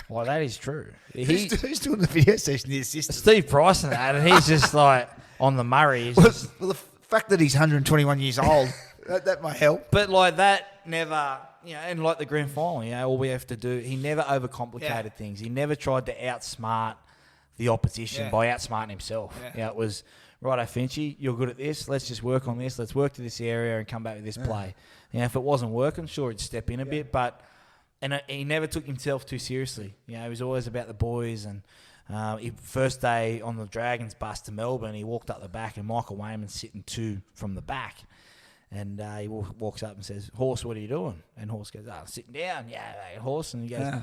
Speaker 2: Well, that is true.
Speaker 1: Who's doing the video session? The assistant?
Speaker 2: Steve Price and that, and he's just like on the Murray.
Speaker 1: Well, the fact that he's 121 years old, that might help.
Speaker 2: But like that never, and like the grand final, all we have to do, he never overcomplicated things. He never tried to outsmart the opposition by outsmarting himself. It was, righto, Finchy, you're good at this. Let's just work on this. Let's work to this area and come back with this play. If it wasn't working, sure, he'd step in a bit, but he never took himself too seriously. He was always about the boys. And first day on the Dragons bus to Melbourne, he walked up the back and Michael Wayman's sitting 2 from the back. And he walks up and says, "Horse, what are you doing?" And Horse goes, "Sitting down." "Yeah, Horse." And he goes,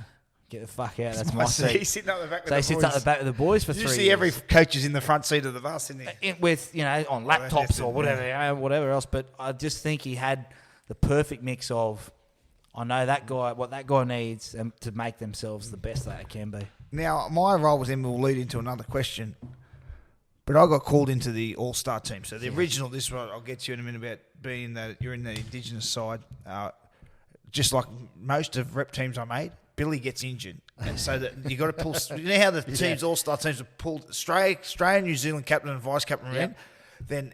Speaker 2: "Get the fuck out. That's my seat."
Speaker 1: He's sitting up the back with
Speaker 2: the boys. So he sits up the back with the boys for 3 years.
Speaker 1: You see every coach is in the front seat of the bus, isn't he?
Speaker 2: With, on laptops or whatever, whatever else. But I just think he had the perfect mix of, I know that guy, what that guy needs to make themselves the best that they can be.
Speaker 1: Now, my role with him will lead into another question. But I got called into the All-Star team. So the original, this one, I'll get to you in a minute about being that you're in the Indigenous side. Just like most of rep teams I made, Billy gets injured, and so that you got to pull. You know how the teams, all-star teams, are pulled. Australia, New Zealand captain and vice captain were in. Then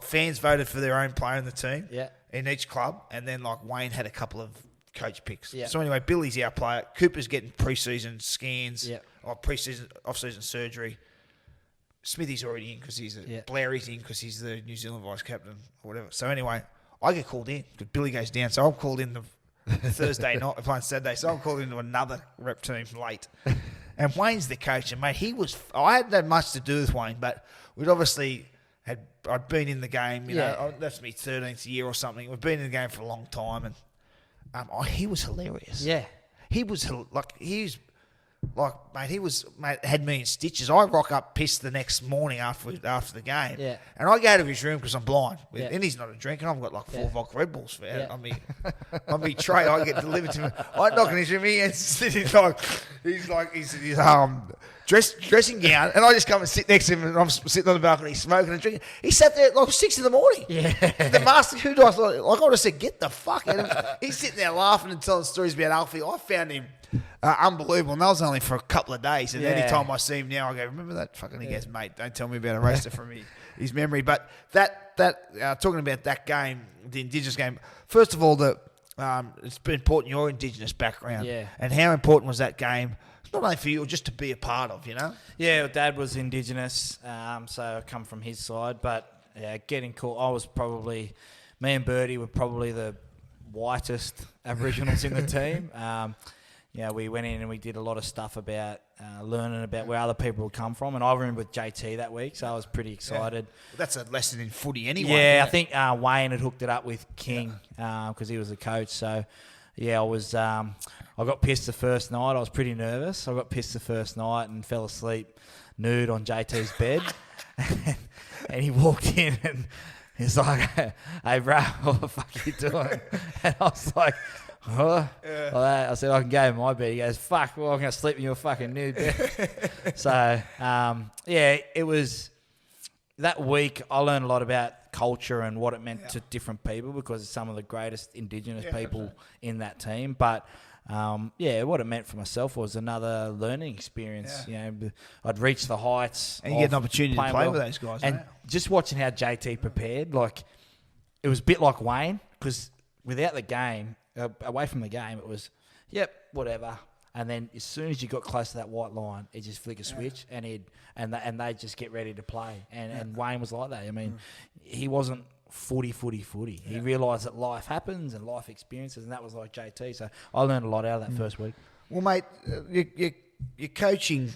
Speaker 1: fans voted for their own player in the team in each club, and then like Wayne had a couple of coach picks. Yeah. So anyway, Billy's our player. Cooper's getting pre-season scans or pre-season, off-season surgery. Smithy's already in because he's Blair's in because he's the New Zealand vice captain or whatever. So anyway, I get called in because Billy goes down. So I'm called in the Thursday night, playing Saturday. So I'm called into another rep team late. And Wayne's the coach. And mate, I hadn't had much to do with Wayne, but we'd obviously I'd been in the game. You know, that's my 13th year or something. We've been in the game for a long time, and he was hilarious.
Speaker 2: Yeah,
Speaker 1: he was had me in stitches. I rock up pissed the next morning after the game. Yeah. And I go to his room because I'm blind. And he's not a drinker. I've got like 4 vodka Red Bulls for on me tray. I get delivered to him. I knock on his room. He's sitting he's dressing gown, and I just come and sit next to him, and I'm sitting on the balcony smoking and drinking. He sat there at like 6 in the morning. Yeah. The master who I thought, like I would have said, get the fuck out of him. He's sitting there laughing and telling stories about Alfie. I found him unbelievable, and that was only for a couple of days. And any time I see him now, I go, remember that fucking? He goes, mate, don't tell me about a roaster from his memory. But that talking about that game, the Indigenous game. First of all, it's been important your Indigenous background, and how important was that game? Not only for you, just to be a part of, you know. Yeah,
Speaker 2: Dad was Indigenous, so I come from his side. But getting called, me and Birdie were probably the whitest Aboriginals in the team. We went in and we did a lot of stuff about learning about where other people would come from. And I remember with JT that week, so I was pretty excited.
Speaker 1: Yeah. Well, that's a lesson in footy anyway.
Speaker 2: Yeah, I think Wayne had hooked it up with King because he was the coach. So, I was. I got pissed the first night. I was pretty nervous. I got pissed the first night and fell asleep nude on JT's bed. And he walked in and he's like, hey, bro, what the fuck are you doing? And I was like, huh? I said, I can go in my bed. He goes, fuck, well, I'm going to sleep in your fucking nude bed. So, it was that week I learned a lot about culture and what it meant to different people because it's some of the greatest Indigenous people in that team. But what it meant for myself was another learning experience. Yeah. I'd reach the heights.
Speaker 1: And you get an opportunity to play with those guys.
Speaker 2: And just watching how JT prepared, like, it was a bit like Wayne, because without the game, away from the game, it was, whatever. And then as soon as you got close to that white line, it just flick a switch and they'd just get ready to play. And Wayne was like that. I mean, he wasn't footy. He realised that life happens and life experiences, and that was like JT. So I learned a lot out of that first week.
Speaker 1: Well, mate, you're coaching,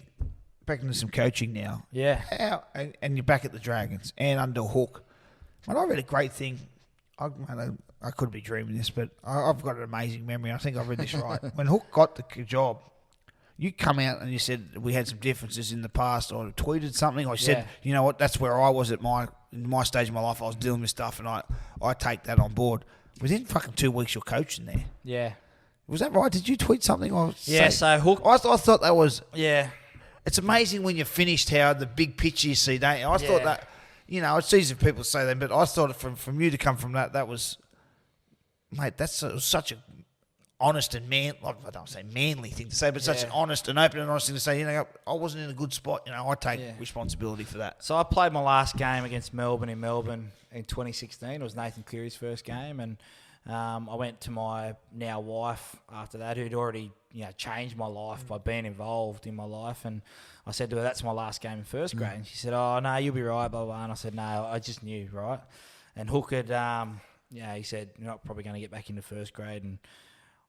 Speaker 1: back into some coaching now.
Speaker 2: Yeah.
Speaker 1: And you're back at the Dragons and under Hook. Mate, I read a great thing. I could be dreaming this, but I've got an amazing memory. I think I read this right. When Hook got the job, you come out and you said we had some differences in the past, or tweeted something, or you said, you know what, that's where I was in my stage of my life. I was dealing with stuff, and I take that on board. Within fucking 2 weeks, you're coaching there.
Speaker 2: Yeah.
Speaker 1: Was that right? Did you tweet something?
Speaker 2: So Hook...
Speaker 1: I thought that was... Yeah. It's amazing when you're finished how the big picture you see, don't you? I thought that... You know, it's easy for people to say that, but I thought from you to come from that was... Mate, that's such an honest and I don't say manly thing to say, but such an honest and open and honest thing to say, you know, I wasn't in a good spot. You know, I take responsibility for that.
Speaker 2: So I played my last game against Melbourne in 2016. It was Nathan Cleary's first game, and I went to my now wife after that, who'd already changed my life by being involved in my life, and I said to her, that's my last game in first grade. And she said, oh, no, you'll be right, blah, blah. And I said, no, I just knew, right? And Hook had... he said, you're not probably going to get back into first grade. And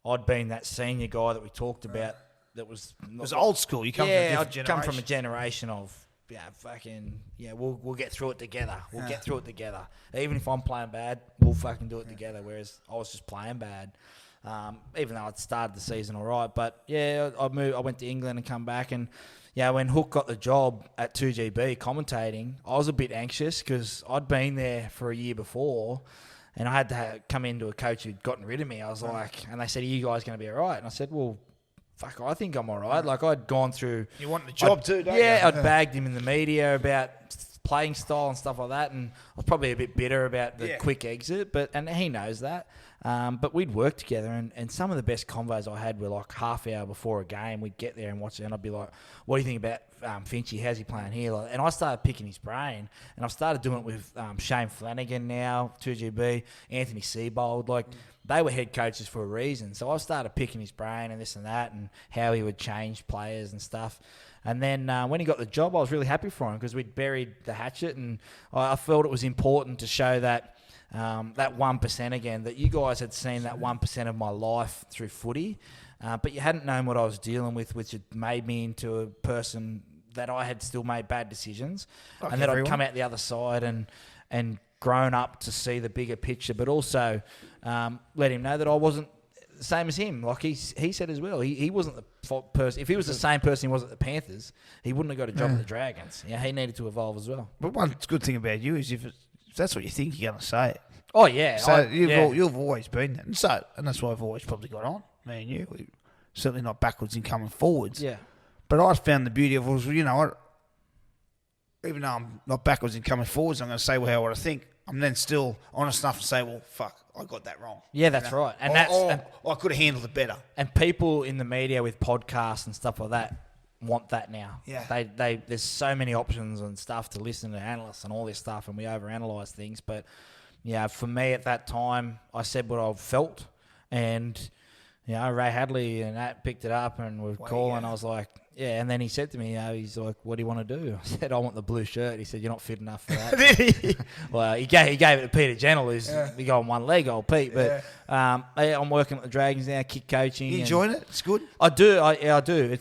Speaker 2: I'd been that senior guy that we talked about that was...
Speaker 1: It was old school. You come from a different generation.
Speaker 2: I'd come from a generation of, we'll get through it together. We'll get through it together. Even if I'm playing bad, we'll fucking do it together. Whereas I was just playing bad, even though I'd started the season all right. But, I went to England and come back. And, when Hook got the job at 2GB commentating, I was a bit anxious because I'd been there for a year before. And I had to come into a coach who'd gotten rid of me. I was like, and they said, are you guys going to be all right? And I said, well, fuck, I think I'm all right. Like, I'd gone through...
Speaker 1: You want the job too, don't you?
Speaker 2: Yeah, I'd bagged him in the media about playing style and stuff like that, and I was probably a bit bitter about the quick exit, and he knows that. But we'd work together, and some of the best convos I had were like half hour before a game. We'd get there and watch it, and I'd be like, "What do you think about Finchy? How's he playing here?" And I started picking his brain, and I've started doing it with Shane Flanagan now, 2GB, Anthony Seibold. Like, they were head coaches for a reason. So I started picking his brain and this and that, and how he would change players and stuff. And then when he got the job, I was really happy for him because we'd buried the hatchet, and I felt it was important to show that that 1% again, that you guys had seen that 1% of my life through footy, but you hadn't known what I was dealing with, which had made me into a person that I had still made bad decisions, and that I'd come out the other side and grown up to see the bigger picture, but also let him know that I wasn't the same as him. Like he said as well, he wasn't the person. If he was the same person he was at the Panthers, he wouldn't have got a job at the Dragons. Yeah, he needed to evolve as well.
Speaker 1: But one good thing about you is if that's what you think, you're going to say it.
Speaker 2: Oh, yeah.
Speaker 1: So you've always been that. And that's why I've always probably got on, me and you. We're certainly not backwards in coming forwards.
Speaker 2: Yeah.
Speaker 1: But I found the beauty of it was, even though I'm not backwards in coming forwards, I'm going to say what I think. I'm then still honest enough to say, well, fuck, I got that wrong.
Speaker 2: Yeah, that's right. And
Speaker 1: I could have handled it better.
Speaker 2: And people in the media with podcasts and stuff like that want that now.
Speaker 1: Yeah.
Speaker 2: There's so many options and stuff to listen to analysts and all this stuff, and we overanalyze things. But yeah, for me at that time, I said what I felt, and Ray Hadley and that picked it up and were calling. I was like, yeah. And then he said to me, he's like, what do you want to do? I said, I want the blue shirt. He said, you're not fit enough for that. Well, he gave it to Peter Gentle, who's we go on one leg, old Pete. But I'm working at the Dragons now, kick coaching.
Speaker 1: You enjoying it? It's good.
Speaker 2: I do. I do.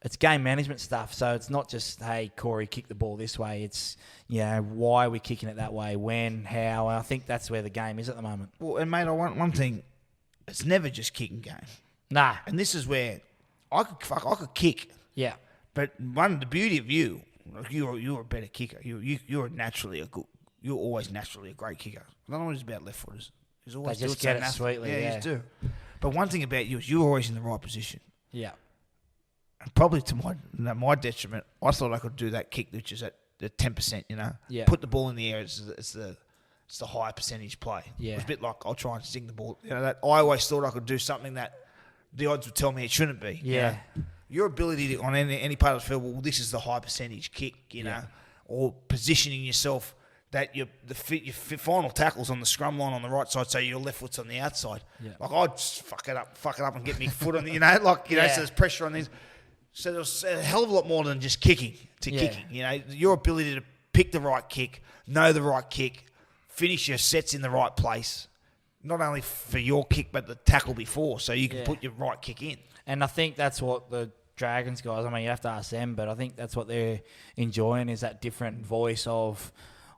Speaker 2: It's game management stuff. So it's not just, hey, Corey, kick the ball this way. It's why are we kicking it that way? When? How? And I think that's where the game is at the moment.
Speaker 1: Well, and mate, I want one thing. It's never just kicking game.
Speaker 2: Nah.
Speaker 1: And this is where I could kick.
Speaker 2: Yeah.
Speaker 1: But the beauty of you, you're a better kicker. You're always naturally a great kicker. Not always about left footers. He's always
Speaker 2: they just get it sweetly.
Speaker 1: Yeah, you do. But one thing about you is you're always in the right position.
Speaker 2: Yeah.
Speaker 1: And probably to my detriment, I thought I could do that kick, which is at the 10%.
Speaker 2: Yeah.
Speaker 1: Put the ball in the air. It's the higher percentage play.
Speaker 2: Yeah.
Speaker 1: It was a bit like I'll try and sting the ball. That I always thought I could do something that the odds would tell me it shouldn't be.
Speaker 2: Yeah.
Speaker 1: Your ability to, on any part of the field, well, this is the high percentage kick, or positioning yourself that your final tackle's on the scrum line on the right side, so your left foot's on the outside. Yeah. Like, I'd just fuck it up and get my foot on the, so there's pressure on these. So there's a hell of a lot more than just kicking. Your ability to pick the right kick, know the right kick, finish your sets in the right place, not only for your kick but the tackle before, so you can put your right kick in.
Speaker 2: And I think that's what the Dragons guys, you have to ask them, but I think that's what they're enjoying, is that different voice of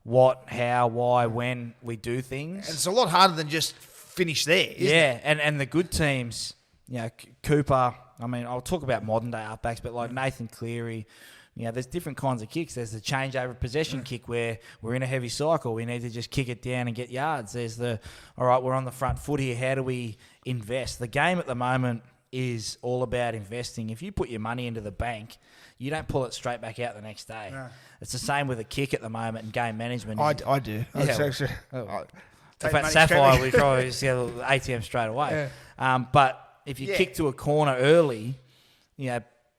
Speaker 2: what, how, why, when we do things.
Speaker 1: And it's a lot harder than just finish there, isn't it?
Speaker 2: And the good teams, Cooper, I'll talk about modern day halfbacks, but like Nathan Cleary, there's different kinds of kicks. There's the changeover possession kick where we're in a heavy cycle. We need to just kick it down and get yards. There's all right, we're on the front foot here. How do we invest? The game at the moment is all about investing. If you put your money into the bank, you don't pull it straight back out the next day. No. It's the same with a kick at the moment and game management.
Speaker 1: I do.
Speaker 2: If that's Sapphire, we probably just get the ATM straight away. Yeah. But if you kick to a corner early,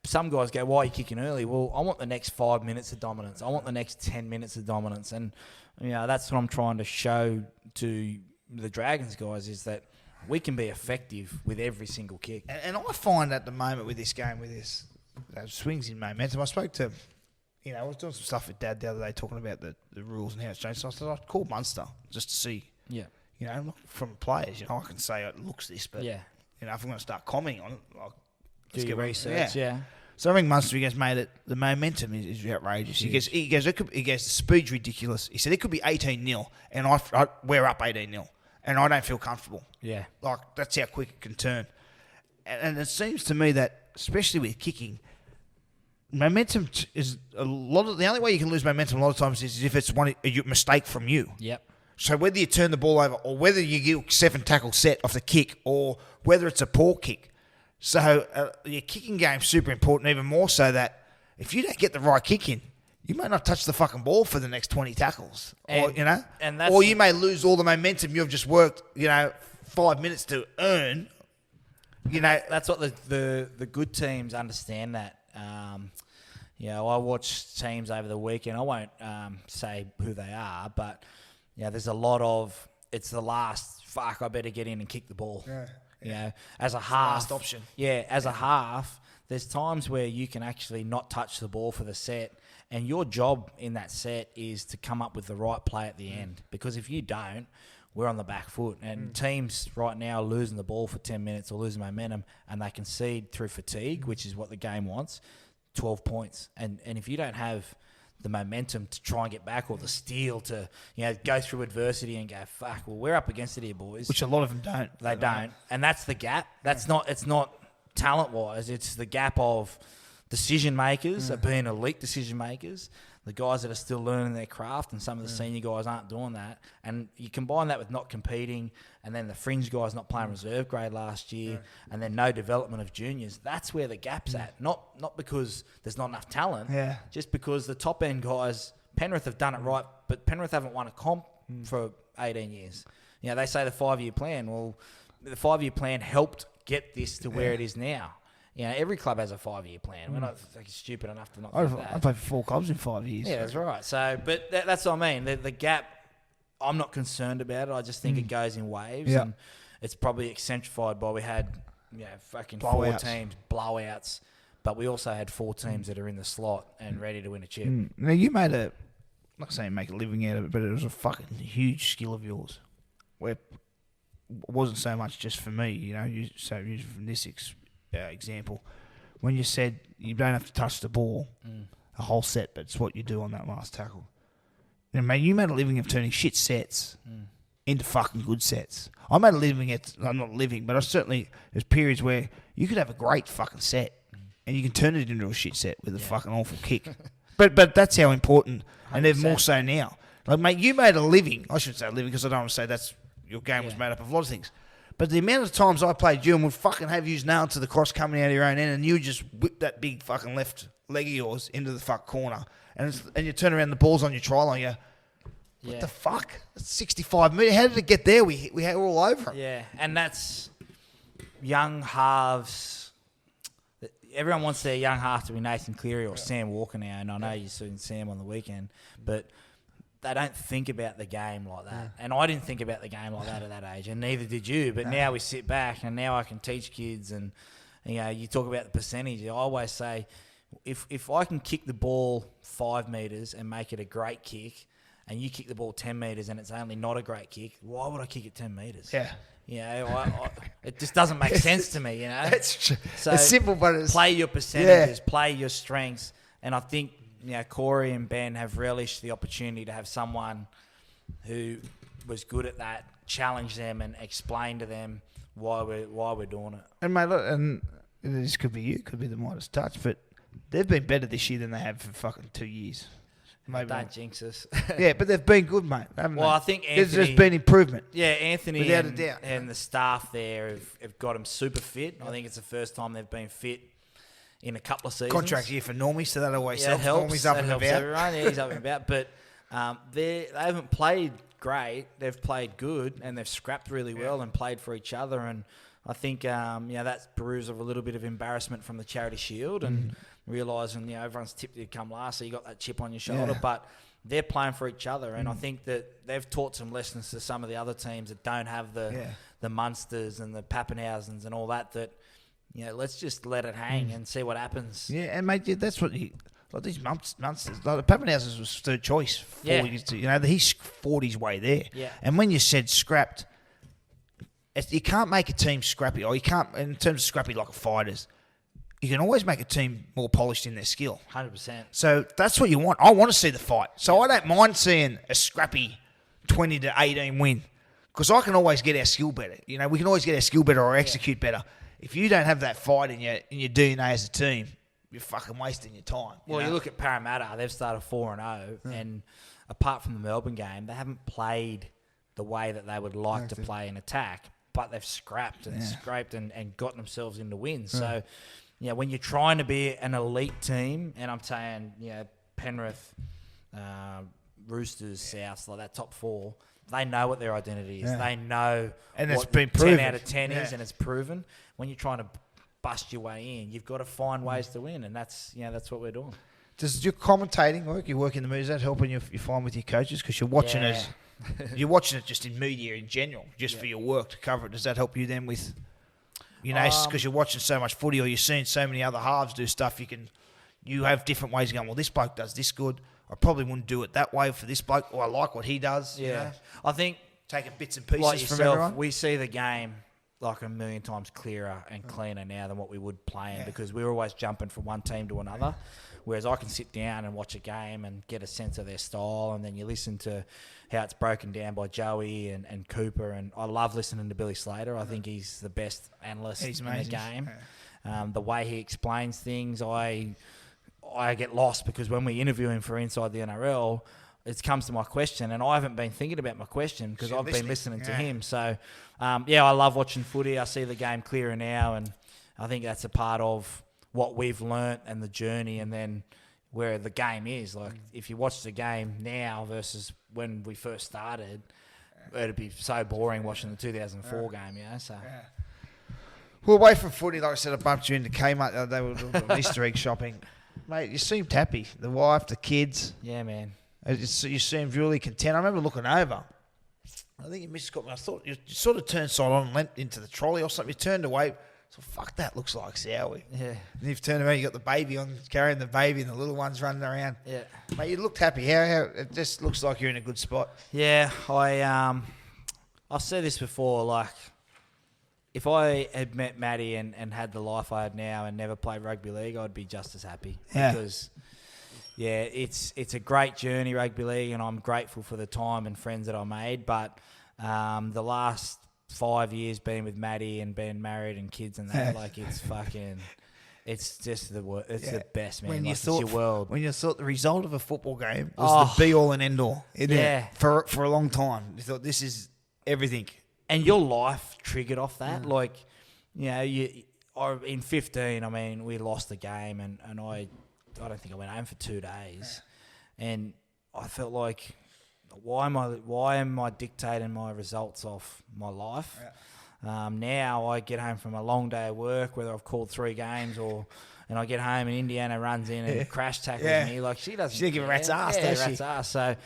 Speaker 2: some guys go, why are you kicking early? Well, I want the next 5 minutes of dominance. I want the next 10 minutes of dominance. And, that's what I'm trying to show to the Dragons guys, is that we can be effective with every single kick.
Speaker 1: And I find at the moment with this game, swings in momentum, I spoke to, I was doing some stuff with Dad the other day talking about the rules and how it's changed. So I said, I'd call Munster just to see, from players, I can say it looks this, but, if I'm going to start commenting on it,
Speaker 2: do your research,
Speaker 1: So I think Munster, he goes, mate, the momentum is outrageous. He goes, the speed's ridiculous. He said it could be 18-0, and we're up 18-0, and I don't feel comfortable.
Speaker 2: Yeah.
Speaker 1: Like, that's how quick it can turn. And it seems to me that, especially with kicking, momentum is the only way you can lose momentum a lot of times is if it's a mistake from you.
Speaker 2: Yep.
Speaker 1: So whether you turn the ball over or whether you get 7 tackle set off the kick or whether it's a poor kick. So your kicking game's super important, even more so that if you don't get the right kick in, you may not touch the fucking ball for the next 20 tackles.
Speaker 2: And,
Speaker 1: or you may lose all the momentum you've just worked, 5 minutes to earn.
Speaker 2: That's what the good teams understand that. I watched teams over the weekend. I won't say who they are, but there's a lot of it's the last fuck. I better get in and kick the ball. As a half,
Speaker 1: last option.
Speaker 2: As a half, there's times where you can actually not touch the ball for the set, and your job in that set is to come up with the right play at the end. Because if you don't, we're on the back foot. And teams right now are losing the ball for 10 minutes or losing momentum, and they concede through fatigue, which is what the game wants. 12 points. And if you don't have the momentum to try and get back or the steel to, go through adversity and go, fuck, well, we're up against it here, boys.
Speaker 1: Which a lot of them don't.
Speaker 2: They don't. And that's the gap. It's not talent-wise. It's the gap of decision makers, of being elite decision makers, the guys that are still learning their craft, and some of the senior guys aren't doing that. And you combine that with not competing, and then the fringe guys not playing reserve grade last year, and then no development of juniors. That's where the gap's at. Not because there's not enough talent, just because the top end guys, Penrith have done it right, but Penrith haven't won a comp for 18 years. They say the 5-year plan. Well, the 5-year plan helped get this to where it is now. Every club has a 5-year plan. We're not stupid enough to not do that.
Speaker 1: I played for 4 clubs in 5 years.
Speaker 2: Yeah, that's right. So, but that's what I mean. The gap, I'm not concerned about it. I just think it goes in waves, and it's probably accentuated by we had, fucking blowouts. 4 teams, blowouts, but we also had 4 teams that are in the slot and ready to win a chip.
Speaker 1: Now, you made I'm not saying make a living out of it, but it was a fucking huge skill of yours, where it wasn't so much just for me, you from this example, when you said you don't have to touch the ball a whole set, but it's what you do on that last tackle. Mate, you made a living of turning shit sets into fucking good sets. I made a living I'm not living, but there's periods where you could have a great fucking set and you can turn it into a shit set with a fucking awful kick. But that's how important, 100%. And they're more so now. Like, mate, you made a living. I shouldn't say a living because I don't want to say your game was made up of a lot of things. But the amount of times I played you and would fucking have you nailed to the cross coming out of your own end, and you just whip that big fucking left leg of yours into the fuck corner, and you turn around, the ball's on your try line, what the fuck? That's 65 metres. How did it get there? We were all over it.
Speaker 2: Yeah, and that's young halves. Everyone wants their young half to be Nathan Cleary or Sam Walker now, and I know you've seen Sam on the weekend, but they don't think about the game like that. And I didn't think about the game like that at that age, and neither did you. But now we sit back, and now I can teach kids. And you talk about the percentage. I always say, if I can kick the ball 5 metres and make it a great kick, and you kick the ball 10 metres and it's only not a great kick, why would I kick it 10 metres?
Speaker 1: Yeah.
Speaker 2: It just doesn't make sense to me.
Speaker 1: It's
Speaker 2: so
Speaker 1: it's simple, but it's
Speaker 2: play your percentages, play your strengths, and I think. Corey and Ben have relished the opportunity to have someone who was good at that, challenge them and explain to them why we're doing it.
Speaker 1: And mate, look, and this could be you, could be the Midas touch, but they've been better this year than they have for fucking 2 years.
Speaker 2: Maybe don't jinx us.
Speaker 1: Yeah, but they've been good, mate. Well, they?
Speaker 2: I think Anthony,
Speaker 1: there's been improvement.
Speaker 2: Yeah, Anthony
Speaker 1: without a doubt.
Speaker 2: And the staff there have got him super fit. I think it's the first time they've been fit in a couple of seasons.
Speaker 1: Contract year for Normie, so that always helps.
Speaker 2: Normie's
Speaker 1: up and about.
Speaker 2: Everyone. Yeah, he's up and about. But they haven't played great. They've played good, and they've scrapped really well and played for each other. And I think that's bruise of a little bit of embarrassment from the Charity Shield and realising everyone's tipped you to come last, so you got that chip on your shoulder. But they're playing for each other, and I think that they've taught some lessons to some of the other teams that don't have the Munsters and the Pappenhausens and all that. Let's just let it hang and see what happens.
Speaker 1: Yeah, and mate, that's what like these Munsters, like the Pappenhausens was third choice. He's fought his way there.
Speaker 2: Yeah.
Speaker 1: And when you said scrapped, you can't make a team scrappy, or you can't, in terms of scrappy like a fighters, you can always make a team more polished in their skill.
Speaker 2: 100%.
Speaker 1: So that's what you want. I want to see the fight. So I don't mind seeing a scrappy 20-18 win, because I can always get our skill better. We can always get our skill better or execute better. If you don't have that fight in your DNA as a team, you're fucking wasting your time.
Speaker 2: You look at Parramatta, they've started 4-0, and apart from the Melbourne game, they haven't played the way that they would like to play in attack, but they've scrapped and scraped and gotten themselves into wins. So, when you're trying to be an elite team, and I'm saying, Penrith, Roosters, Souths, like that top 4, they know what their identity is. They know
Speaker 1: and
Speaker 2: what
Speaker 1: it's been proven.
Speaker 2: 10 out of 10 is, and it's proven. When you're trying to bust your way in, you've got to find ways to win, and that's what we're doing.
Speaker 1: Does your commentating work? You work in the media. Is that helping you find with your coaches? Because you're watching it. You're watching it just in media in general, just for your work to cover it. Does that help you then with, because you're watching so much footy, or you're seeing so many other halves do stuff? You have different ways of going. Well, this bloke does this good. I probably wouldn't do it that way for this bloke, or I like what he does.
Speaker 2: Yeah,
Speaker 1: you know?
Speaker 2: I think
Speaker 1: taking bits and pieces
Speaker 2: like
Speaker 1: from
Speaker 2: yourself,
Speaker 1: everyone.
Speaker 2: we see the game like a million times clearer and cleaner now than what we would playing, because we're always jumping from one team to another. Whereas I can sit down and watch a game and get a sense of their style, and then you listen to how it's broken down by Joey and Cooper. And I love listening to Billy Slater. I think he's the best analyst in the game. The way he explains things, I get lost, because when we interview him for Inside the NRL, it comes to my question, and I haven't been thinking about my question because I've been listening to him. So, I love watching footy. I see the game clearer now, and I think that's a part of what we've learnt and the journey, and then where the game is. Like, if you watch the game now versus when we first started, it'd be so boring watching the 2004 game, So. Yeah.
Speaker 1: Well, away from footy, like I said, I bumped you into Kmart the other day. We were doing Easter egg shopping. Mate, you seemed happy. The wife, the kids.
Speaker 2: Yeah, man.
Speaker 1: You seemed really content. I remember looking over. I think your missus got me. I thought you sort of turned side on and went into the trolley or something. You turned away. So, fuck, that looks like Soward.
Speaker 2: Yeah.
Speaker 1: And you've turned around, you got the baby on, carrying the baby, and the little ones running around.
Speaker 2: Yeah.
Speaker 1: Mate, you looked happy. How it just looks like you're in a good spot.
Speaker 2: Yeah, I've said this before, like, if I had met Maddie and had the life I had now and never played rugby league, I'd be just as happy.
Speaker 1: Yeah.
Speaker 2: Because, it's a great journey, rugby league, and I'm grateful for the time and friends that I made. But the last 5 years being with Maddie and being married and kids and that, like, it's fucking, it's just the the best, man. It's your world.
Speaker 1: When you thought the result of a football game was the be all and end all, for a long time, you thought this is everything.
Speaker 2: And your life triggered off that. Like, in 15, I mean, we lost the game, and I don't think I went home for 2 days. And I felt like, why am I dictating my results off my life? Now I get home from a long day of work, whether I've called 3 games and I get home and Indiana runs in and crash tackles me. Like, she doesn't.
Speaker 1: She didn't give a rat's ass, does she?
Speaker 2: Rat's ass. So,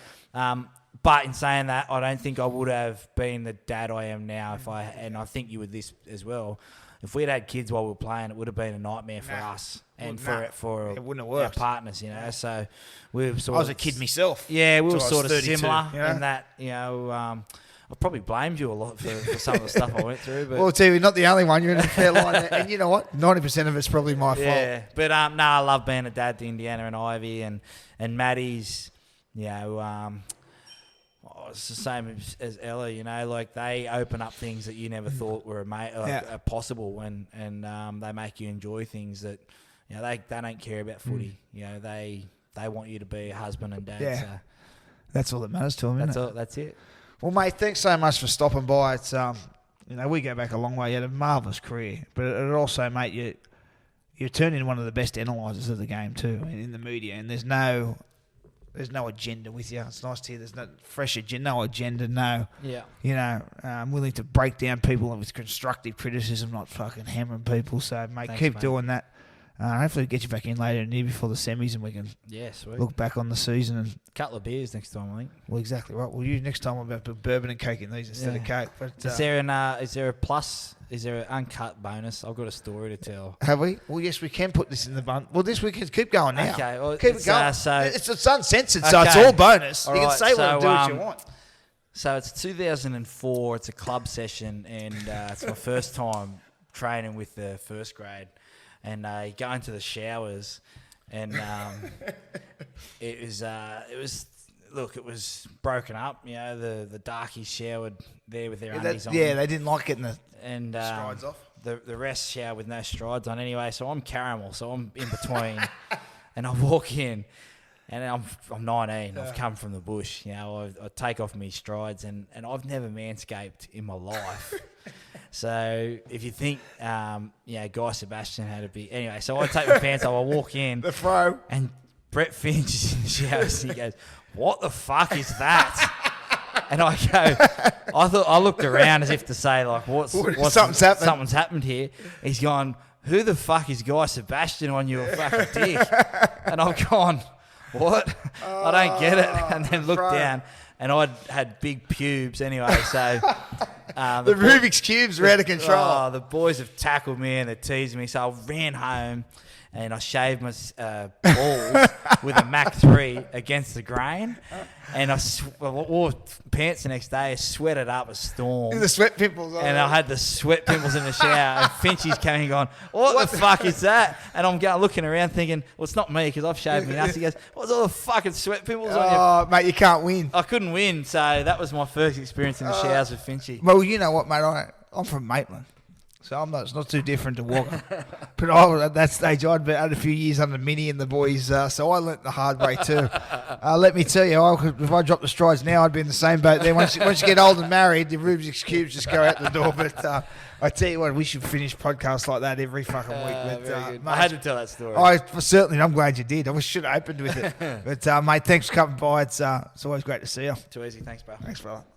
Speaker 2: but in saying that, I don't think I would have been the dad I am now and I think you would this as well. If we'd had kids while we were playing, it would have been a nightmare for us and for
Speaker 1: it wouldn't have
Speaker 2: our
Speaker 1: worked.
Speaker 2: Partners, So we were sort
Speaker 1: I was a kid myself.
Speaker 2: Yeah, we were sort of
Speaker 1: 32,
Speaker 2: similar in that, I probably blamed you a lot for some of the stuff I went through. But
Speaker 1: well, too, you're not the only one. You're in a fair line there. And you know what? 90% of it's probably my fault.
Speaker 2: Yeah, but I love being a dad to Indiana and Ivy and Maddie's. It's the same as Ella. Like, they open up things that you never thought were possible, and they make you enjoy things that they don't care about footy. They want you to be a husband and dad.
Speaker 1: Yeah.
Speaker 2: So
Speaker 1: that's all that matters to them.
Speaker 2: That's it.
Speaker 1: Well, mate, thanks so much for stopping by. It's we go back a long way. You had a marvellous career, but it also, mate, you turned into one of the best analysers of the game too, in the media. And there's no agenda with you. It's nice to hear. There's no fresh agenda, no agenda, no.
Speaker 2: Yeah.
Speaker 1: I'm willing to break down people with constructive criticism, not fucking hammering people. So, mate, keep doing that. Hopefully we'll get you back in later in the year before the semis, and we can look back on the season. And
Speaker 2: a couple of beers next time, I think.
Speaker 1: Well, exactly right. Well, next time we'll put bourbon and Coke in these instead of Coke. But
Speaker 2: is there a plus? Is there an uncut bonus? I've got a story to tell.
Speaker 1: Have we? Well, yes, we can put this in the bun. Well, we can keep going now.
Speaker 2: Okay. Well,
Speaker 1: keep it going. It's uncensored, so it's all bonus.
Speaker 2: All
Speaker 1: you can say what and do what you want.
Speaker 2: So it's 2004. It's a club session, and it's my first time training with the first grade. And you go into the showers, and it was broken up. The darkies showered there with their undies on.
Speaker 1: Yeah, they didn't like getting the
Speaker 2: strides off. The rest shower with no strides on anyway. So I'm caramel, so I'm in between, and I walk in, and I'm 19. I've come from the bush. I take off my strides, and I've never manscaped in my life. So if you think, Guy Sebastian had to be... Anyway, so I take my pants off, I walk in...
Speaker 1: The fro.
Speaker 2: And Brett Finch is in the showers. And he goes, "What the fuck is that?" And I go, I looked around as if to say, like,
Speaker 1: something's happened.
Speaker 2: Something's happened here. He's gone, "Who the fuck is Guy Sebastian on your fucking dick?" And I've gone, "What?" I don't get it. And then looked down, and I'd had big pubes anyway, so...
Speaker 1: the Rubik's Cubes were out of control.
Speaker 2: The boys have tackled me and they're teasing me, so I ran home and I shaved my balls with a Mach 3 against the grain, and I wore pants the next day. I sweated up a storm.
Speaker 1: The sweat pimples.
Speaker 2: And I had the sweat pimples in the shower, and Finchie's coming on, what the fuck is that? And I'm looking around thinking, well, it's not me because I've shaved my nuts. He goes, what's all the fucking sweat pimples on you?
Speaker 1: Oh, mate, you can't win.
Speaker 2: I couldn't win, so that was my first experience in the showers with Finchie.
Speaker 1: Well, you know what, mate? I'm from Maitland. So it's not too different to Walker. But at that stage, I'd had a few years under Minnie and the boys, so I learnt the hard way too. Let me tell you, if I dropped the strides now, I'd be in the same boat there. Once you get old and married, the Rubik's Cubes just go out the door. But I tell you what, we should finish podcasts like that every fucking week. But,
Speaker 2: I had to tell that story.
Speaker 1: I'm glad you did. I should have opened with it. But, mate, thanks for coming by. It's always great to see you.
Speaker 2: Too easy. Thanks, bro.
Speaker 1: Thanks, brother.